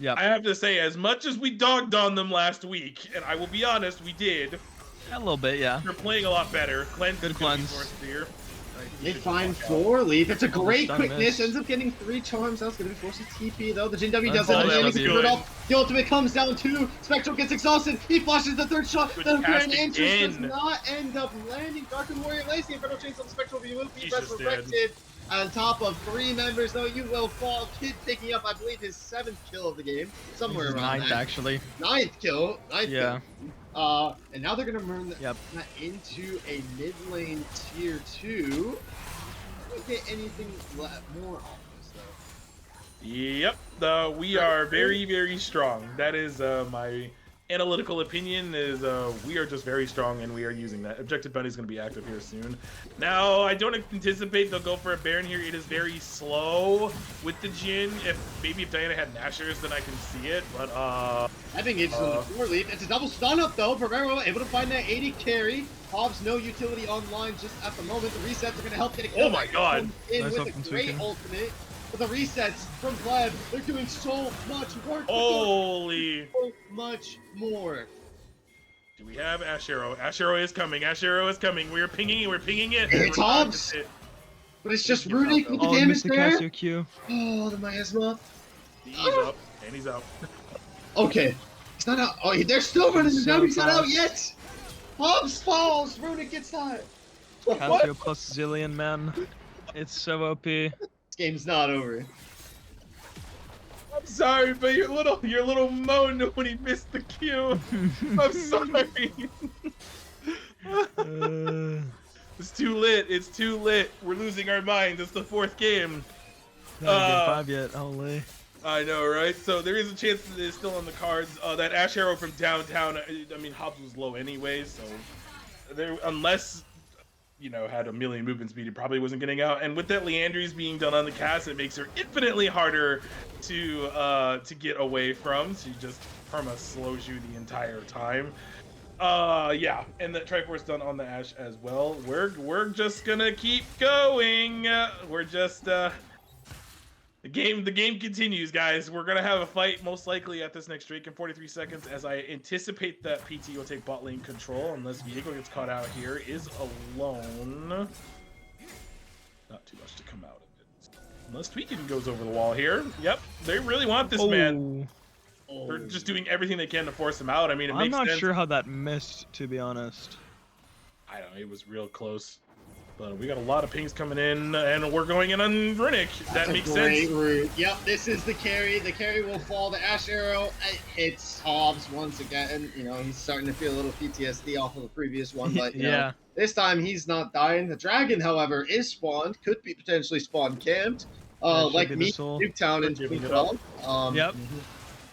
I have to say, as much as we dogged on them last week, and I will be honest, we did. A little bit, yeah. They're playing a lot better. Good cleanse. They find 4-leaf. It's a great quickness. Ends up getting 3 charms. That's going to be forced to TP, though. The Jin W doesn't land. The ultimate comes down too. Spectral gets exhausted. He flashes the 3rd shot. The Grand Entrance does not end up landing. Dark and Warrior lays the Infernal Chains on the Spectral. He will be resurrected. On top of 3 members, though, you will fall. Kid picking up, I believe, his 7th kill of the game. Somewhere around 9th, that. actually. 9th kill. 9th Yeah. kill. And now they're going to turn Yep. that into a mid lane tier 2. Don't get anything more off this, though. Yep. We are very, very strong. That is my analytical opinion is we are just very strong and we are using that. Objective Bounty is going to be active here soon. Now, I don't anticipate they'll go for a Baron here. It is very slow with the Jhin. If Diana had Nashers, then I can see it, but I think it's on the 4 lead. It's a double stun up though. Pereiro able to find that 80 carry. Hobbs no utility online just at the moment. The resets are going to help get a kill. Oh my god. In Nice with up from a great Tweaking. ultimate. But the resets from Gleb, they're doing so much work. Holy. So much more. Do we have Ash Arrow? Ash Arrow is coming. Ash Arrow is coming. We're pinging it. We're pinging it. It's We're not Hobbs. gonna hit. But it's just Give it up, Runic though. with the Oh, he damage missed the there. Casio Q. Oh, the miasma. He's up. And he's out. Okay. He's not out. Oh, they're still running him So down. He's not out fast. yet. Hobbs falls. Runic gets hot. What? Casio plus Zillion, man. It's so OP. This game's not over. I'm sorry, but your little moan when he missed the Q. I'm sorry. It's too lit. It's too lit. We're losing our minds. It's the 4th game. Not game 5 yet, holy. I know, right? So there is a chance that it's still on the cards. That Ash Arrow from downtown. I mean, Hobbs was low anyway, so there, unless had a million movement speed, he probably wasn't getting out. And with that Leandry's being done on the cast, it makes her infinitely harder to get away from. She just perma slows you the entire time. Yeah, and the Triforce done on the Ashe as well. We're just gonna keep going. We're just the game continues, guys. We're gonna have a fight most likely at this next streak in 43 seconds, as I anticipate that PT will take bot lane control unless Viego gets caught out here. Is alone. Not too much to come out of it. Unless Tweakin goes over the wall here. Yep, they really want this man. They're just doing everything they can to force him out. I mean, it I'm makes not sense. sure how that missed, to be honest. I don't know, it was real close. But we got a lot of pings coming in, and we're going in on Runic. That makes sense. Route. Yep, this is the carry. The carry will fall. The Ash Arrow hits Hobbs once again. He's starting to feel a little PTSD off of the previous one, but Yeah. This time he's not dying. The dragon, however, is spawned. Could be potentially spawn camped. That should Like be the me, soul. Nuketown, and Giving it Tweakball. Yep.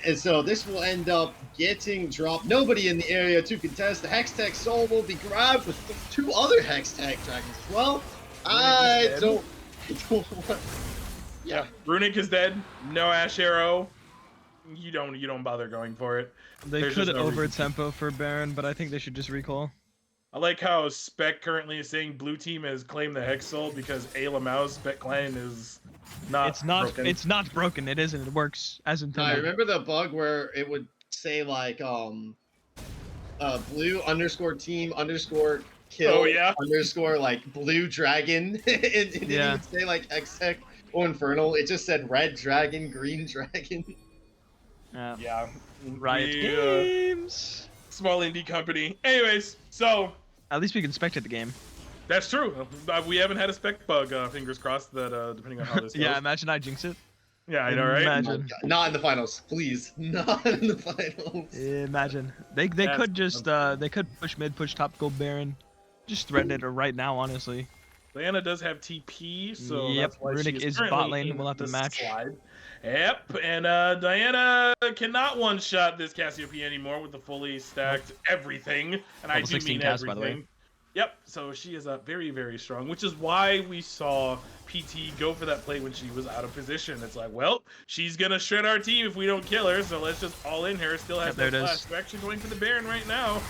And so this will end up getting dropped. Nobody in the area to contest. The Hextech Soul will be grabbed with 2 other Hextech dragons as well. I don't want. Yeah, Runic is dead. No Ash Arrow. You don't bother going for it. They There's could just no over reason. tempo for Baron, but I think they should just recall. I like how Spec currently is saying blue team has claimed the Hex Soul because Ayla Mao's Spec clan is not. It's not. broken. It's not broken. It isn't. It works as I intended. remember the bug where it would say like blue underscore team underscore kill Oh, yeah? underscore like blue dragon. It didn't Yeah. even say like Hextech or Infernal. It just said red dragon, green dragon. Yeah. Yeah. Riot We, Games. small indie company. Anyways, so At least we can spectate the game. that's true. We haven't had a spec bug. Fingers crossed that depending on how this goes. Yeah. Imagine I jinx it. Yeah, I know, right? Imagine. Not in the finals, please. Not in the finals. Imagine. They That's could just they could push mid, push top, go Baron. Just threaten it right now, honestly. Diana does have TP, so Yep, that's why Runic she is currently bot lane. in We'll have to this match. slide. Yep, and Diana cannot one-shot this Cassiopeia anymore with the fully stacked everything, and I Level do 16 mean cast, everything. by the way. Yep, so she is very, very strong, which is why we saw PT go for that play when she was out of position. It's like, well, she's gonna shred our team if we don't kill her, so let's just all in her. Still has Yep, there no it is. flash. We're actually going for the Baron right now.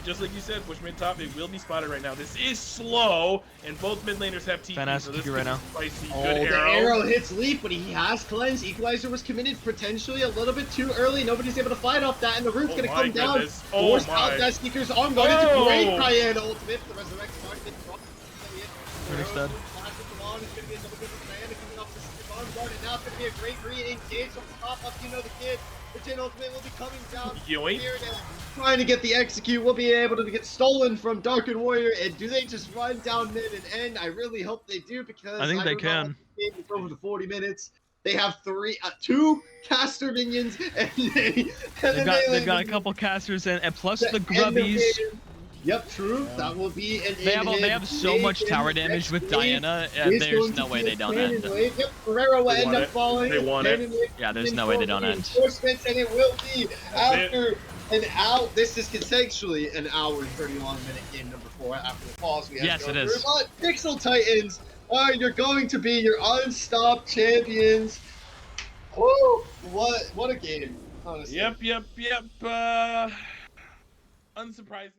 Just like you said, push mid top. It will be spotted right now. This is slow, and both mid laners have TP, Fantastic so this TP right could now. be spicy. Oh, Good the arrow. arrow hits Leaf, but he has cleanse. Equalizer was committed potentially a little bit too early. Nobody's able to fight off that, and the root's Oh gonna my come down. goodness. Oh Forced my. out that Seeker's arm going into Oh. great Cayenne ultimate. The resurrection arc didn't drop. Runic's dead. now it's going to be a great green engage from the top up. You know the kid. The Jin Ultimate will be coming down Yoink. here and trying to get the execute. Will be able to get stolen from Darken Warrior. And do they just run down mid and end? I really hope they do because I think they do not can. want this game to go over the 40 minutes. They have two caster minions, and They've got a couple casters and plus the grubbies. Yep, true. That will be an They have so much tower damage with Diana, and there's no way they don't end. Yep, Ferrero will end up falling. They want it. Yeah, there's no way they don't end. Reinforcements, and it will be after an hour. This is consensually an hour and 31-minute game number 4 after the pause we had. Yes, it is. But Pixel Titans you're going to be your unstopped champions. Woo! What a game, honestly. Yep. Unsurprising,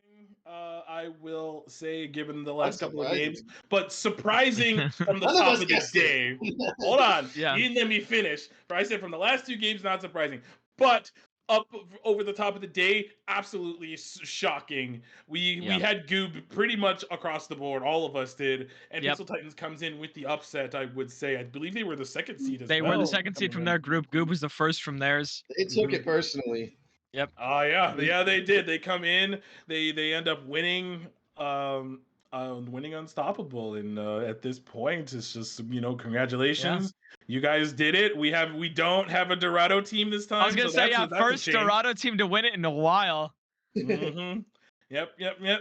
I will say, given the last couple of games, but surprising from the top of the day. Hold on, Yeah. you didn't let me finish. I said from the last 2 games, not surprising, but up over the top of the day, absolutely shocking. We had Goob pretty much across the board, all of us did, and Pixel Titans comes in with the upset. I would say, I believe they were the 2nd seed as well. They were the 2nd seed from their group. Goob was the 1st from theirs. They took it personally. Yep. Yeah, they did. They come in, they end up winning, winning Unstoppable, and at this point, it's just congratulations, you guys did it. We don't have a Dorado team this time. I was gonna say first Dorado team to win it in a while. Mm-hmm. Yep.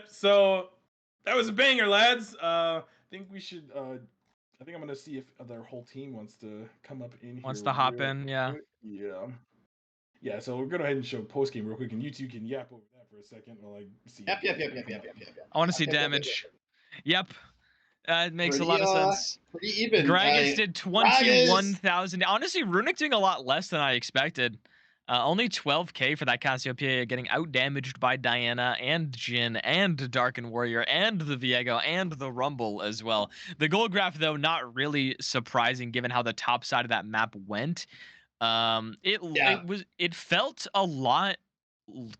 So that was a banger, lads. I think we should. I think I'm gonna see if their whole team wants to come up in here. Wants to hop in, yeah. Yeah, so we're gonna go ahead and show post game real quick, and you two can yap over that for a second while I see. Yep. I want to see damage. Yep. It makes a lot of sense. Pretty even. Gragas did 21,000. Honestly, Runic doing a lot less than I expected. Only 12k for that Cassiopeia, getting out damaged by Diana and Jin and Darken Warrior and the Viego and the Rumble as well. The gold graph, though, not really surprising given how the top side of that map went. It felt a lot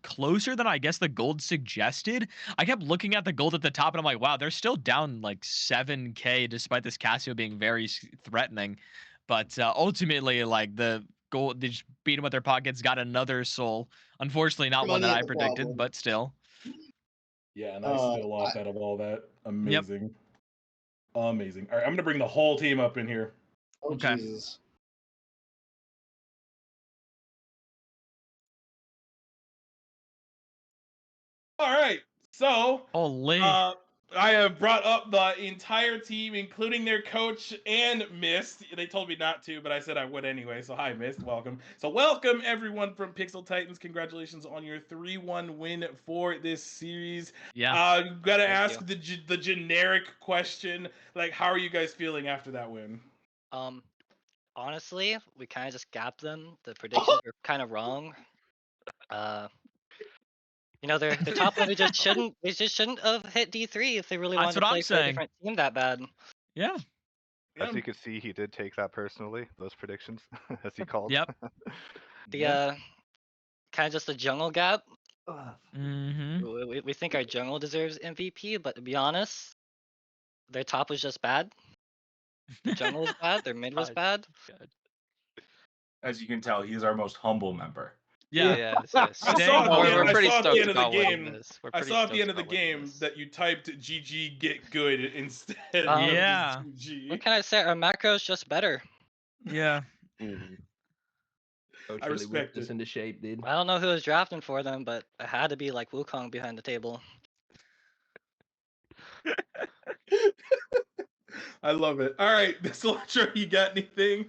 closer than I guess the gold suggested. I kept looking at the gold at the top and I'm like, wow, they're still down like 7k despite this Cassio being very threatening. But ultimately, like the gold, they just beat them with their pockets, got another soul. Unfortunately, not one that I predicted, but still. Yeah, and I still lost out of all that. Amazing. Amazing. All right, I'm gonna bring the whole team up in here. Oh, okay. Jesus. All right, so holy. I have brought up the entire team, including their coach and Mist. They told me not to, but I said I would anyway. So hi, Mist, welcome. So welcome everyone from Pixel Titans. Congratulations on your 3-1 win for this series. Yeah. Gotta ask the generic question, like, how are you guys feeling after that win? Honestly, we kind of just gapped them. The predictions were kind of wrong. Their top lane just shouldn't have hit D3 if they really wanted to play for a different team that bad. Yeah. As you can see, he did take that personally, those predictions, as he called. Yep. The kind of just a jungle gap. Mm-hmm. We think our jungle deserves MVP, but to be honest, their top was just bad. Their jungle was bad. Their mid was bad. As you can tell, he's our most humble member. Yeah. I saw at the end of the game. I saw at the end of the game that you typed GG get good instead. Yeah. Of GG. What can I say? Our macro is just better. Yeah. I respect this into shape, dude. I don't know who was drafting for them, but it had to be like Wukong behind the table. I love it. All right, Cilantro, you got anything?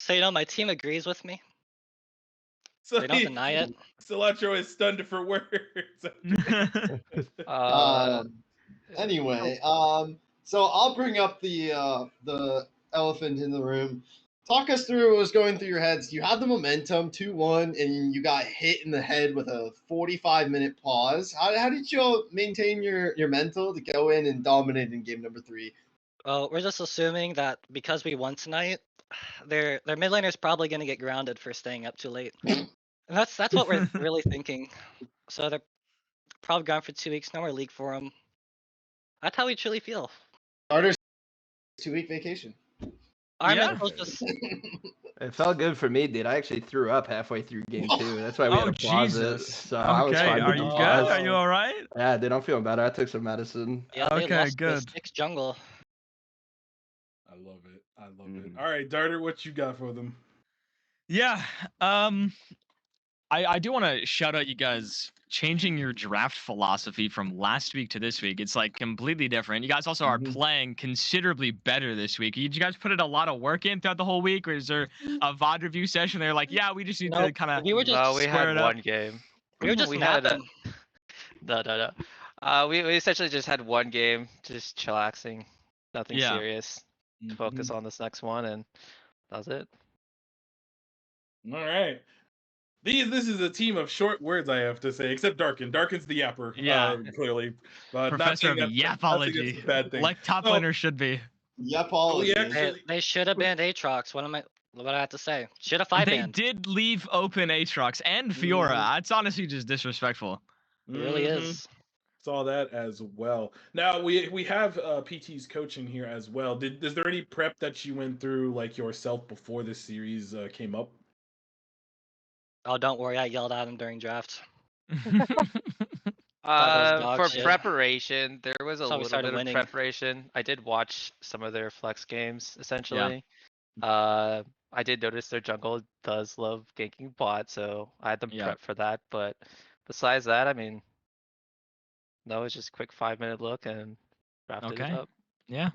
So my team agrees with me. So they don't deny it. Cilantro is stunned for words. Anyway, so I'll bring up the elephant in the room. Talk us through what was going through your heads. You had the momentum, 2-1, and you got hit in the head with a 45-minute pause. How did you maintain your mental to go in and dominate in game number 3? Well, we're just assuming that because we won tonight, their mid laner is probably going to get grounded for staying up too late. And that's what we're really thinking. So they're probably gone for 2 weeks. No more league for them. That's how we truly feel. Starters 2-week vacation. Our Yeah. mentals just It felt good for me, dude. I actually threw up halfway through game 2. That's why we had Oh, to pause it. Jesus. So I was Okay, fine are with the you good? pause. Are you all right? Yeah, dude, I'm feeling better. I took some medicine. yeah, they Okay, lost good. the 6 jungle. I love it. I love it. All right, Darter, what you got for them? Yeah. I do want to shout out you guys changing your draft philosophy from last week to this week. It's like completely different. You guys also are playing considerably better this week. Did you guys put in a lot of work in throughout the whole week, or is there a VOD review session? They're like, yeah, we just need to Nope, kind of we were just No, we square had it up. one game. we were just we had napping. no. We essentially just had one game, just chillaxing, nothing Yeah. serious. To focus on this next one, and that was it. All right. This is a team of short words, I have to say, except Darkin. Darkin's the yapper, Yeah. Clearly. But Professor of not saying that's a yapology, bad thing. like top So- laner should be. Yapology. They should have banned Aatrox. What I have to say? Should have 5 They banned. did leave open Aatrox and Fiora. It's honestly just disrespectful. It really Mhm. is. Saw that as well. Now we have PT's coaching here as well. Is there any prep that you went through like yourself before this series came up? Oh, don't worry. I yelled at him during draft. dog For shit. preparation, there was a That's how we little started bit of winning. preparation. I did watch some of their flex games, essentially. I did notice their jungle does love ganking bot, so I had them Yeah. prep for that. But besides that, I mean, that was just a quick 5-minute look and drafted it Okay. up. Yeah.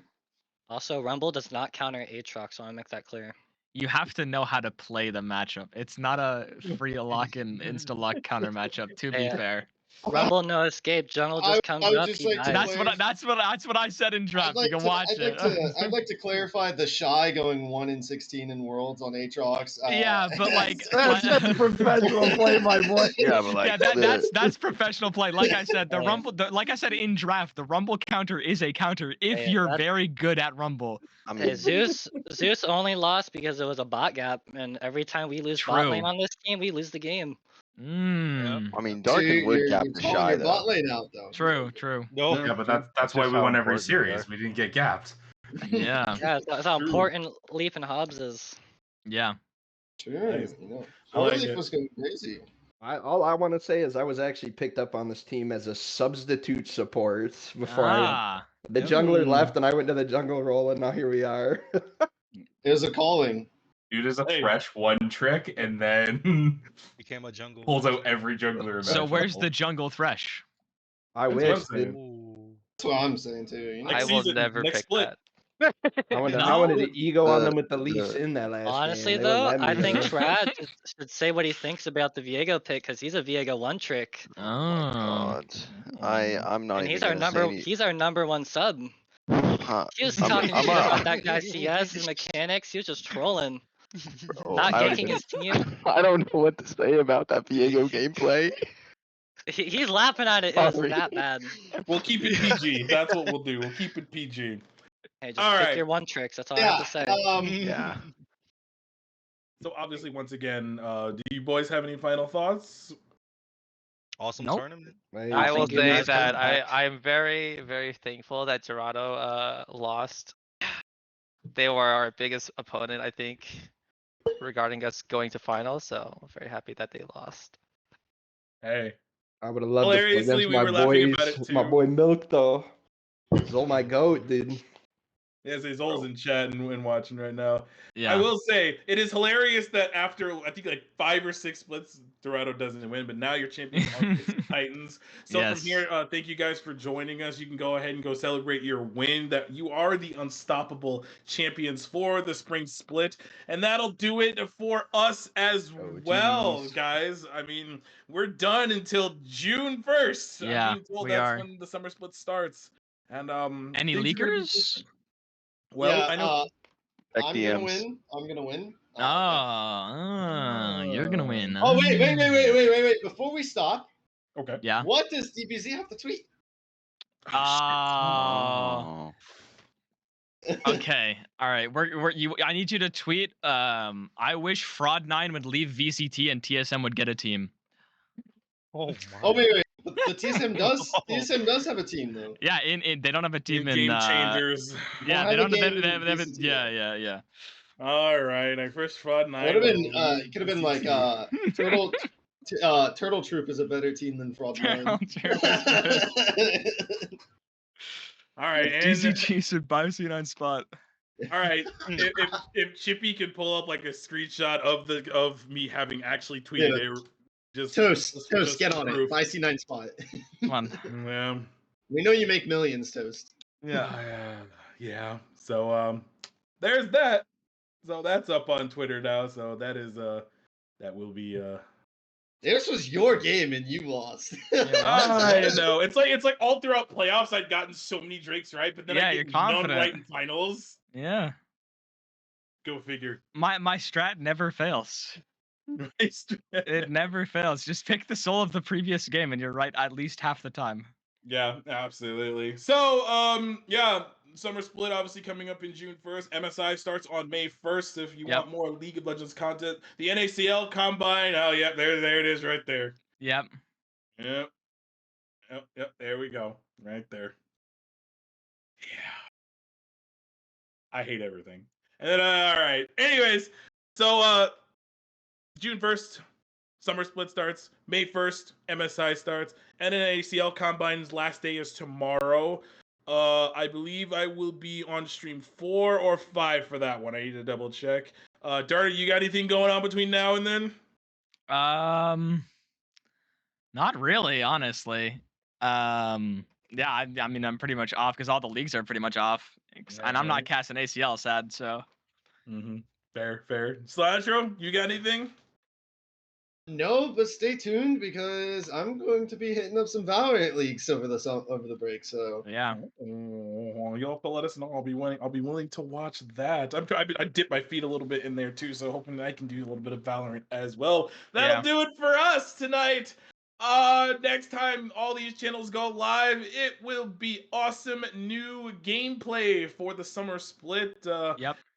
Also, Rumble does not counter Aatrox, so I want to make that clear. You have to know how to play the matchup. It's not a free lock and insta lock counter matchup. To be Yeah. fair, Rumble no escape. Jungle I- just comes I would up. just He like to dies. that's what I said in draft. You can watch it. I'd like to clarify the shy going 1-16 in Worlds on Aatrox. Yeah, but like That's professional play, my boy. Yeah, but like that's professional play. Like I said, the Yeah. Rumble. Like I said in draft, the Rumble counter is a counter if Yeah, you're that's- very good at Rumble. I Hey, mean, Zeus only lost because it was a bot gap, and every time we lose bot True. lane on this team, we lose the game. I mean, So Darkin would you're gap the calling shy your though. bot lane out though. True. Yeah, but that's That's why just we how won every important we series. are. We didn't get gapped. Yeah. Yeah, that's how True. important Leaf and Hobbs is. Yeah. Sure. Nice. You know, I like Leaf it. was going crazy. All I want to say is I was actually picked up on this team as a substitute support before the jungler left and I went to the jungle role and now here we are. It was a calling. Dude is a Hey. fresh one trick and then Became a jungle. pulls out every jungler. So where's the imaginable. jungle thresh? I That's what I'm wish, saying. dude. Ooh. That's what I'm saying too. You know? I Next will season, never next pick split. that. I wanted No. to ego on them with the Leafs in that last Honestly, game. They wouldn't though, let I me, think though. Trad should say what he thinks about the Viego pick because he's a Viego one trick, Oh. God, I'm not and even he's our gonna say he's our number one sub. Huh. He was I'm- talking I'm shit a- about that guy's CS, his mechanics. He was just trolling, Bro, not I don't ganking even- his team. I don't know what to say about that Viego gameplay. He's laughing at it. It was Sorry. that bad. We'll keep it PG. That's what we'll do. We'll keep it PG. Hey, just All pick right. your one tricks. That's all I have to say. Yeah. So obviously, once again, do you boys have any final thoughts? Awesome Nope. tournament. I will think you say guys that come back. I'm very, very thankful that Dorado lost. They were our biggest opponent, I think, regarding us going to finals. So I'm very happy that they lost. Hey, I would have loved to play hilariously, against we my were laughing about boys, it my too. boy Milk though. He's all my goat, dude. Yes, his Zol's in chat and watching right now. Yeah. I will say it is hilarious that after I think like 5 or 6 splits, Dorado doesn't win, but now your champions are the Titans. So Yes. from here, thank you guys for joining us. You can go ahead and go celebrate your win. That you are the unstoppable champions for the spring split, and that'll do it for us as Oh, well, geez. guys. I mean, we're done until June 1st. Yeah, I'm being told we that's are. when the summer split starts. And Any thank you very much. leakers? Well, yeah, I know. Check I'm gonna DMs. win. I'm gonna win. You're gonna win. Oh wait! Before we stop, Okay. Yeah. what does DBZ have to tweet? Oh. Okay. All right. I need you to tweet. I wish Fraud9 would leave VCT and TSM would get a team. Oh my. Oh wait! But TSM does have a team though. Yeah, they don't have a team in Game changers. Yeah, have they a don't. game They in have VCT. All right, our first fraud night. Would have been. It could have been like Turtle. Turtle Troop is a better team than Fraud 9. Turtle Troop is good. All right, and DCG should buy C9 spot. all right, if Chippy could pull up like a screenshot of me having actually tweeted it, just Toast, get for on proof. it. Buy C9 spot. Come on. Yeah. We know you make millions, Toast. Yeah. So there's that. So that's up on Twitter now. So that is that will be This was your game and you lost. I know. It's like all throughout playoffs I'd gotten so many Drakes right, but then I you're get none confident. right in finals. Yeah. Go figure. My strat never fails. It never fails. Just pick the soul of the previous game and you're right at least half the time. Yeah, absolutely. So, yeah, Summer Split obviously coming up in June 1st. MSI starts on May 1st. If you want more League of Legends content, the NACL Combine. Oh, yeah, there it is right there. Yep. Yep. There we go. Right there. Yeah. I hate everything. And then, all right. Anyways, so June 1st, Summer Split starts. May 1st, MSI starts. And then ACL Combine's last day is tomorrow. I believe I will be on stream 4 or 5 for that one. I need to double check. Darty, you got anything going on between now and then? Not really, honestly. Yeah, I mean, I'm pretty much off because all the leagues are pretty much off, and I'm not casting ACL, sad. So. Fair. Slashro, you got anything? No, but stay tuned because I'm going to be hitting up some Valorant leagues over the break. So yeah, you'll have to let us know. I'll be willing to watch that. I dip my feet a little bit in there too, so hoping I can do a little bit of Valorant as well. That'll do it for us tonight. Next time all these channels go live, it will be awesome new gameplay for the Summer Split.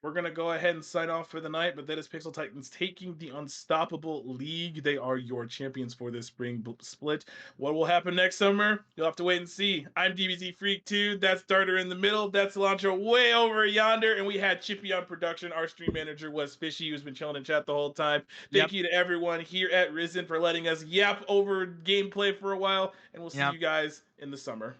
We're gonna go ahead and sign off for the night, but that is Pixel Titans taking the Unstoppable League. They are your champions for this spring split. What will happen next summer? You'll have to wait and see. I'm DBZ Freak 2. That's Darter in the middle. That's Cilantro way over yonder. And we had Chippy on production. Our stream manager was Fishy, who's been chilling in chat the whole time. Thank you to everyone here at Risen for letting us yap over gameplay for a while. And we'll see you guys in the summer.